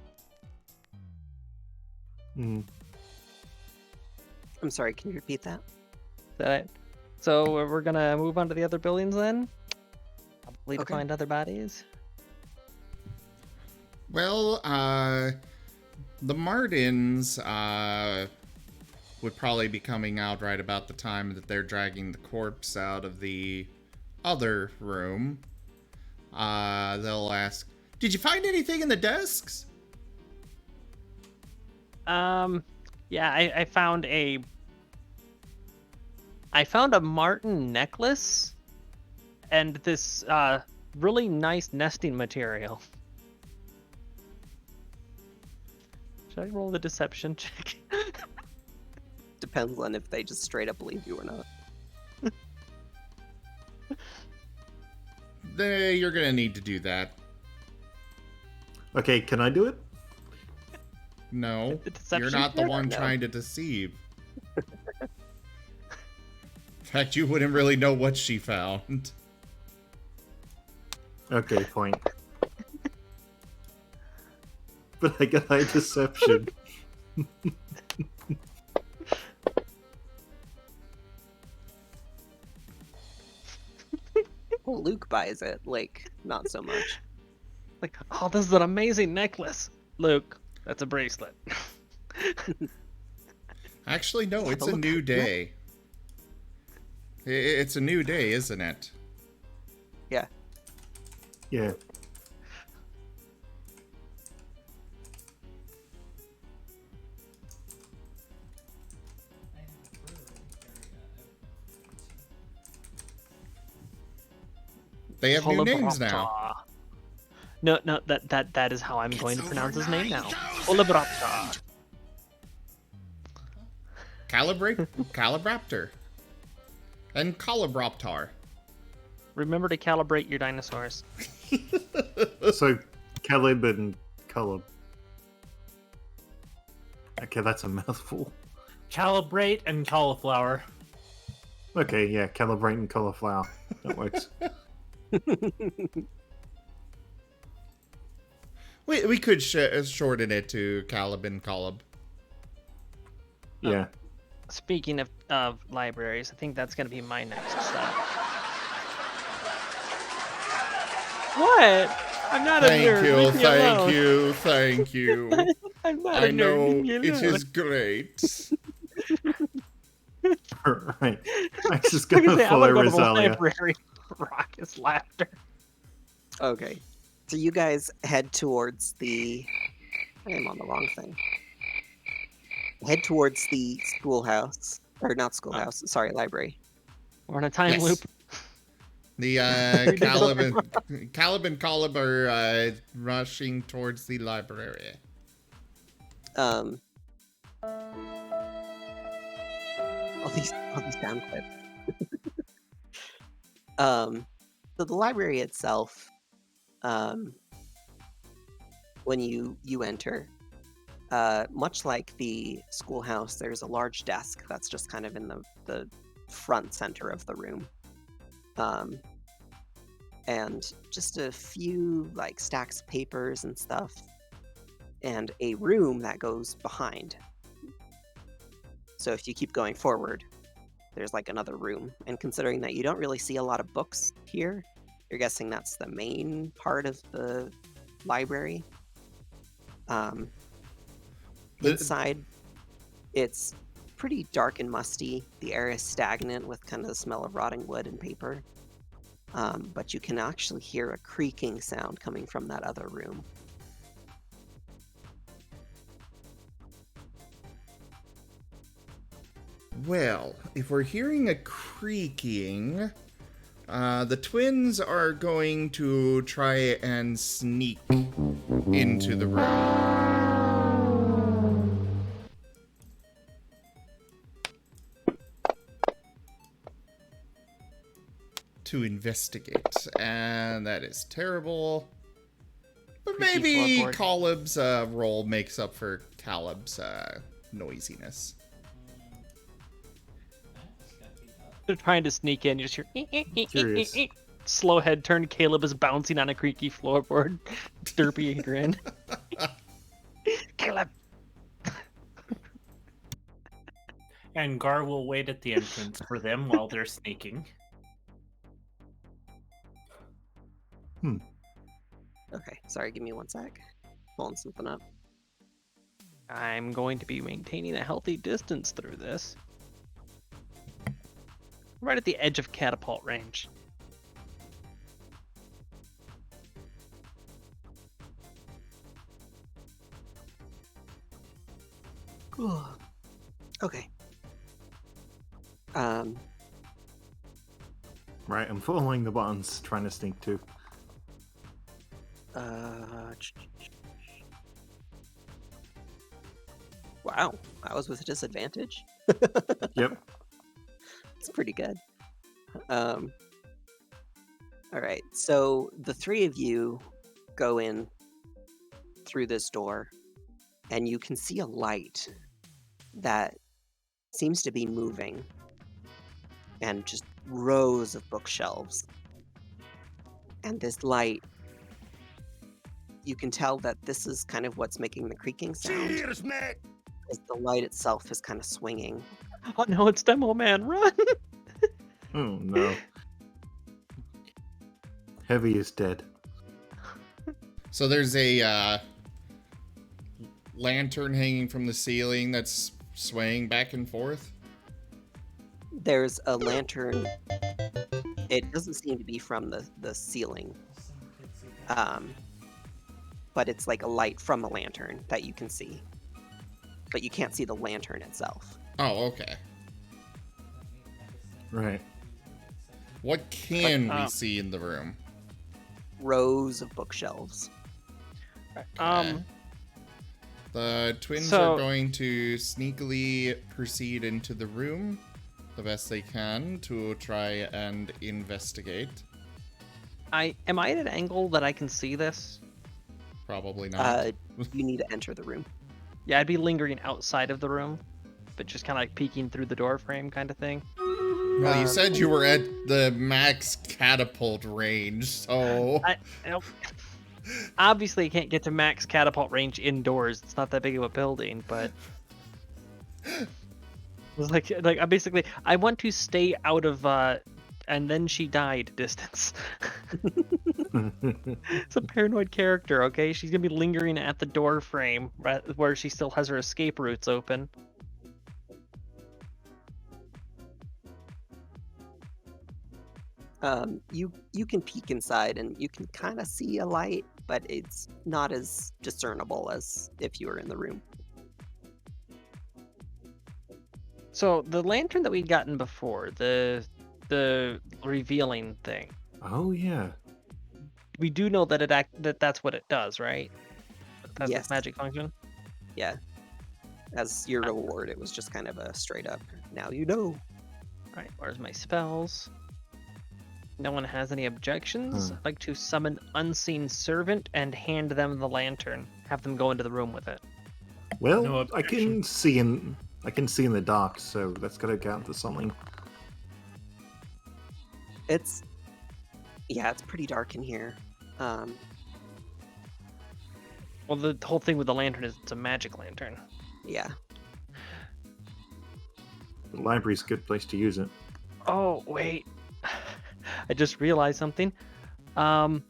Mm. I'm sorry, can you repeat that? Is that it? So we're gonna move on to the other buildings then, probably to Okay. find other bodies. Well, the Martens would probably be coming out right about the time that they're dragging the corpse out of the other room. They'll ask, "Did you find anything in the desks?" Yeah, I found a I found a Marten necklace and this really nice nesting material. Should I roll the deception check? Depends on if they just straight up believe you or not. You're gonna need to do that. Okay, can I do it? No, The deception you're not the check? one No. trying to deceive. In fact, you wouldn't really know what she found. Okay, fine. But I got high deception. Well, Luke buys it, like, not so much. Like, oh, this is an amazing necklace. Luke, that's a bracelet. Actually, no, it's a look new at that. day. It's a new day, isn't it? Yeah. Yeah. They have new names now. No, that is how I'm going to pronounce his name now. Olabrapta. Calibraptor. And Colibroptar. Remember to calibrate your dinosaurs. So, Caleb and Caleb. Okay, that's a mouthful. Calibrate and cauliflower. Okay, yeah, calibrate and cauliflower. That works. We could shorten it to Caleb and Colib. Yeah. Speaking of libraries, I think that's going to be my next step. What? I'm not a nerd. Leave me alone. Thank you. I'm not I a nerd. know Leave me it alone. is great. Right. Max is I was gonna gonna say, I'm follow gonna go to the Rosalia. library. Raucous laughter. Okay. So you guys head towards the... I am on the wrong thing. Head towards the schoolhouse. Or not schoolhouse, sorry, library. We're on a time Yes. loop. The Caleb and Colib are rushing towards the library. All these sound clips. So the library itself, when you enter, much like the schoolhouse, there's a large desk that's just kind of in the front center of the room. And just a few like stacks of papers and stuff, and a room that goes behind. So if you keep going forward, there's like another room. And considering that you don't really see a lot of books here, you're guessing that's the main part of the library. Inside, it's pretty dark and musty. The air is stagnant with kind of the smell of rotting wood and paper. But you can actually hear a creaking sound coming from that other room. Well, if we're hearing a creaking, the twins are going to try and sneak into the room. To investigate, and that is terrible. But Creaky maybe floorboard. Caleb's role makes up for Caleb's noisiness. They're trying to sneak in. You just hear Curious. slow head turn. Caleb is bouncing on a creaky floorboard. Derpy grin. Caleb. And Gar will wait at the entrance for them while they're sneaking. Okay, sorry, give me one sec. Pulling something up. I'm going to be maintaining a healthy distance through this. Right at the edge of catapult range. Okay. Right, I'm following the buttons, trying to sneak too. Wow, I was with a disadvantage. Yep. It's pretty good. All right, so the three of you go in through this door, and you can see a light that seems to be moving, and just rows of bookshelves. And this light, you can tell that this is kind of what's making the creaking sound. Cheers, mate! Is the light itself is kind of swinging. Oh no, it's Demo Man, run! Oh no. Heavy is dead. So there's a lantern hanging from the ceiling that's swaying back and forth. There's a lantern. It doesn't seem to be from the ceiling. But it's like a light from the lantern that you can see. But you can't see the lantern itself. Oh, okay. Right. What can we see in the room? Rows of bookshelves. The twins So- are going to sneakily proceed into the room the best they can to try and investigate. Am I at an angle that I can see this? Probably not. You need to enter the room. Yeah, I'd be lingering outside of the room, but just kind of like peeking through the door frame kind of thing. Well, you said you were at the max catapult range, so... I obviously can't get to max catapult range indoors. It's not that big of a building, but it's like I want to stay out of and then she died distance. It's a paranoid character, okay? She's gonna be lingering at the door frame where she still has her escape routes open. You can peek inside and you can kind of see a light, but it's not as discernible as if you were in the room. So the lantern that we'd gotten before, the revealing thing, Oh yeah. we do know that that's what it does, right? That's Yes. its magic function. Yeah. As your reward, it was just kind of a straight up, now you know. Right, where's my spells? No one has any objections. I'd like to summon Unseen Servant and hand them the lantern. Have them go into the room with it. Well, No I objection. can see in the dark, so that's gotta count as something. It's pretty dark in here. Well, the whole thing with the lantern is it's a magic lantern. Yeah. The library's a good place to use it. Oh, wait. I just realized something. The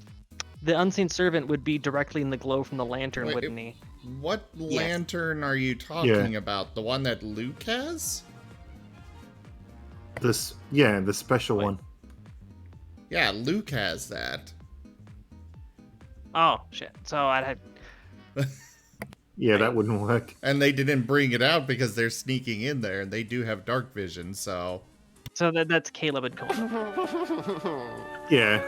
Unseen Servant would be directly in the glow from the lantern, Wait, wouldn't he? What Yes. lantern are you talking about? The one that Luke has? The special Wait. one. Yeah, Luke has that. Oh, shit. So I'd have... Yeah, that wouldn't work. And they didn't bring it out because they're sneaking in there, and they do have dark vision, so... So that's Caleb and Cole. Yeah.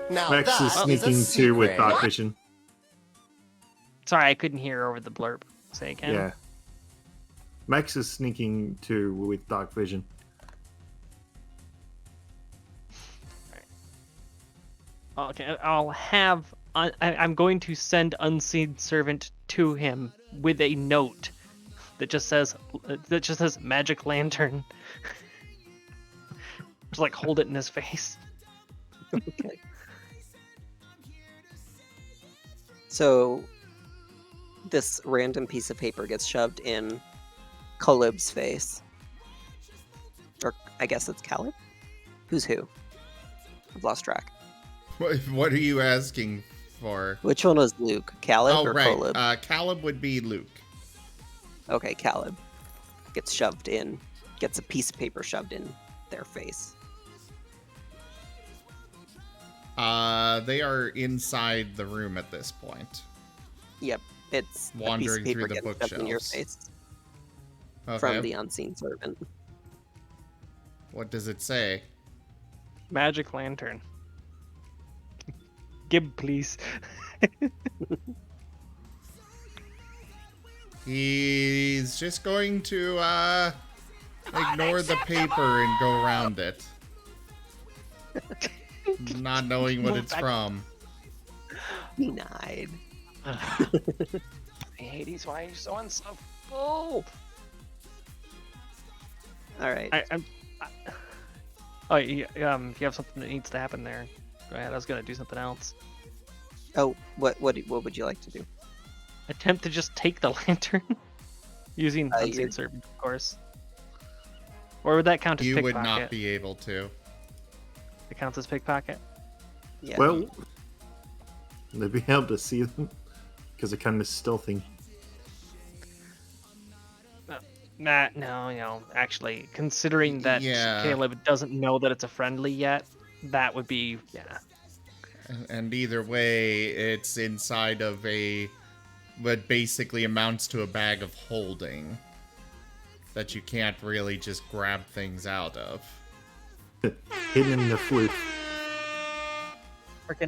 Now Max is that is a sneaking too with secret. dark vision. Sorry, I couldn't hear over the blurb. Say again. Yeah. Max is sneaking too with dark vision. Okay, I'll have... I'm going to send Unseen Servant to him with a note that just says Magic Lantern. Just like hold it in his face. Okay. So this random piece of paper gets shoved in Caleb's face. Or I guess it's Caleb? Who's who? I've lost track. What are you asking for? Which one was Luke? Caleb Oh, or right. Caleb? Caleb would be Luke. Okay, Caleb gets shoved in, gets a piece of paper shoved in their face. They are inside the room at this point. Yep, it's Wandering a piece through of the paper gets shoved in your bookshelves. face Okay. from the Unseen Servant. What does it say? Magic lantern. Gib, please. He's just going to ignore the paper and go around it. Not knowing what it's from. Denied. Hades, why are you so unstoppable? All right. Oh, if you have something that needs to happen there, go ahead. I was gonna do something else. Oh, what would you like to do? Attempt to just take the lantern using you're- unseen servant, of course. Or would that count as You pickpocket? would not be able to. It counts as pickpocket. Yeah. Well, they'd be able to see them because they're kind of stealthy. No, actually, considering that Yeah. Caleb doesn't know that it's a friendly yet, that would be, yeah. And either way, it's inside of what basically amounts to a bag of holding that you can't really just grab things out of. Hidden in the flute.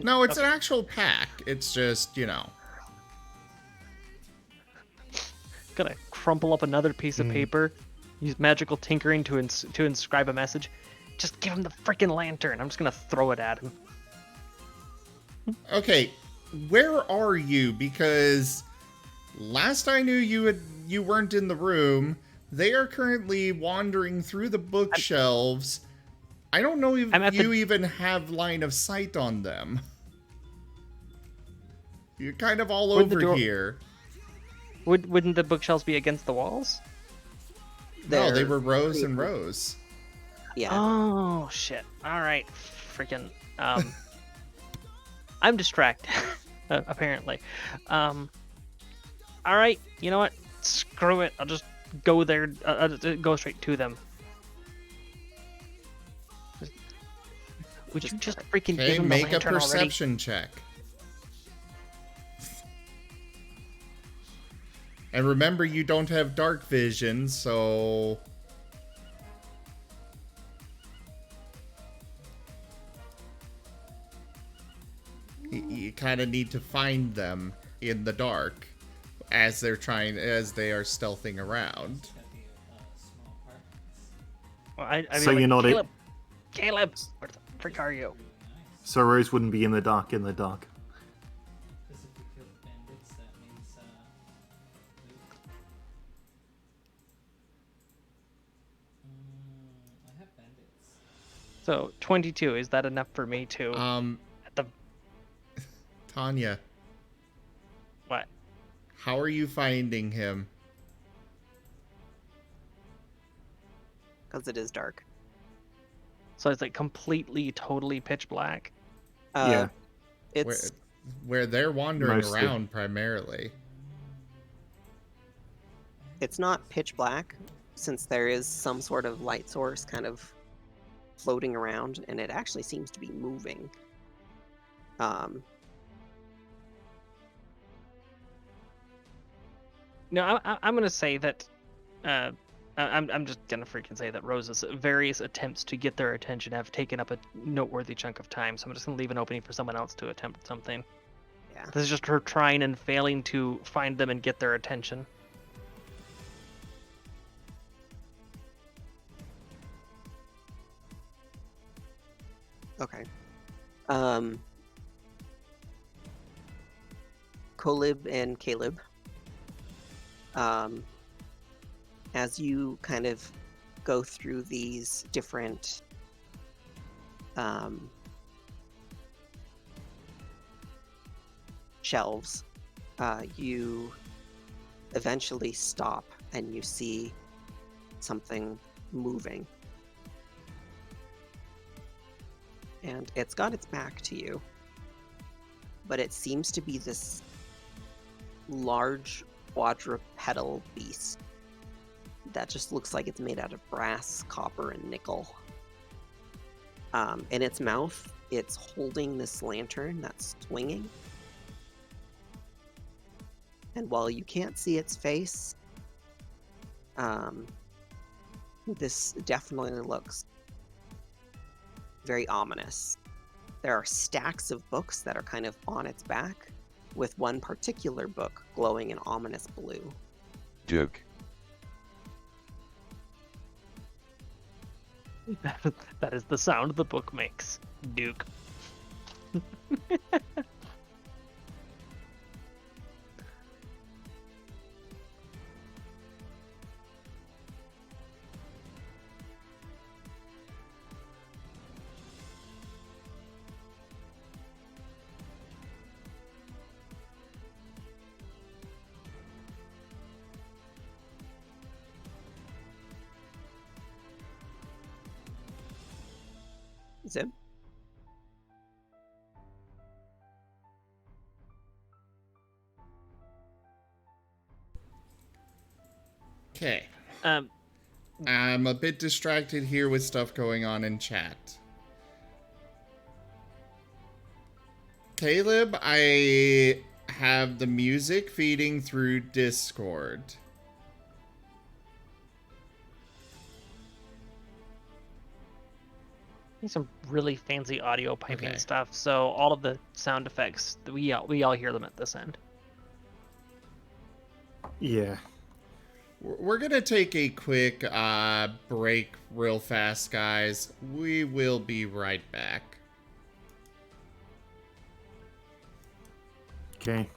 No, it's an actual pack. It's just, Gonna crumple up another piece of paper, use magical tinkering to inscribe a message. Just give him the freaking lantern. I'm just gonna throw it at him. Okay, where are you? Because last I knew you weren't in the room. They are currently wandering through the bookshelves. I don't know if you even have line of sight on them. You're kind of all over here. Wouldn't the bookshelves be against the walls? No, they were rows and rows. Yeah. Oh shit! All right, freaking. I'm distracted, apparently. All right, you know what? Screw it. I'll just go there. Go straight to them. Would you just freaking give him the make a lantern perception check. And remember, you don't have dark vision, so... You kind of need to find them in the dark as they are stealthing around. Well, I mean, So you're not it? Caleb, where the frick are you? So Rose wouldn't be in the dark. So 22, is that enough for me to? Tanya. What? How are you finding him? Because it is dark. So it's like completely, totally pitch black. Yeah. It's where they're wandering Mostly. around primarily. It's not pitch black, since there is some sort of light source kind of floating around, and it actually seems to be moving. No, I'm gonna say that. I'm just gonna freaking say that Rose's various attempts to get their attention have taken up a noteworthy chunk of time. So I'm just gonna leave an opening for someone else to attempt something. Yeah. This is just her trying and failing to find them and get their attention. Okay. Kolib and Caleb. As you kind of go through these different shelves, you eventually stop and you see something moving. And it's got its back to you, but it seems to be this large quadrupedal beast that just looks like it's made out of brass, copper, and nickel. In its mouth, it's holding this lantern that's swinging. And while you can't see its face, this definitely looks very ominous. There are stacks of books that are kind of on its back, with one particular book glowing in ominous blue. Duke. That is the sound the book makes. Duke. Zib? Okay. Um, I'm a bit distracted here with stuff going on in chat. Caleb, I have the music feeding through Discord. Some really fancy audio piping Okay. stuff, so all of the sound effects, we all hear them at this end. Yeah. We're gonna take a quick break real fast, guys. We will be right back. Okay.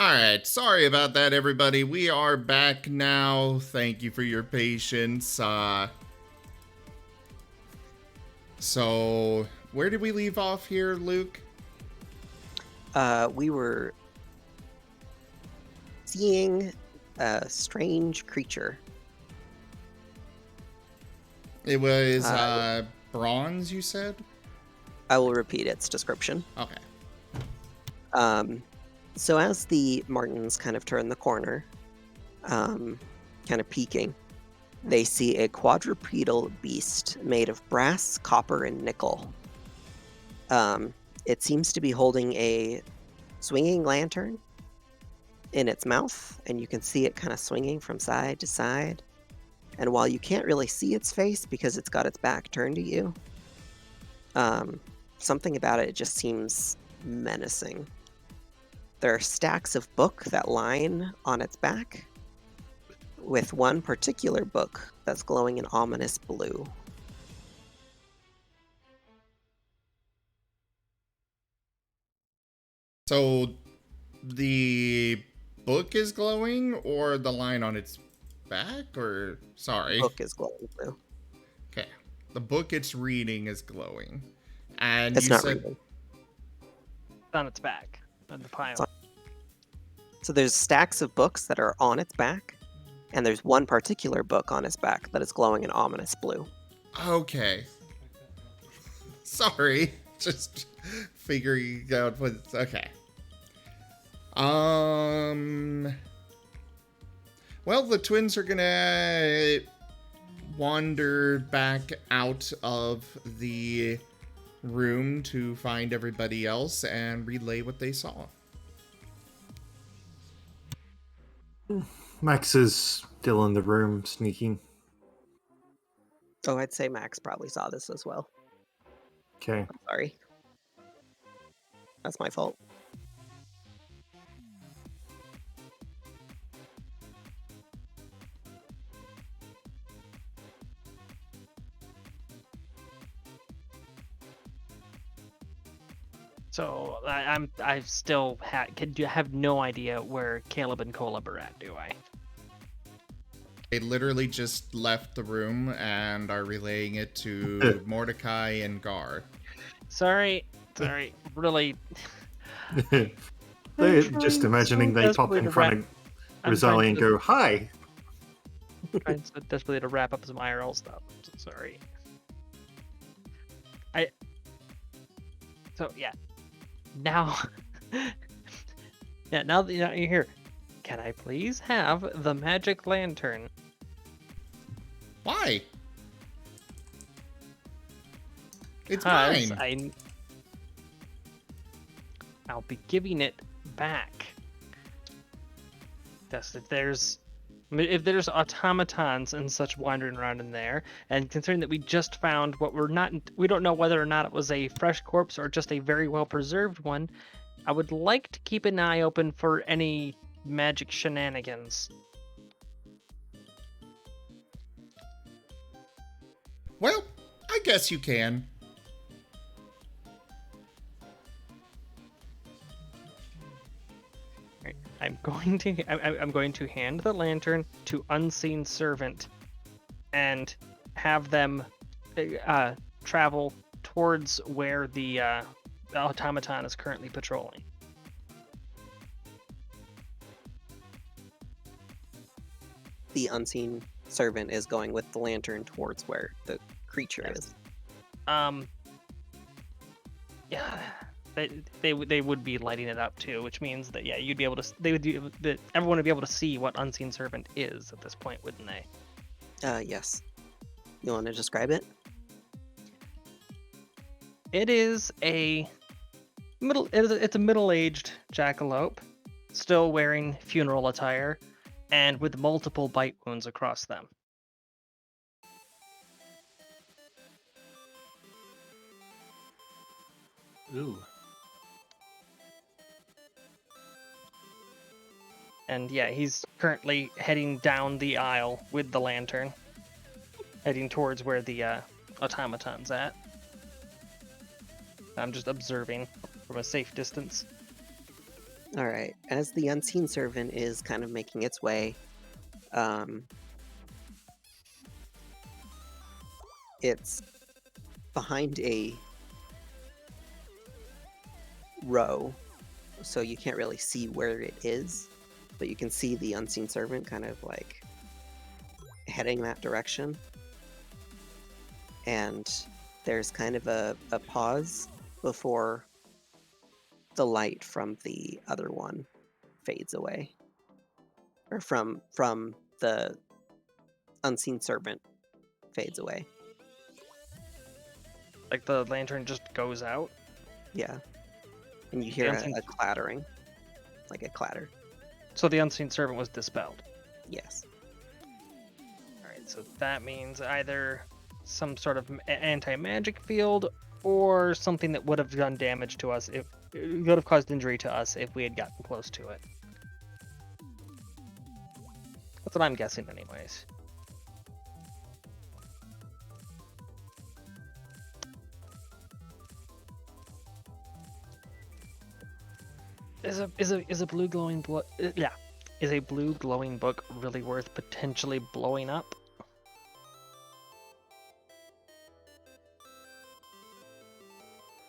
Alright, sorry about that, everybody. We are back now. Thank you for your patience. So, where did we leave off here, Luke? We were seeing a strange creature. It was bronze, you said? I will repeat its description. Okay. So as the Martens kind of turn the corner, kind of peeking, they see a quadrupedal beast made of brass, copper, and nickel. It seems to be holding a swinging lantern in its mouth, and you can see it kind of swinging from side to side. And while you can't really see its face because it's got its back turned to you, something about it just seems menacing. There are stacks of book that line on its back, with one particular book that's glowing an ominous blue. So, the book is glowing, or the line on its back, or... Sorry. The book is glowing blue. Okay. The book it's reading is glowing. And It's you not said... reading. It's on its back, on the pile. So there's stacks of books that are on its back, and there's one particular book on its back that is glowing an ominous blue. Okay. Sorry. Just figuring out what... Okay. Well, the twins are gonna wander back out of the room to find everybody else and relay what they saw. Max is still in the room, sneaking. Oh, I'd say Max probably saw this as well. Okay. Sorry. That's my fault. So I still have no idea where Caleb and Coleb are at, do I? They literally just left the room and are relaying it to Mordecai and Gar. Sorry, really. They're just imagining they pop in front of Rosalie and go, "Hi." I'm trying so desperately to wrap up some IRL stuff. I'm so sorry. So yeah. Now, now that you're here, can I please have the magic lantern? Why? It's Because mine. I'll be giving it back. That's if there's automatons and such wandering around in there, and considering that we just found we don't know whether or not it was a fresh corpse or just a very well preserved one, I would like to keep an eye open for any magic shenanigans. Well, I guess you can. I'm going to hand the lantern to Unseen Servant and have them travel towards where the automaton is currently patrolling. The Unseen Servant is going with the lantern towards where the creature is. Yeah. They would be lighting it up too, which means that you'd be able to. Everyone would be able to see what Unseen Servant is at this point, wouldn't they? Yes. You want to describe it? It is a It's a middle-aged jackalope, still wearing funeral attire, and with multiple bite wounds across them. Ooh. And he's currently heading down the aisle with the lantern, heading towards where the automaton's at. I'm just observing from a safe distance. All right. As the unseen servant is kind of making its way, it's behind a row, so you can't really see where it is, but you can see the unseen servant kind of like heading that direction. And there's kind of a pause before the light from the other one fades away, or from the unseen servant fades away. Like the lantern just goes out. Yeah, and you hear a clattering, like a clatter. So the unseen servant was dispelled. Yes. Alright, so that means either some sort of anti-magic field or something that would have done damage to us if it would have caused injury to us if we had gotten close to it. That's what I'm guessing anyways. Is a blue glowing is a blue glowing book really worth potentially blowing up?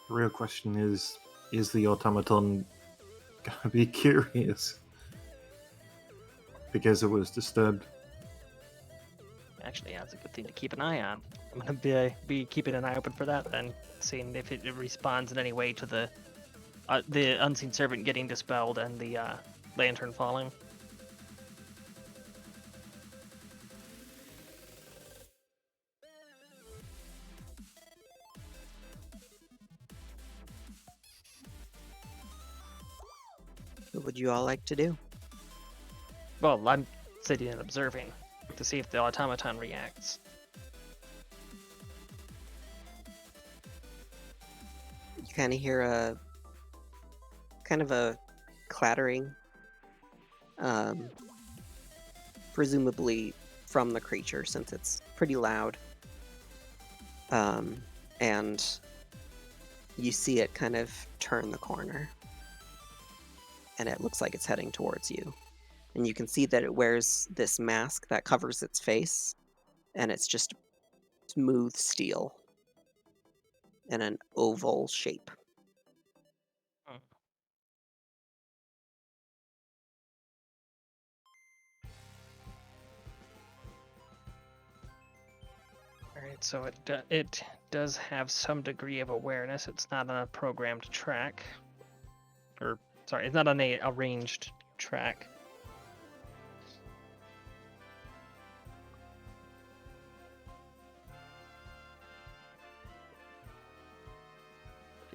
The real question is the automaton gonna be curious? Because it was disturbed. Actually, that's a good thing to keep an eye on. I'm gonna be keeping an eye open for that then, seeing if it responds in any way to the unseen servant getting dispelled and the lantern falling. What would you all like to do? Well, I'm sitting and observing to see if the automaton reacts. You kind of hear a clattering, presumably from the creature since it's pretty loud. And you see it kind of turn the corner, and it looks like it's heading towards you. And you can see that it wears this mask that covers its face, and it's just smooth steel in an oval shape. Alright, so it does have some degree of awareness. It's not on a programmed track. Or, sorry, it's not on a arranged track.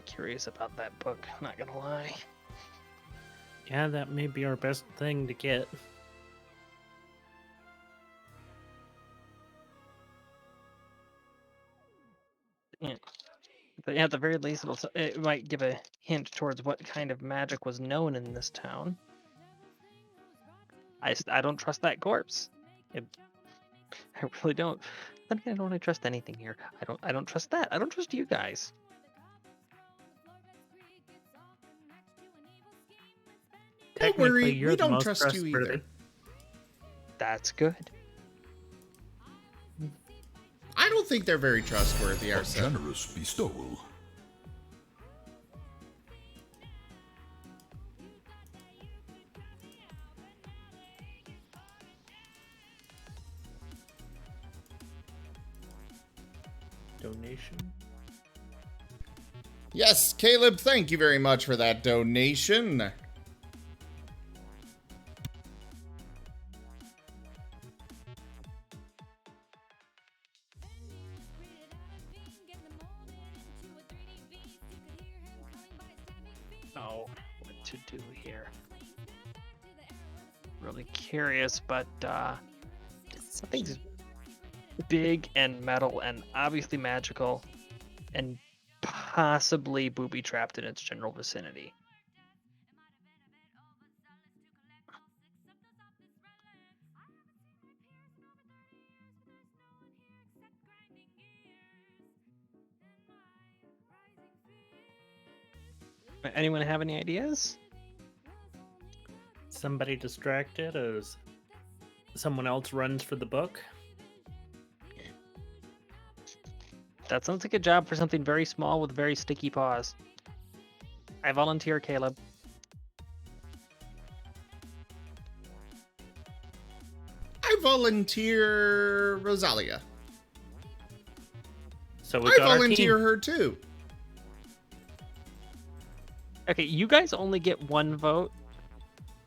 Curious about that book, not gonna lie. Yeah, that may be our best thing to get. Yeah. But yeah, at the very least, it might give a hint towards what kind of magic was known in this town. I don't trust that corpse. I really don't. Then again, I don't really trust anything here. I don't trust that. I don't trust you guys. Don't worry, we don't trust you either. That's good. I don't think they're very trustworthy, A ourselves. generous bestowal. Donation. Yes, Caleb, thank you very much for that donation. Oh, what to do here? Really curious, but something's big and metal and obviously magical and possibly booby trapped in its general vicinity. Anyone have any ideas? somebody distracted as someone else runs for the book? That sounds like a job for something very small with very sticky paws. I volunteer, Caleb. I volunteer Rosalia. So we I got our volunteer team. her too. Okay, you guys only get one vote.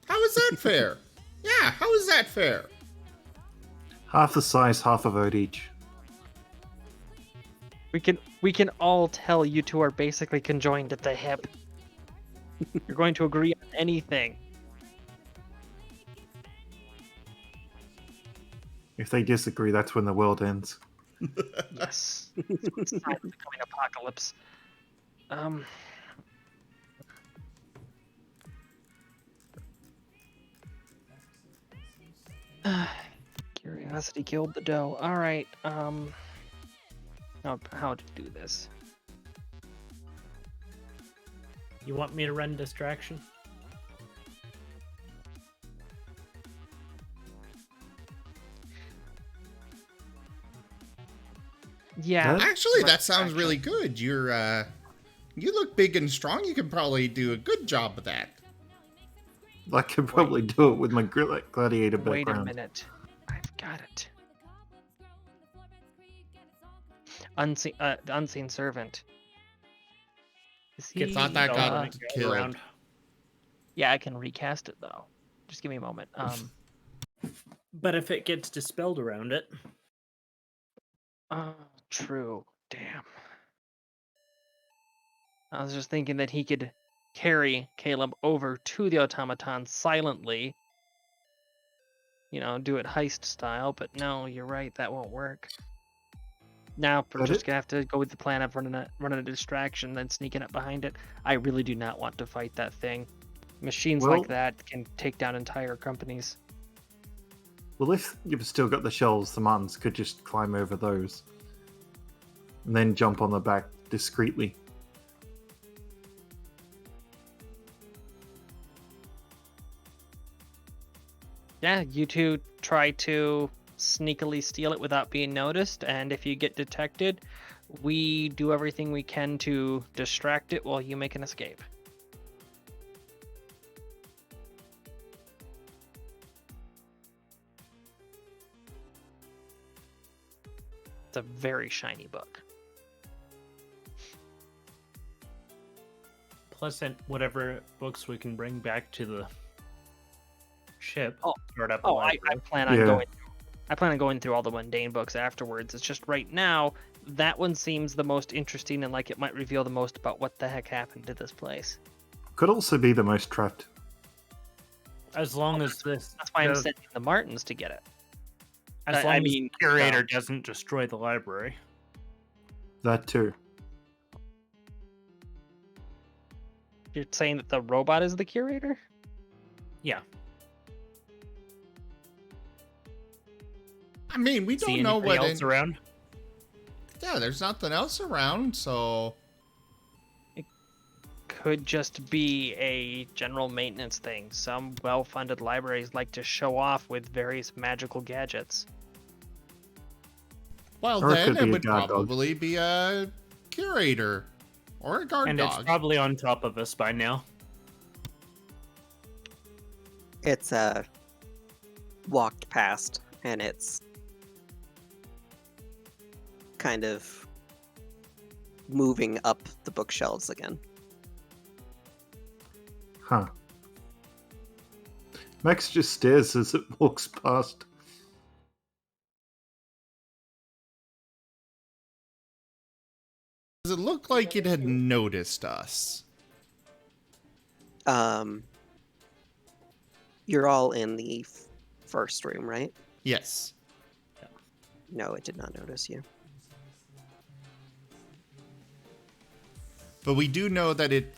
How is that fair? Yeah, how is that fair? Half the size, half a vote each. We can all tell you two are basically conjoined at the hip. You're going to agree on anything. If they disagree, that's when the world ends. Yes. It's time for the coming apocalypse. Curiosity killed the dough. All right. How to do this? You want me to run distraction? Yeah. Actually, that sounds really good. You look big and strong. You can probably do a good job of that. I could probably do it with my gladiator Wait a background. minute. I've got it. Unseen servant. Is he? Thought that got killed. around. Yeah, I can recast it though. Just give me a moment. But if it gets dispelled around it, True. Damn. I was just thinking that he could carry Caleb over to the automaton silently. You know, do it heist style, but no, you're right, that won't work. Now we're just gonna have to go with the plan of running a distraction, then sneaking up behind it. I really do not want to fight that thing. Machines like that can take down entire companies. Well, if you've still got the shells, the Martens could just climb over those. And then jump on the back discreetly. Yeah, you two try to sneakily steal it without being noticed, and if you get detected, we do everything we can to distract it while you make an escape. It's a very shiny book. plus whatever books we can bring back to the ship. Oh, start up. I plan on going. I plan on going through all the mundane books afterwards. It's just right now that one seems the most interesting and like it might reveal the most about what the heck happened to this place. Could also be the most trapped. As long as this. That's why I'm sending the Martens to get it. As long as the curator doesn't destroy the library. That too. You're saying that the robot is the curator? Yeah. I mean, we don't know what else around. Yeah, there's nothing else around, so it could just be a general maintenance thing. Some well-funded libraries like to show off with various magical gadgets. Well, then it would probably be a curator or a guard and dog. It's probably on top of us by now. It's walked past, and it's kind of moving up the bookshelves again. Huh. Max just stares as it walks past. Does it look like it had noticed us? You're all in the first room, right? Yes. No, it did not notice you. But we do know that it...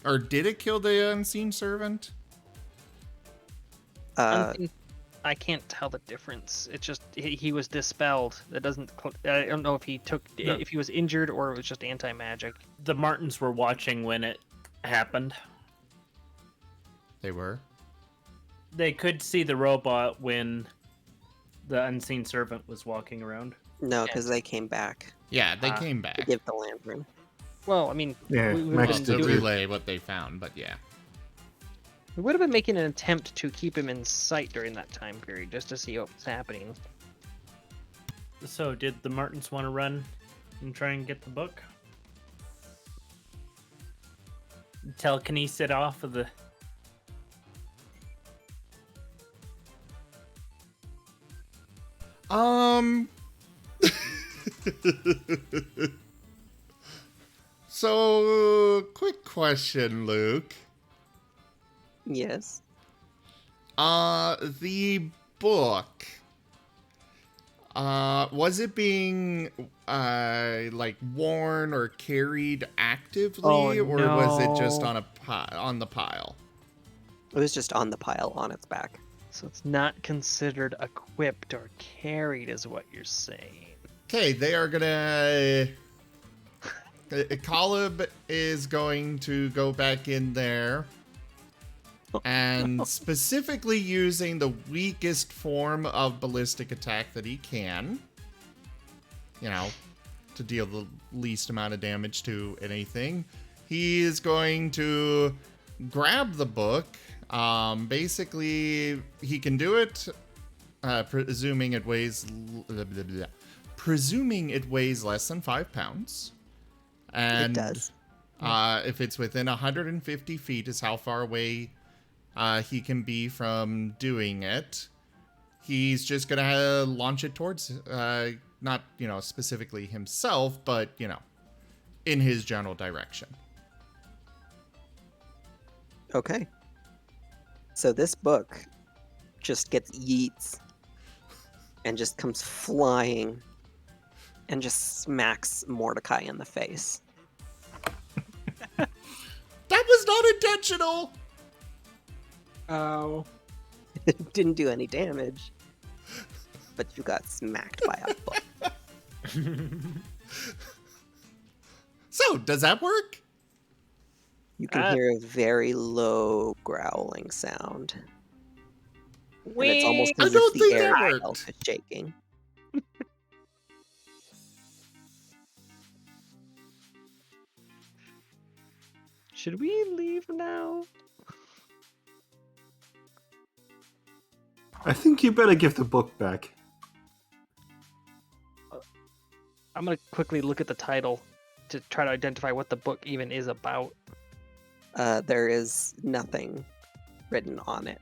Or did it kill the unseen servant? I can't tell the difference. It's just he was dispelled. That doesn't. I don't know if he took if he was injured or it was just anti-magic. The Martens were watching when it happened. They were. They could see the robot when the unseen servant was walking around. No, because they came back Yeah, they Ah. came to back. give the lantern. Well, I mean, Yeah, we would Max have To did been, too. relay what they found, but yeah. making an attempt to keep him in sight during that time period, just to see what was happening. So, did the Martens want to run and try and get the book? Telekinesis it off of the. So, quick question, Luke. Yes. The book. Was it being like worn or carried actively, or was it just no. on on the pile? It was just on the pile on its back. So it's not considered equipped or carried, is what you're saying. Okay, they are gonna. Caleb is going to go back in there and specifically using the weakest form of ballistic attack that he can. You know, to deal the least amount of damage to anything. He is going to grab the book. Basically, he can do it, presuming it weighs less than 5 pounds. And It does. if it's within 150 feet is how far away he can be from doing it. He's just going to launch it towards, not, specifically himself, but, in his general direction. Okay. So this book just gets yeets and just comes flying and just smacks Mordecai in the face. That was not intentional! Oh. It didn't do any damage, but you got smacked by a book. So, does that work? You can hear a very low growling sound. And it's almost I as don't if think the air that itself worked. is shaking. Should we leave now? I think you better give the book back. I'm gonna quickly look at the title to try to identify what the book even is about. There is nothing written on it.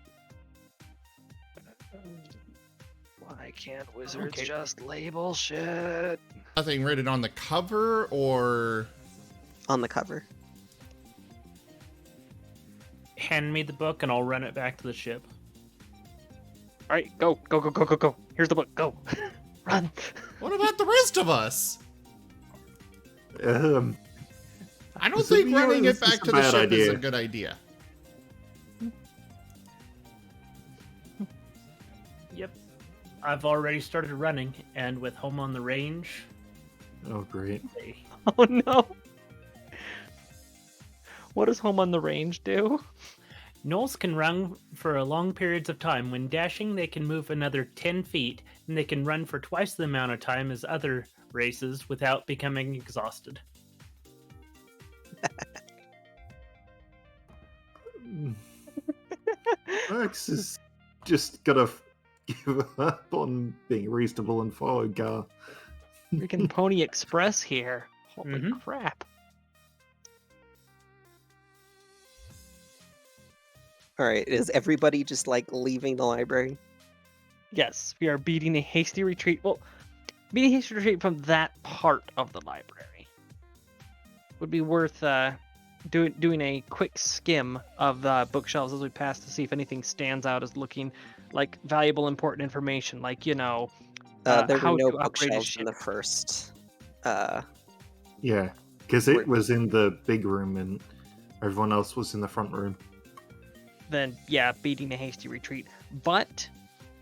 Why can't wizards just label shit? Nothing written on the cover or... On the cover. Hand me the book and I'll run it back to the ship. All right, go. Here's the book. Go, run. What about the rest of us? I don't So think you know, running it this is back a to the bad ship is idea. a good idea. Yep. I've already started running, and with home on the range, Oh, great. Oh no. What does Home on the Range do? gnolls can run for long periods of time. When dashing, they can move another 10 feet, and they can run for twice the amount of time as other races without becoming exhausted. Max is just gonna give up on being reasonable and follow Gar. Freaking Pony Express here. Holy Mhm. crap. Alright, is everybody just like leaving the library? Yes, we are beating a hasty retreat. Well, beating a hasty retreat from that part of the library would be worth doing a quick skim of the bookshelves as we pass to see if anything stands out as looking like valuable, important information, like, There how were no to upgrade a bookshelves in ship. the first. Yeah, because it was in the big room and everyone else was in the front room. Then, yeah, beating a hasty retreat. But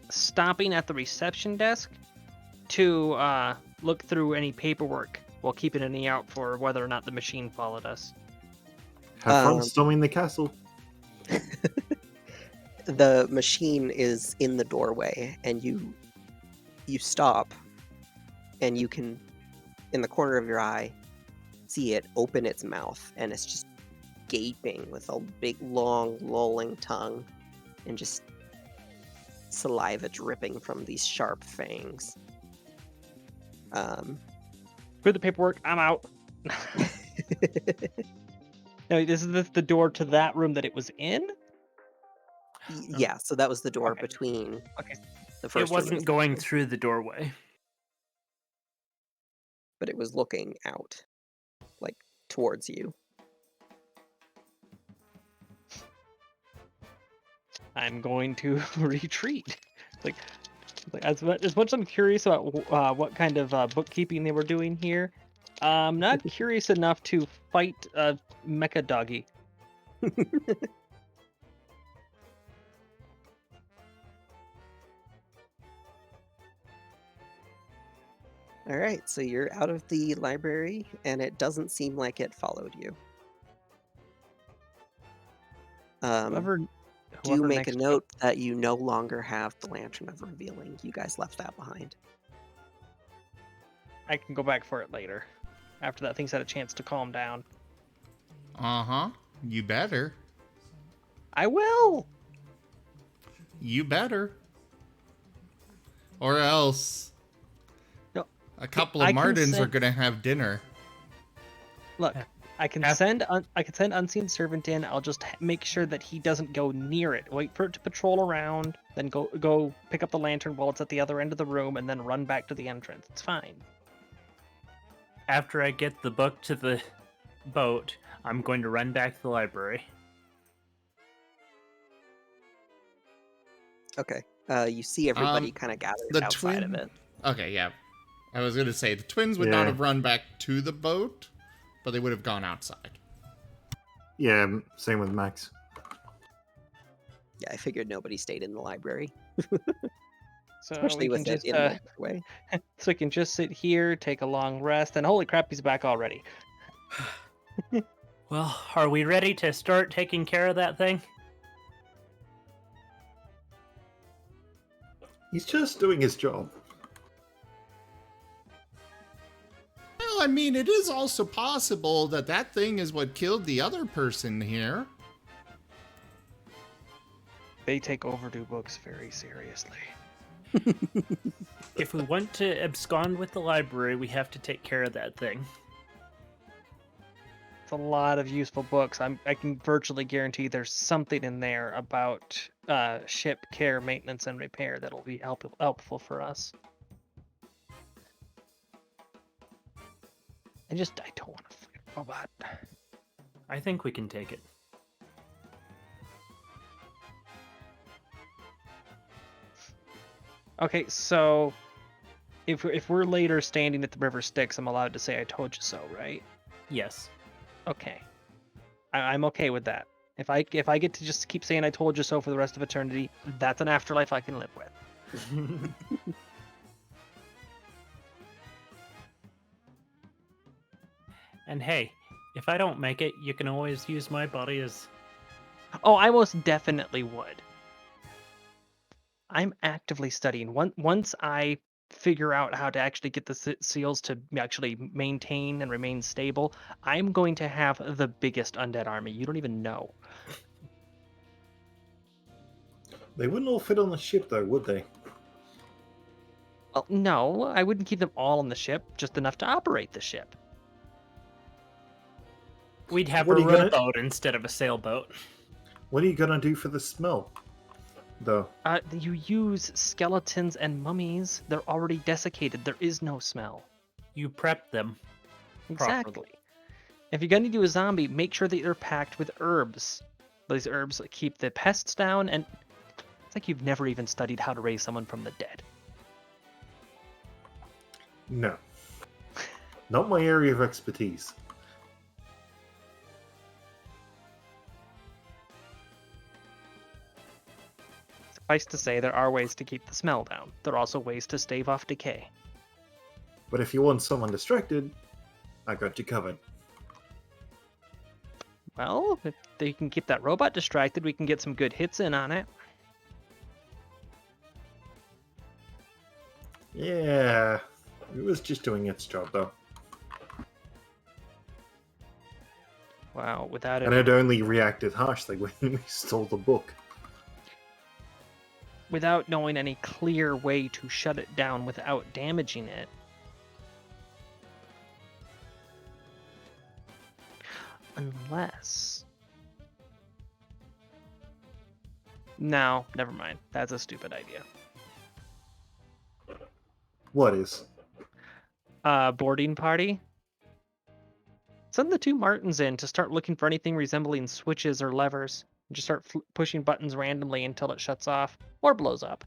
stopping at the reception desk to look through any paperwork while keeping an eye out for whether or not the machine followed us. Have fun storming the castle. The machine is in the doorway, and you stop, and you can, in the corner of your eye, see it open its mouth, and it's just gaping with a big, long, lolling tongue, and just saliva dripping from these sharp fangs. For the paperwork, I'm out. No, this is the door to that room that it was in? Yeah, so that was the door Okay. between Okay. the It first room and wasn't the going second, through the doorway. but it was looking out, like, towards you. I'm going to retreat. Like as much as I'm curious about what kind of bookkeeping they were doing here, I'm not curious enough to fight a mecha doggy. All right, so you're out of the library, and it doesn't seem like it followed you. Whoever Do you make a next note that you no longer have the Lantern of Revealing? You guys left that behind. I can go back for it later, after that thing's had a chance to calm down. Uh-huh. You better. I will. You better. Or else No, a couple I of can Martens are send- gonna have dinner. Look, I can send Unseen Servant in. I'll just make sure that he doesn't go near it. Wait for it to patrol around, then go pick up the lantern while it's at the other end of the room, and then run back to the entrance. It's fine. After I get the book to the boat, I'm going to run back to the library. Okay. You see everybody kind of gathered The outside twin- of it. Okay, yeah. I was gonna say the twins would not Yeah. have run back to the boat, but they would have gone outside. Yeah, same with Max. Yeah, I figured nobody stayed in the library, So especially we can with it just in the way. so we can just sit here, take a long rest, and holy crap, he's back already. Well, are we ready to start taking care of that thing? He's just doing his job. Well, I mean, it is also possible that that thing is what killed the other person here. They take overdue books very seriously. If we want to abscond with the library, we have to take care of that thing. It's a lot of useful books. I can virtually guarantee there's something in there about ship care, maintenance, and repair that'll be helpful for us. I don't want to fight a robot. I think we can take it. Okay, so if we're later standing at the river Styx, I'm allowed to say I told you so, right? Yes. Okay. I'm okay with that. If I get to just keep saying I told you so for the rest of eternity, that's an afterlife I can live with. And hey, if I don't make it, you can always use my body as... Oh, I most definitely would. I'm actively studying. Once I figure out how to actually get the seals to actually maintain and remain stable, I'm going to have the biggest undead army. You don't even know. They wouldn't all fit on the ship, though, would they? Well, no, I wouldn't keep them all on the ship, just enough to operate the ship. We'd have What a are you gonna- rowboat instead of a sailboat. What are you gonna do for the smell, though? You use skeletons and mummies. They're already desiccated. There is no smell. You prep them Exactly. properly. If you're going to do a zombie, make sure that they're packed with herbs. These herbs keep the pests down, and it's like you've never even studied how to raise someone from the dead. No. Not my area of expertise. Suffice to say, there are ways to keep the smell down. There are also ways to stave off decay. But if you want someone distracted, I got you covered. Well, if they can keep that robot distracted, we can get some good hits in on it. Yeah, it was just doing its job though, Wow, without and any, it only reacted harshly when we stole the book. without knowing any clear way to shut it down without damaging it. Unless... No, never mind. That's a stupid idea. What is? Boarding party? Send the two Martens in to start looking for anything resembling switches or levers. And just start pushing buttons randomly until it shuts off or blows up.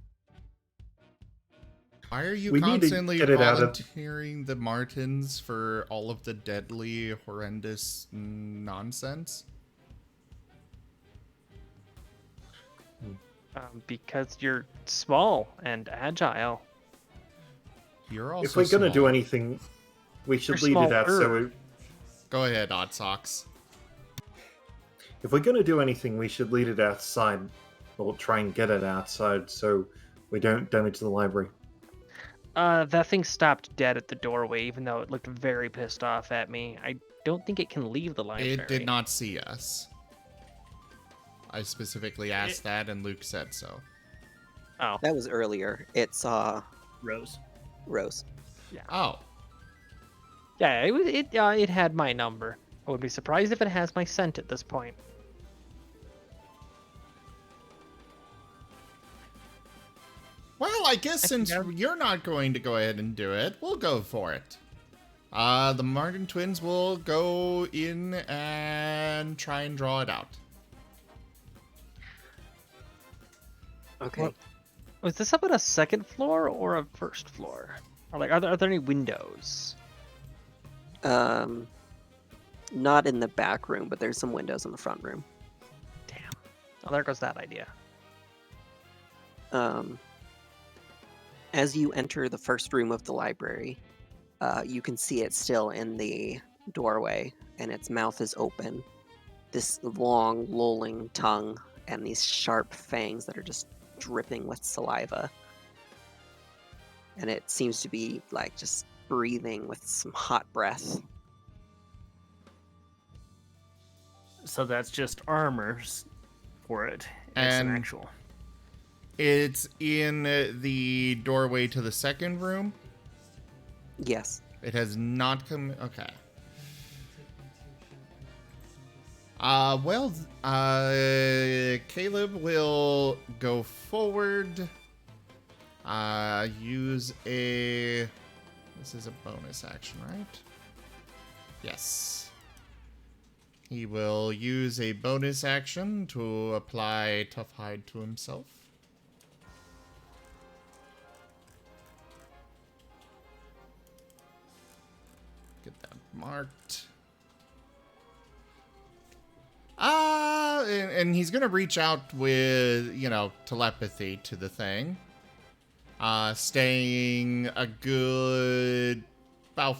Why are you We need to constantly get it out of- volunteering the Martens for all of the deadly, horrendous nonsense? Because you're small and agile. You're also If we're gonna do small. anything, we should You're lead it out so smaller. it, Go ahead, Odd Socks. if we're gonna do anything, we should lead it outside, or try and get it outside so we don't damage the library. That thing stopped dead at the doorway, even though it looked very pissed off at me. I don't think it can leave the library. It did not see us. I specifically asked that, and Luke said so. Oh, That was earlier. It saw Rose. Rose. Oh, yeah, it had my number. I would be surprised if it has my scent at this point. well, I guess since you're not going to go ahead and do it, we'll go for it. The Marten twins will go in and try and draw it out. Okay. Was this up on a second floor or a first floor? Or like, are there any windows? Not in the back room, but there's some windows in the front room. Damn. Oh, there goes that idea. As you enter the first room of the library, you can see it still in the doorway, and its mouth is open. This long, lolling tongue and these sharp fangs that are just dripping with saliva. And it seems to be like just breathing with some hot breath. So that's just armor for it. It's an And- actual. It's in the doorway to the second room. Yes. It has not come. Okay. Caleb will go forward. Use a. This is a bonus action, right? Yes. He will use a bonus action to apply Tough Hide to himself. Get that marked. And he's gonna reach out with, telepathy to the thing. Staying a good about,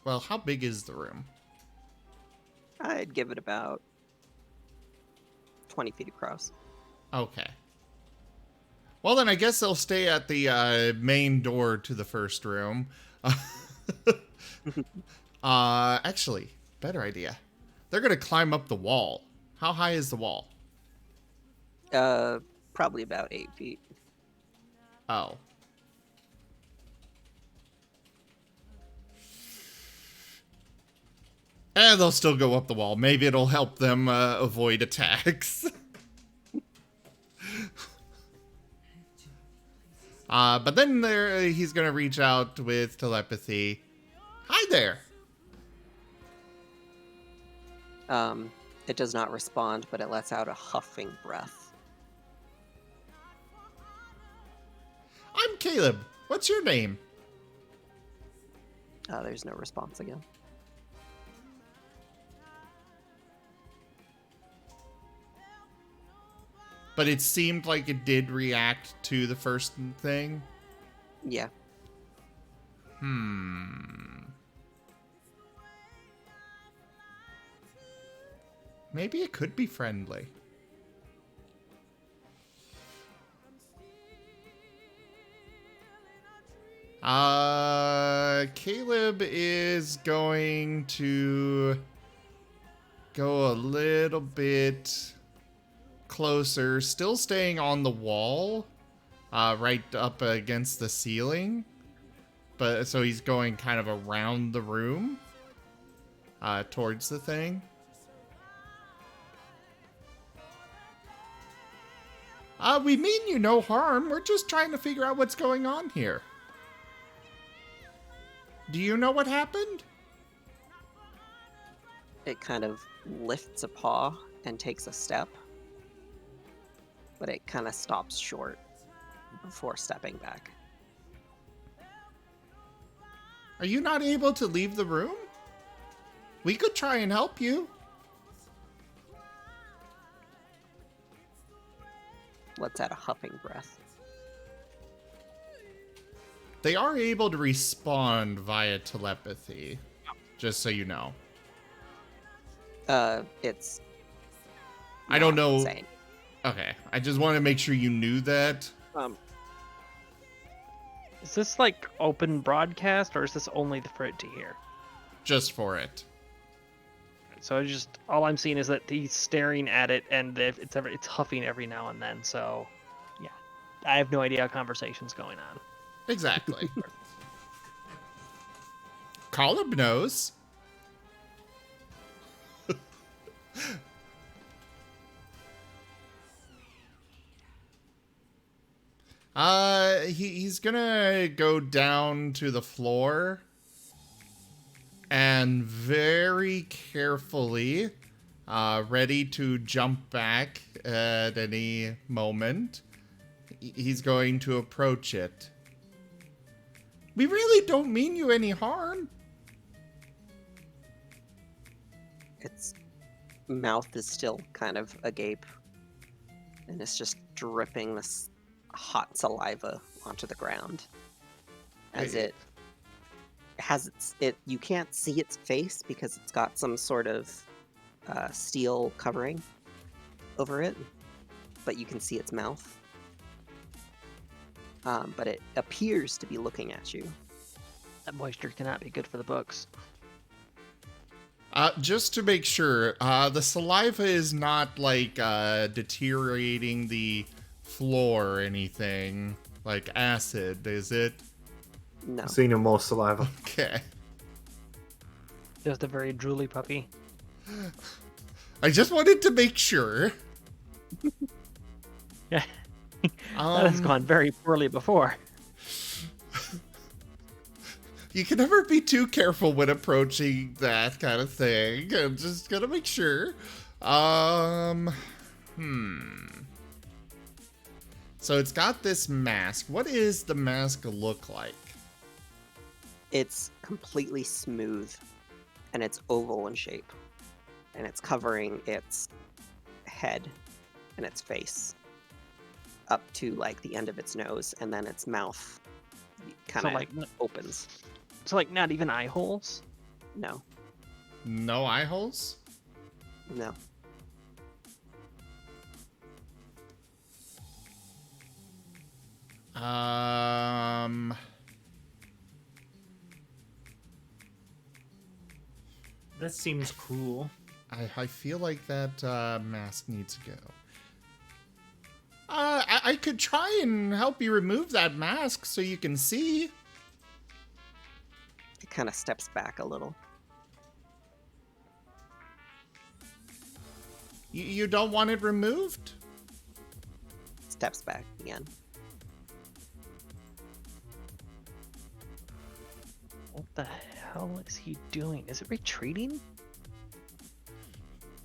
well, how big is the room? I'd give it about 20 feet across. Okay. Well, then I guess they'll stay at the main door to the first room. Actually, better idea. They're gonna climb up the wall. How high is the wall? Probably about 8 feet. Oh. And they'll still go up the wall. Maybe it'll help them avoid attacks. But then he's gonna reach out with telepathy. Hi there. It does not respond, but it lets out a huffing breath. I'm Caleb. What's your name? There's no response again. But it seemed like it did react to the first thing. Yeah. Maybe it could be friendly. Caleb is going to go a little bit closer, still staying on the wall, right up against the ceiling. But so he's going kind of around the room, towards the thing. We mean you no harm. We're just trying to figure out what's going on here. Do you know what happened? It kind of lifts a paw and takes a step, but it kind of stops short before stepping back. Are you not able to leave the room? We could try and help you. Lets out a huffing breath. They are able to respond via telepathy, just so you know. It's. I don't know. Insane. Okay, I just want to make sure you knew that. Is this like open broadcast, or is this only for it to hear? Just for it. So all I'm seeing is that he's staring at it, and it's huffing every now and then. So, yeah, I have no idea how conversation's going on. Exactly. Caleb knows. He's gonna go down to the floor and very carefully, ready to jump back at any moment, he's going to approach it. We really don't mean you any harm. Its mouth is still kind of agape, and it's just dripping this hot saliva onto the ground as it has you can't see its face because it's got some sort of steel covering over it, but you can see its mouth. But it appears to be looking at you. That moisture cannot be good for the books. Just to make sure, the saliva is not like deteriorating the floor or anything like acid, is it? No. I've seen no more saliva. Okay. Just a very drooly puppy. I just wanted to make sure. Yeah. That has gone very poorly before. You can never be too careful when approaching that kind of thing. I'm just gonna make sure. So it's got this mask. What does the mask look like? It's completely smooth, and it's oval in shape, and it's covering its head and its face up to like the end of its nose, and then its mouth kind of like opens. So like not even eye holes? No. No eye holes? No. That seems cruel. I feel like that mask needs to go. I could try and help you remove that mask so you can see. It kind of steps back a little. You don't want it removed? Steps back again. What the hell is he doing? Is it retreating?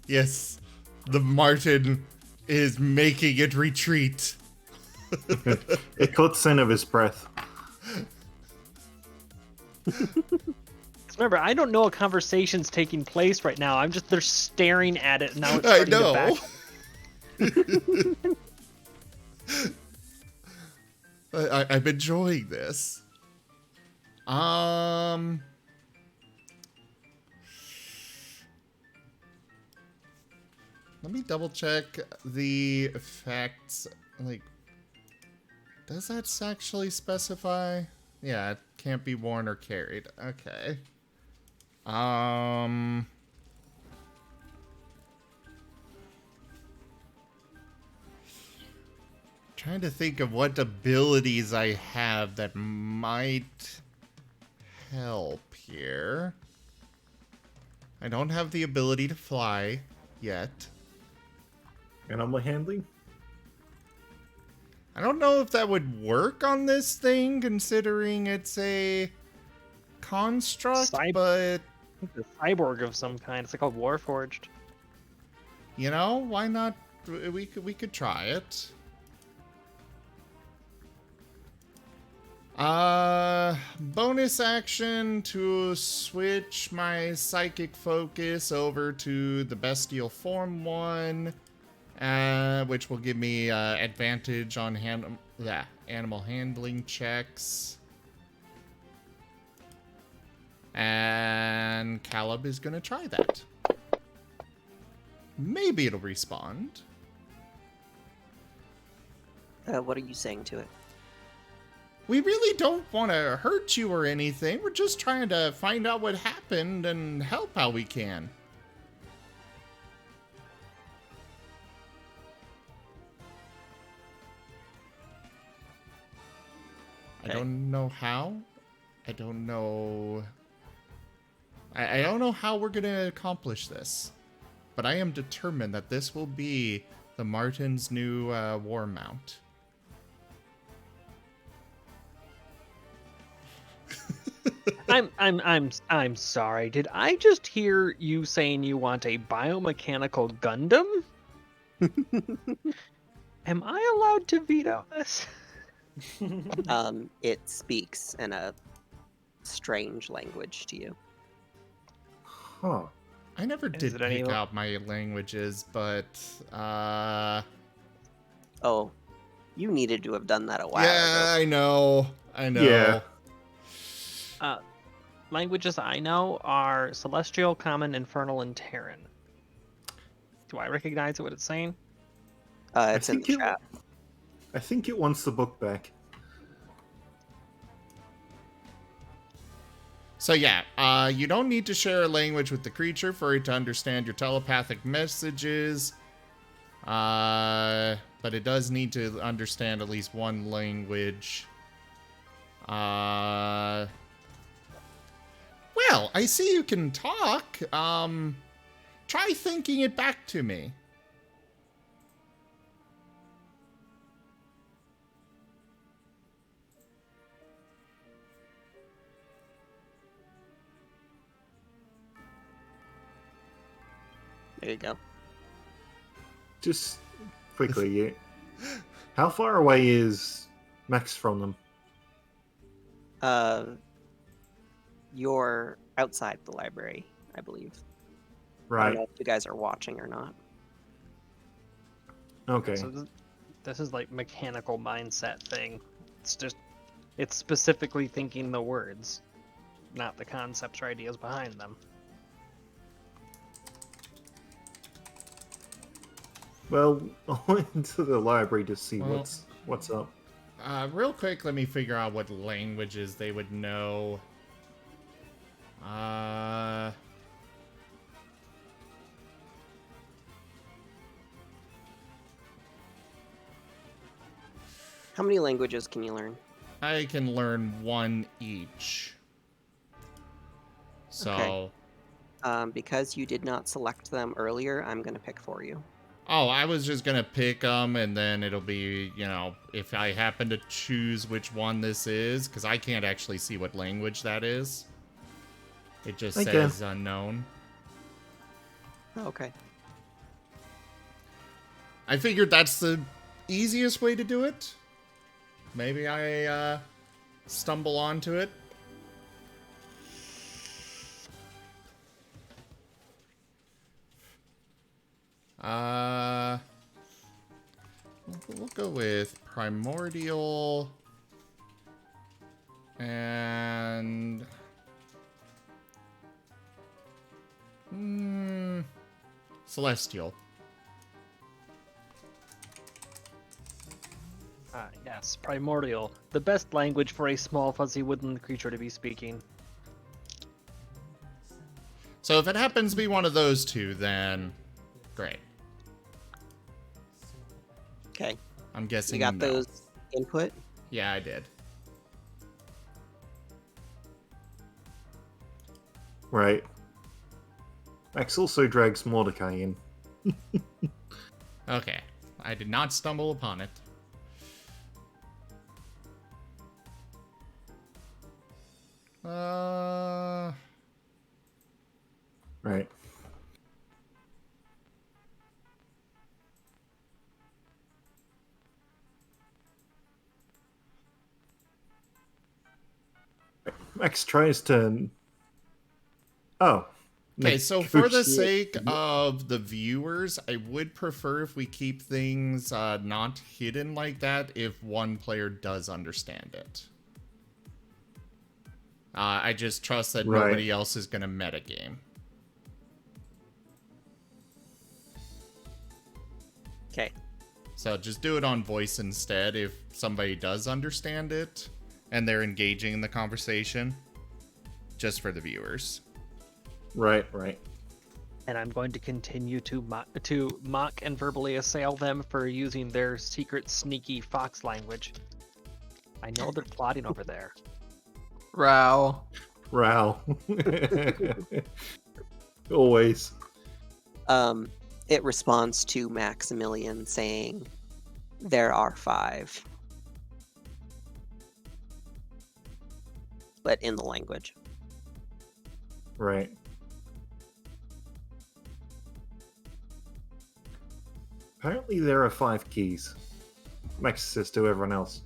Yes, the Marten is making it retreat. It cuts in of his breath. Remember, I don't know a conversation's taking place right now. They're staring at it and now it's starting to back. I'm enjoying this. Let me double check the effects. Like, does that actually specify? Yeah, it can't be worn or carried. Okay. Trying to think of what abilities I have that might help here. I don't have the ability to fly yet. Animal handling? I don't know if that would work on this thing, considering it's a construct, but... It's a cyborg of some kind. It's like a Warforged. You know, why not? We could try it. Bonus action to switch my psychic focus over to the bestial form one, which will give me advantage on animal handling checks. And Caleb is gonna try that. Maybe it'll respond. What are you saying to it? We really don't want to hurt you or anything. We're just trying to find out what happened and help how we can. Okay. I don't know how. I don't know. I don't know how we're going to accomplish this. But I am determined that this will be the Marten's new war mount. I'm sorry. Did I just hear you saying you want a biomechanical Gundam? Am I allowed to veto this? It speaks in a strange language to you. Huh. I never did pick out my languages, but Oh, you needed to have done that a while yeah, ago. I know. Yeah. Languages I know are Celestial, Common, Infernal, and Terran. Do I recognize what it's saying? It's in the think chat. I think it wants the book back. So yeah, you don't need to share a language with the creature for it to understand your telepathic messages. But it does need to understand at least one language. Well, I see you can talk. Try thinking it back to me. There you go. Just quickly, how far away is Max from them? You're outside the library, I believe. I Right. don't know if you guys are watching or not. Okay. So this is like mechanical mindset thing. It's specifically thinking the words, not the concepts or ideas behind them. Well, I went into the library to see what's up. Real quick, let me figure out what languages they would know. How many languages can you learn? I can learn one each. So... Okay. Because you did not select them earlier, I'm going to pick for you. Oh, I was just gonna pick them, and then it'll be, you know, if I happen to choose which one this is, because I can't actually see what language that is. It just says unknown. Okay. I figured that's the easiest way to do it. Maybe I stumble onto it. We'll go with primordial and celestial. Yeah. Yes, primordial. The best language for a small, fuzzy woodland creature to be speaking. So if it happens to be one of those two, then great. Okay. I'm guessing You got no. those input? Yeah, I did. Right. Max also drags Mordecai in. Okay. I did not stumble upon it. Right. Max tries to. Oh. Okay, so for the negotiate- sake of the viewers, I would prefer if we keep things not hidden like that if one player does understand it. I just trust that Right. nobody else is going to metagame. Okay. So just do it on voice instead if somebody does understand it and they're engaging in the conversation. Just for the viewers. Right, right. And I'm going to continue to mock and verbally assail them for using their secret, sneaky fox language. I know they're plotting over there. Row. Row. Always. It responds to Maximilian saying, "There are 5." But in the language. Right. Apparently there are 5 keys. Max says to everyone else.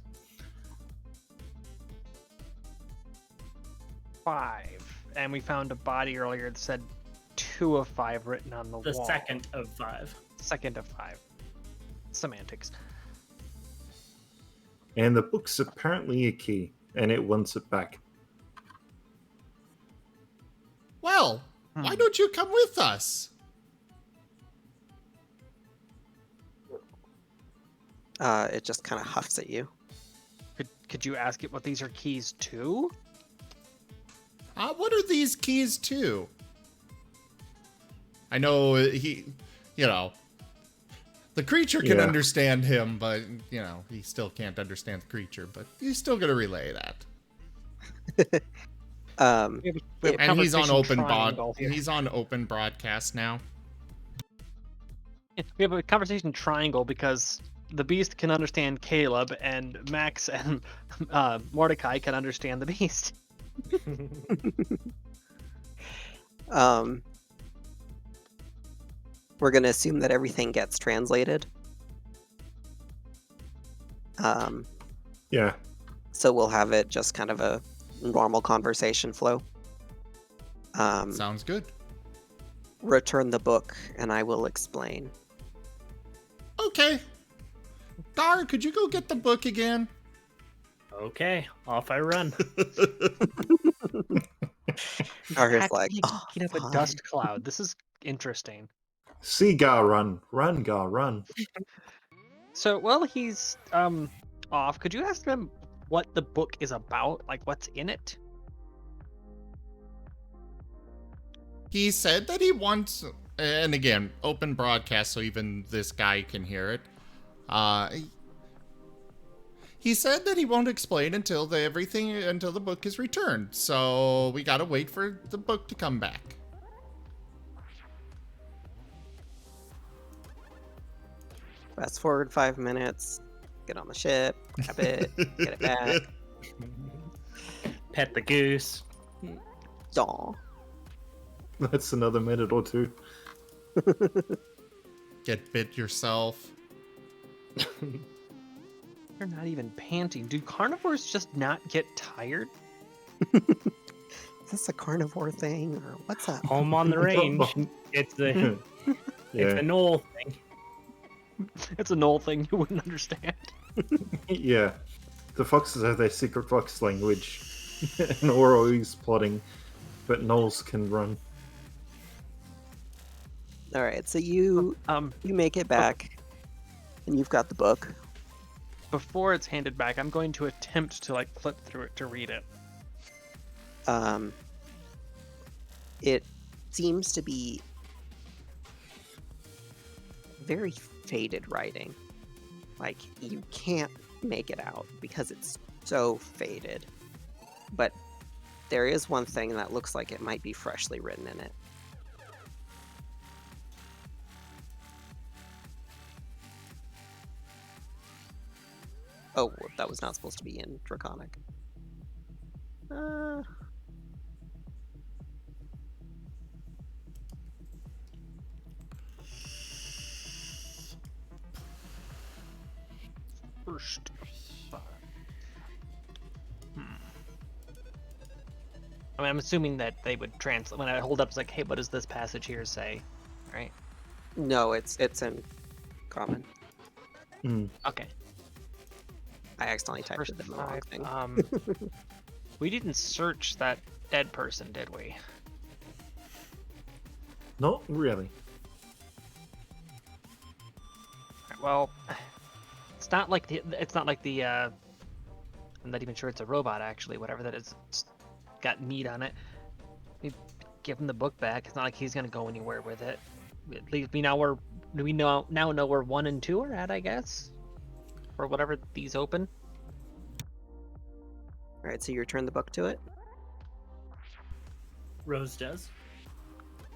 5. And we found a body earlier that said 2 of 5 written on the The wall. second of 5. Second of 5. Semantics. And the book's apparently a key, and it wants it back. Well, why don't you come with us? It just kind of huffs at you. Could you ask it what these are keys to? What are these keys to? I know he, the creature can Yeah. understand him, but, he still can't understand the creature, but he's still going to relay that. We have a And he's on conversation open triangle here. he's on open broadcast now. We have a conversation triangle because the beast can understand Caleb, and Max and Mordecai can understand the beast. We're gonna assume that everything gets translated. Yeah. So we'll have it just kind of a normal conversation flow. Sounds good. Return the book, and I will explain. Okay. Dar, could you go get the book again? Okay, off I run. Dar's like, Actively "Oh, kicking up a fine." dust cloud. This is interesting. See Gar run. Run, Gar, run. So while he's off, could you ask him what the book is about? Like what's in it? He said that he wants, and again, open broadcast, so even this guy can hear it. He said that he won't explain until the book is returned. So we gotta wait for the book to come back. Fast forward 5 minutes. Get on the ship. Grab it. Get it back. Pet the goose. Aw. That's another minute or 2. Get bit yourself. You're not even panting. Do carnivores just not get tired? Is this a carnivore thing, or what's up? Home on the range. It's the it's a knoll thing. It's a knoll thing you wouldn't understand. Yeah. The foxes have their secret fox language. And Oro's plotting, but Knowles can run. All right, so you make it back, and you've got the book. before it's handed back, I'm going to attempt to like flip through it to read it. It seems to be very faded writing. Like, you can't make it out because it's so faded. But there is one thing that looks like it might be freshly written in it. Oh, that was not supposed to be in Draconic. First. I mean, I'm assuming that they would translate when I hold up. It's like, hey, what does this passage here say? Right? No, it's in common. Okay. I accidentally typed First it in the wrong five. thing. We didn't search that dead person, did we? Not really. Well, it's not like the. I'm not even sure it's a robot actually. Whatever that is, it's got meat on it. We give him the book back. It's not like he's gonna go anywhere with it. At least we now know where 1 and 2 are at, I guess, or whatever these open. All right, so you return the book to it. Rose does.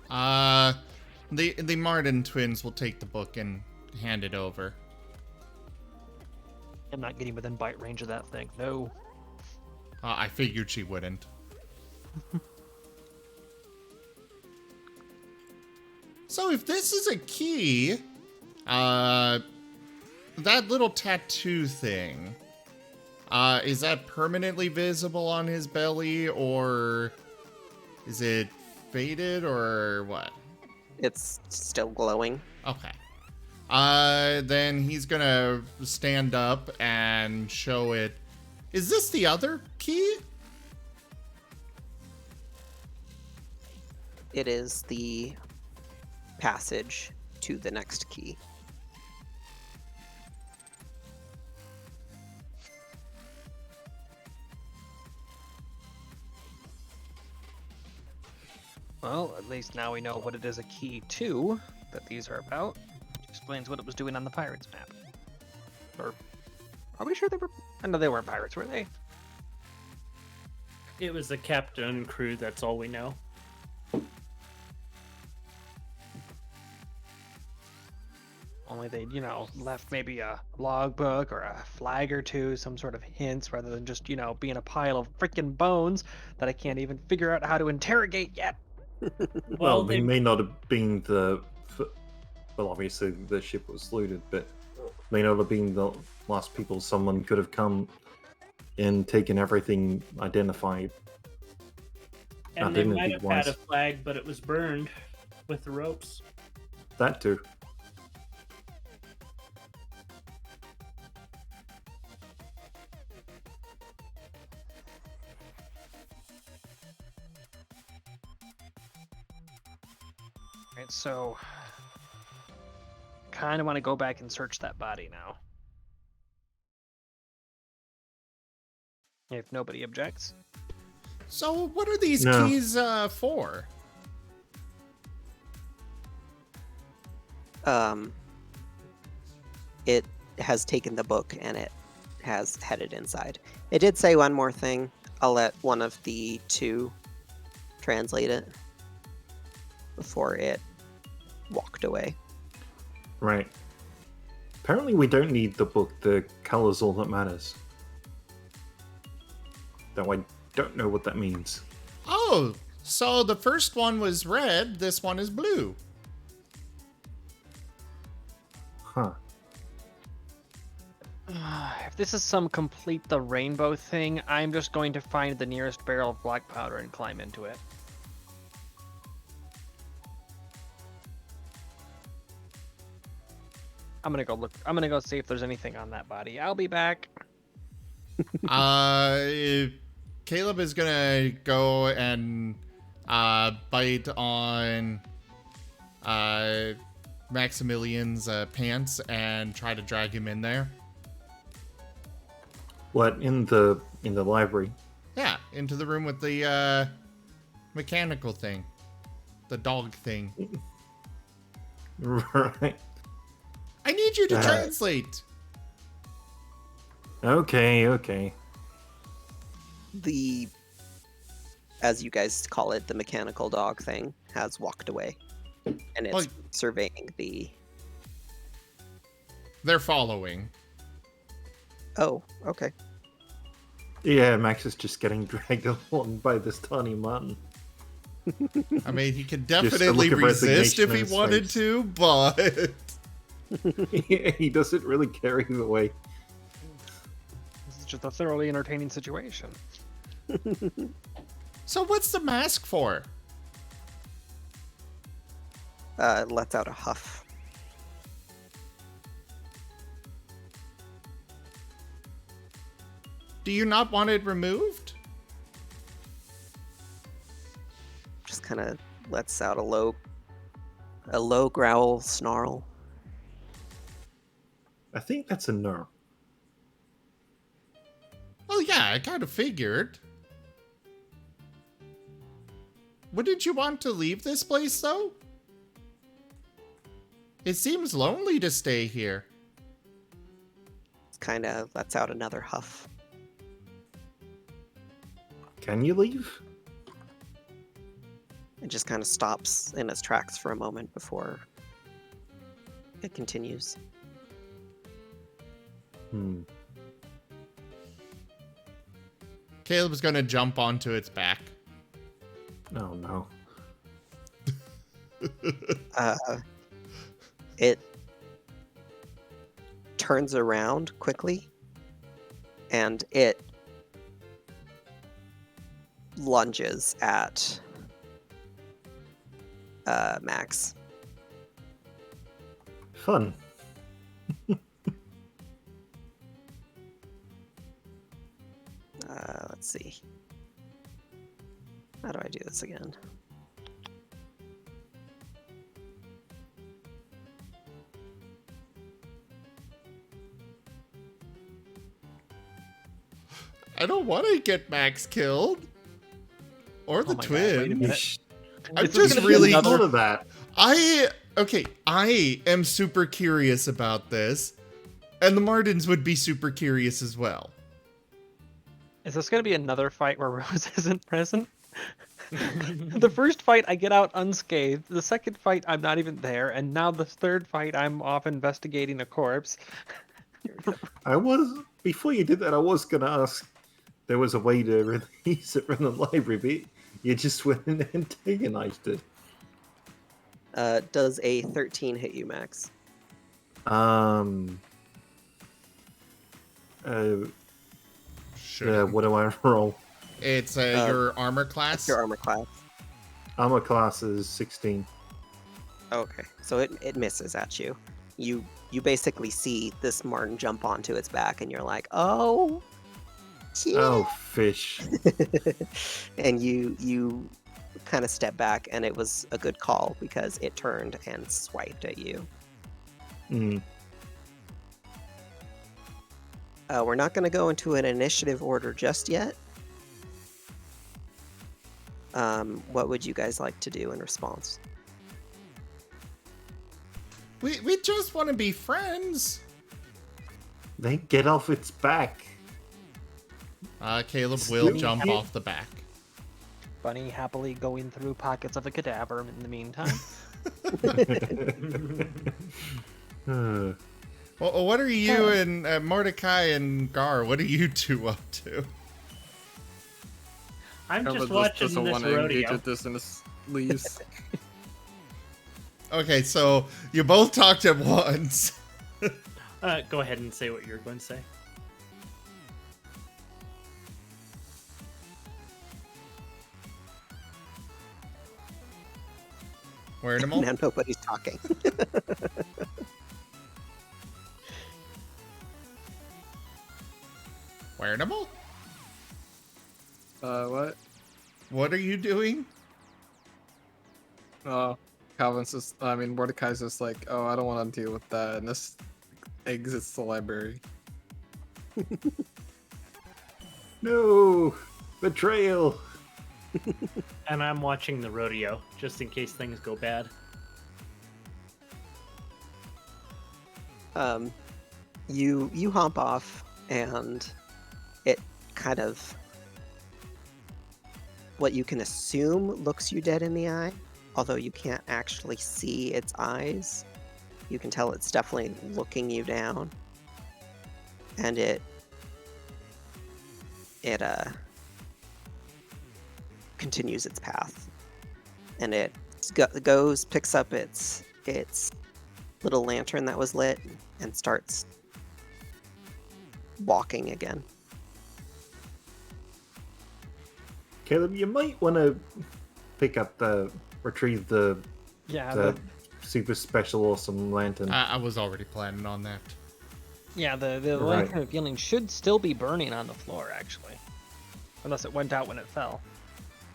The Marten twins will take the book and hand it over. I'm not getting within bite range of that thing. No. I figured she wouldn't. So if this is a key, that little tattoo thing, is that permanently visible on his belly, or is it faded, or what? It's still glowing. Okay. Then he's gonna stand up and show it. Is this the other key? It is the passage to the next key. Well, at least now we know what it is a key to that these are about. Which explains what it was doing on the pirates map. Or are we sure they were? I know they weren't pirates, were they? It was the captain and crew, that's all we know. Only they, left maybe a logbook or a flag or two, some sort of hints, rather than just, being a pile of freaking bones that I can't even figure out how to interrogate yet. Well, they may not have been well, obviously the ship was looted, but may not have been the last people someone could have come and taken everything identified. And they might have had a flag, but it was burned with the ropes. That too. Right, so kind of want to go back and search that body now. If nobody objects. So what are these keys for? It has taken the book and it has headed inside. It did say one more thing. I'll let one of the two translate it before it walked away. Right. Apparently we don't need the book. The color's all that matters. Though I don't know what that means. Oh, so the first one was red, this one is blue. Huh. If this is some complete the rainbow thing, I'm just going to find the nearest barrel of black powder and climb into it. I'm gonna go look. I'm gonna go see if there's anything on that body. I'll be back. Caleb is gonna go and bite on Maximilian's pants and try to drag him in there. What, in the library? Yeah, into the room with the mechanical thing. The dog thing. Right. I need you to translate. Okay. The, as you guys call it, the mechanical dog thing has walked away, and it's surveying the. They're following. Oh, okay. Yeah, Max is just getting dragged along by this tiny man. I mean, he could Just a definitely look of resist if resignation he in his wanted face. to, but He doesn't really care either way. This is just a thoroughly entertaining situation. So what's the mask for? It lets out a huff. Do you not want it removed? Just kind of lets out a low growl, snarl. I think that's a no. Well, yeah, I kind of figured. Wouldn't you want to leave this place, though? It seems lonely to stay here. Kind of lets out another huff. Can you leave? It just kind of stops in its tracks for a moment before it continues. Caleb's gonna jump onto its back. Oh no. It turns around quickly, and it lunges at Max. Fun. Let's see. How do I do this again? I don't want to get Max killed. Or the Oh my God, wait a twin. minute. I'm Is this just gonna be really... None of that. I am super curious about this. And the Martens would be super curious as well. Is this going to be another fight where Rose isn't present? The first fight, I get out unscathed. The second fight, I'm not even there. And now the third fight, I'm off investigating a corpse. Before you did that, I was going to ask, there was a way to release it from the library, but you just went and antagonized it. Does a 13 hit you, Max? Sure. What do I roll? It's your armor class. That's your armor class. Armor class is 16. Okay, so it misses at you. You basically see this Marten jump onto its back, and you're like, oh, yeah. Oh, fish. And you kind of step back, and it was a good call because it turned and swiped at you. We're not going to go into an initiative order just yet. What would you guys like to do in response? We just want to be friends. Then get off its back. Caleb will jump off the back. Bunny happily going through pockets of a cadaver in the meantime. Well, what are you and Mordecai and Gar? What are you two up to? I'm just watching this rodeo. At this and it leaves. Okay, so you both talked at once. Go ahead and say what you're going to say. Where animal? Now nobody's talking. Where animal? What? What are you doing? Calvin's just, Mordecai's just like, oh, I don't want to deal with that, and this exits the library. No! Betrayal! And I'm watching the rodeo, just in case things go bad. You hop off, and it kind of, what you can assume looks you dead in the eye, although you can't actually see its eyes. You can tell it's definitely looking you down, and it continues its path, and it goes, picks up its little lantern that was lit, and starts walking again. Caleb, you might want to retrieve the super special awesome lantern. I was already planning on that. Yeah, the Right. lantern of healing should still be burning on the floor, actually. Unless it went out when it fell.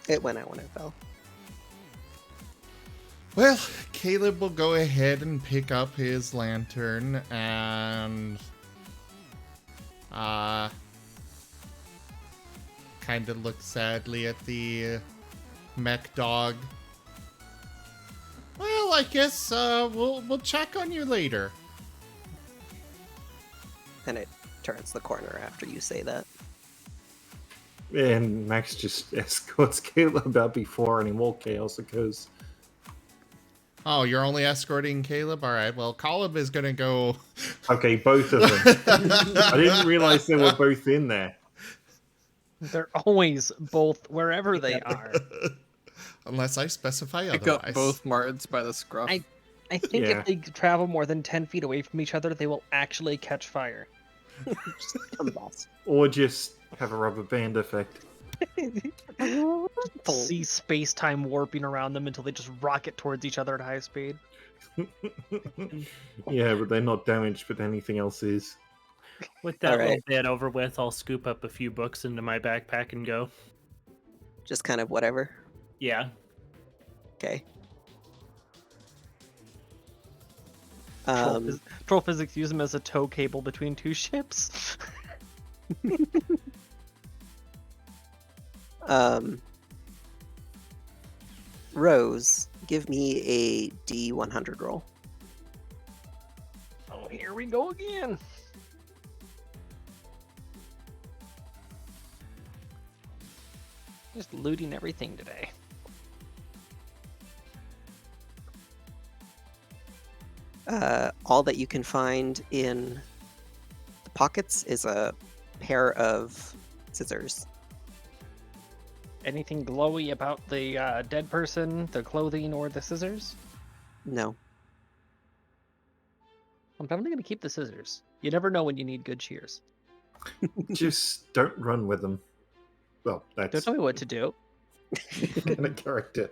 It went out when it fell. Well, Caleb will go ahead and pick up his lantern and kind of look sadly at the mech dog. Well, I guess we'll check on you later. And it turns the corner after you say that. And Max just escorts Caleb out before any more chaos occurs. Oh, you're only escorting Caleb? All right, well, Caleb is going to go... Okay, both of them. I didn't realize they were both in there. They're always both wherever they are. Unless I specify Pick otherwise. up both Martens by the scruff. I think Yeah. if they travel more than 10 feet away from each other, they will actually catch fire. Or just have a rubber band effect. See space-time warping around them until they just rocket towards each other at high speed. Yeah, but they're not damaged, but anything else is. With that Alright. little bit over with, I'll scoop up a few books into my backpack and go. Just kind of whatever. Yeah. Okay. Troll physics use them as a tow cable between two ships. Rose, give me a D100 roll. Oh, here we go again. Just looting everything today. All that you can find in the pockets is a pair of scissors. Anything glowy about the dead person, the clothing, or the scissors? No. I'm definitely going to keep the scissors. You never know when you need good shears. Just don't run with them. Well, Don't that's tell me what to do. kind of character.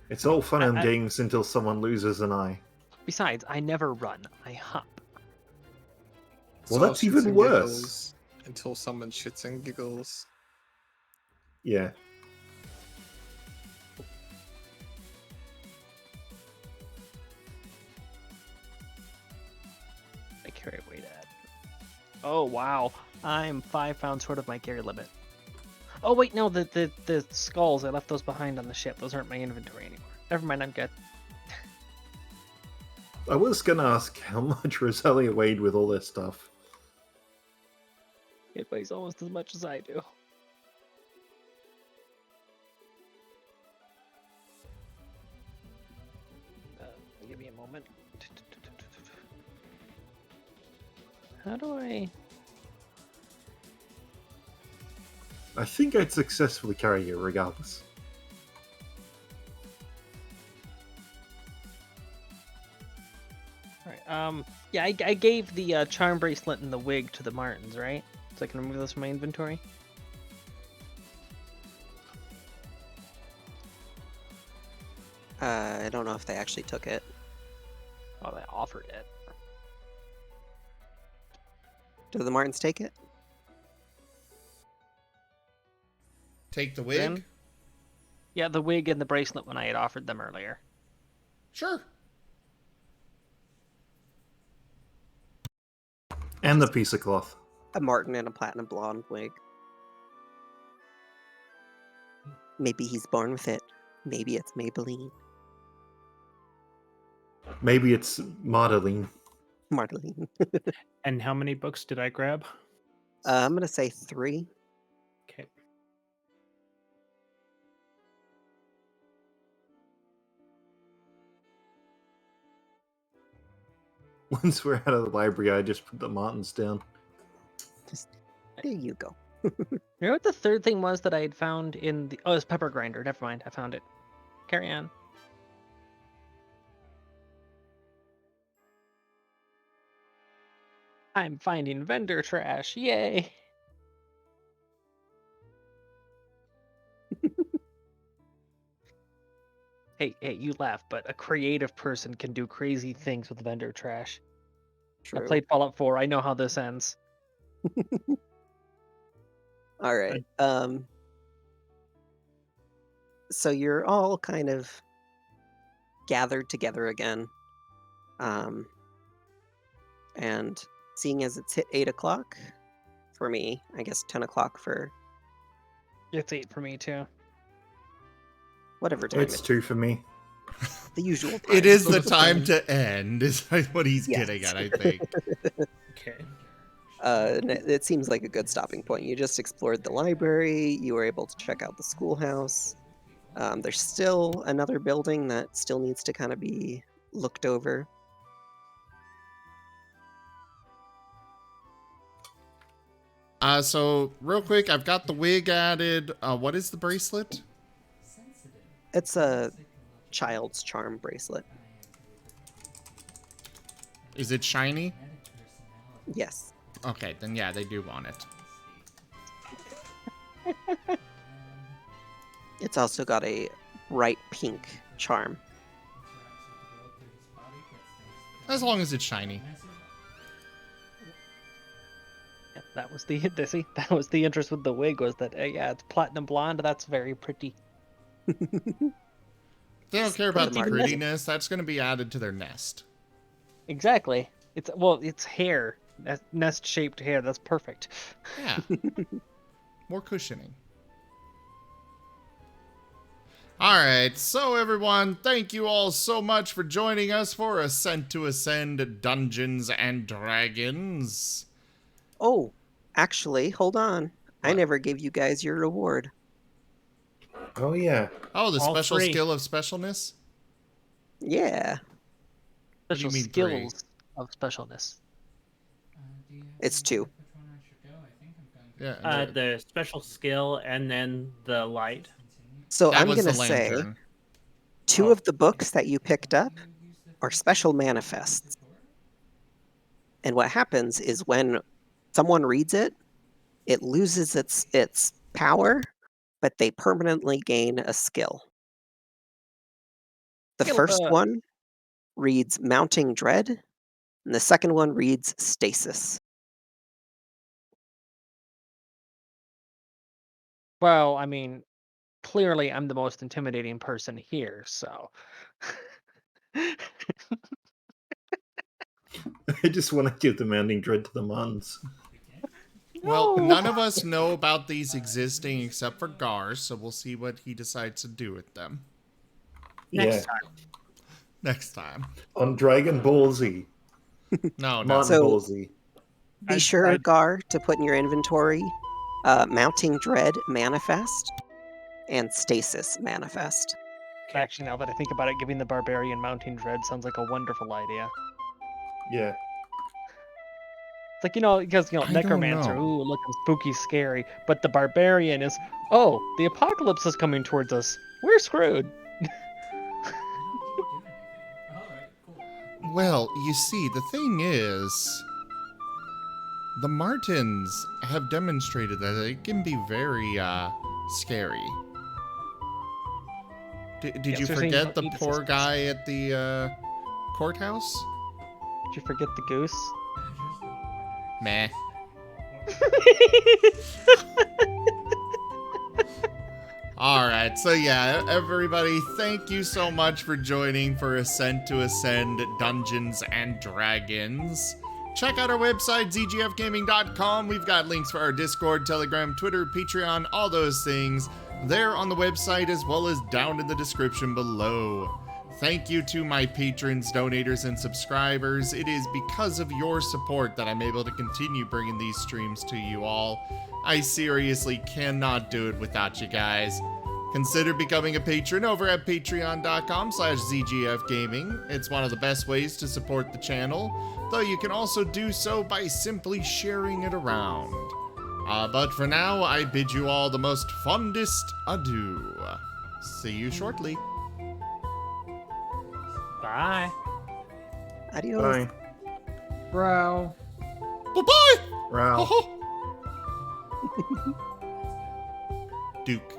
It's all fun and games until someone loses an eye. Besides, I never run. I hop. Well, So that's shits even and worse. giggles Until someone shits and giggles. Yeah. I carry weight at. Oh, wow. I'm 5 pounds short of my carry limit. Oh, wait, no, the skulls, I left those behind on the ship. Those aren't my inventory anymore. Never mind, I'm good. I was gonna ask how much Rosalia weighed with all this stuff. It weighs almost as much as I do. Give me a moment. How do I... I think I'd successfully carry you regardless. Alright, yeah, I gave the charm bracelet and the wig to the Martens, right? So I can remove those from my inventory? I don't know if they actually took it. Oh, they offered it. Did the Martens take it? Take the wig? Then? Yeah, the wig and the bracelet when I had offered them earlier. Sure. And the piece of cloth. A Marten and a platinum blonde wig. Maybe he's born with it. Maybe it's Maybelline. Maybe it's modeling. Marteline. And how many books did I grab? I'm going to say 3. Okay. Once we're out of the library, I just put the Martens down. There you go. You know what the third thing was that I had found in the... Oh, it's pepper grinder. Never mind. I found it. Carry on. I'm finding vendor trash. Yay. Hey, you laugh, but a creative person can do crazy things with vendor trash. True. I played Fallout 4. I know how this ends. All right. So you're all kind of gathered together again. And seeing as it's hit 8 o'clock for me, I guess 10 o'clock for It's 8 for me, too. whatever time It's 2 for me. the usual time. It is the time to end, is what he's Yes. getting at, I think. Okay. It seems like a good stopping point. You just explored the library. You were able to check out the schoolhouse. There's still another building that still needs to kind of be looked over. So real quick, I've got the wig added. What is the bracelet? It's a child's charm bracelet. Is it shiny? Yes. Okay, then yeah, they do want it. It's also got a bright pink charm. As long as it's shiny. Yeah, that was the that was the interest with the wig, was that yeah, it's platinum blonde. That's very pretty. They don't care about the Marten. prettiness. That's going to be added to their nest. Exactly. It's hair. That's nest-shaped hair. That's perfect. Yeah. More cushioning. Alright, so everyone, thank you all so much for joining us for Ascent to Ascend Dungeons and Dragons. Oh, actually, hold on. I never gave you guys your reward. Oh, yeah. Oh, the All special 3. skill of specialness? Yeah, What do you Special mean skills of specialness. it's 2. Yeah. The special skill and then the light. So that I'm was going to the say lantern. 2 of the books that you picked up are special manifests. And what happens is when someone reads it, it loses its power, but they permanently gain a skill. The first one reads Mounting Dread, and the second one reads Stasis. Well, I mean, clearly I'm the most intimidating person here, so. I just want to give the Mounting Dread to the Martens. Well, No. none of us know about these existing except for Gar, so we'll see what he decides to do with them. Next time. Next time. On Dragon Ball Z. No. Marten So- Ball Z. Be sure, Gar, to put in your inventory Mounting Dread Manifest and Stasis Manifest. Actually, now that I think about it, giving the Barbarian Mounting Dread sounds like a wonderful idea. Yeah. It's like, because, I don't Necromancer, know. ooh, looking spooky, scary. But the Barbarian is, oh, the apocalypse is coming towards us. We're screwed. Well, you see, the thing is, the Martens have demonstrated that they can be very scary. Did Yes, you you're saying you forget don't the need poor assistance. guy at the courthouse? Did you forget the goose? Meh. Alright, so yeah, everybody, thank you so much for joining for Ascent to Ascend Dungeons and Dragons. Check out our website, zgfgaming.com. We've got links for our Discord, Telegram, Twitter, Patreon, all those things there on the website as well as down in the description below. Thank you to my patrons, donators, and subscribers. It is because of your support that I'm able to continue bringing these streams to you all. I seriously cannot do it without you guys. Consider becoming a patron over at patreon.com/zgfgaming. It's one of the best ways to support the channel, though you can also do so by simply sharing it around. But for now, I bid you all the most fondest adieu. See you shortly. Bye. Adios. Bye. Bro. Bye-bye! Ralph. Duke.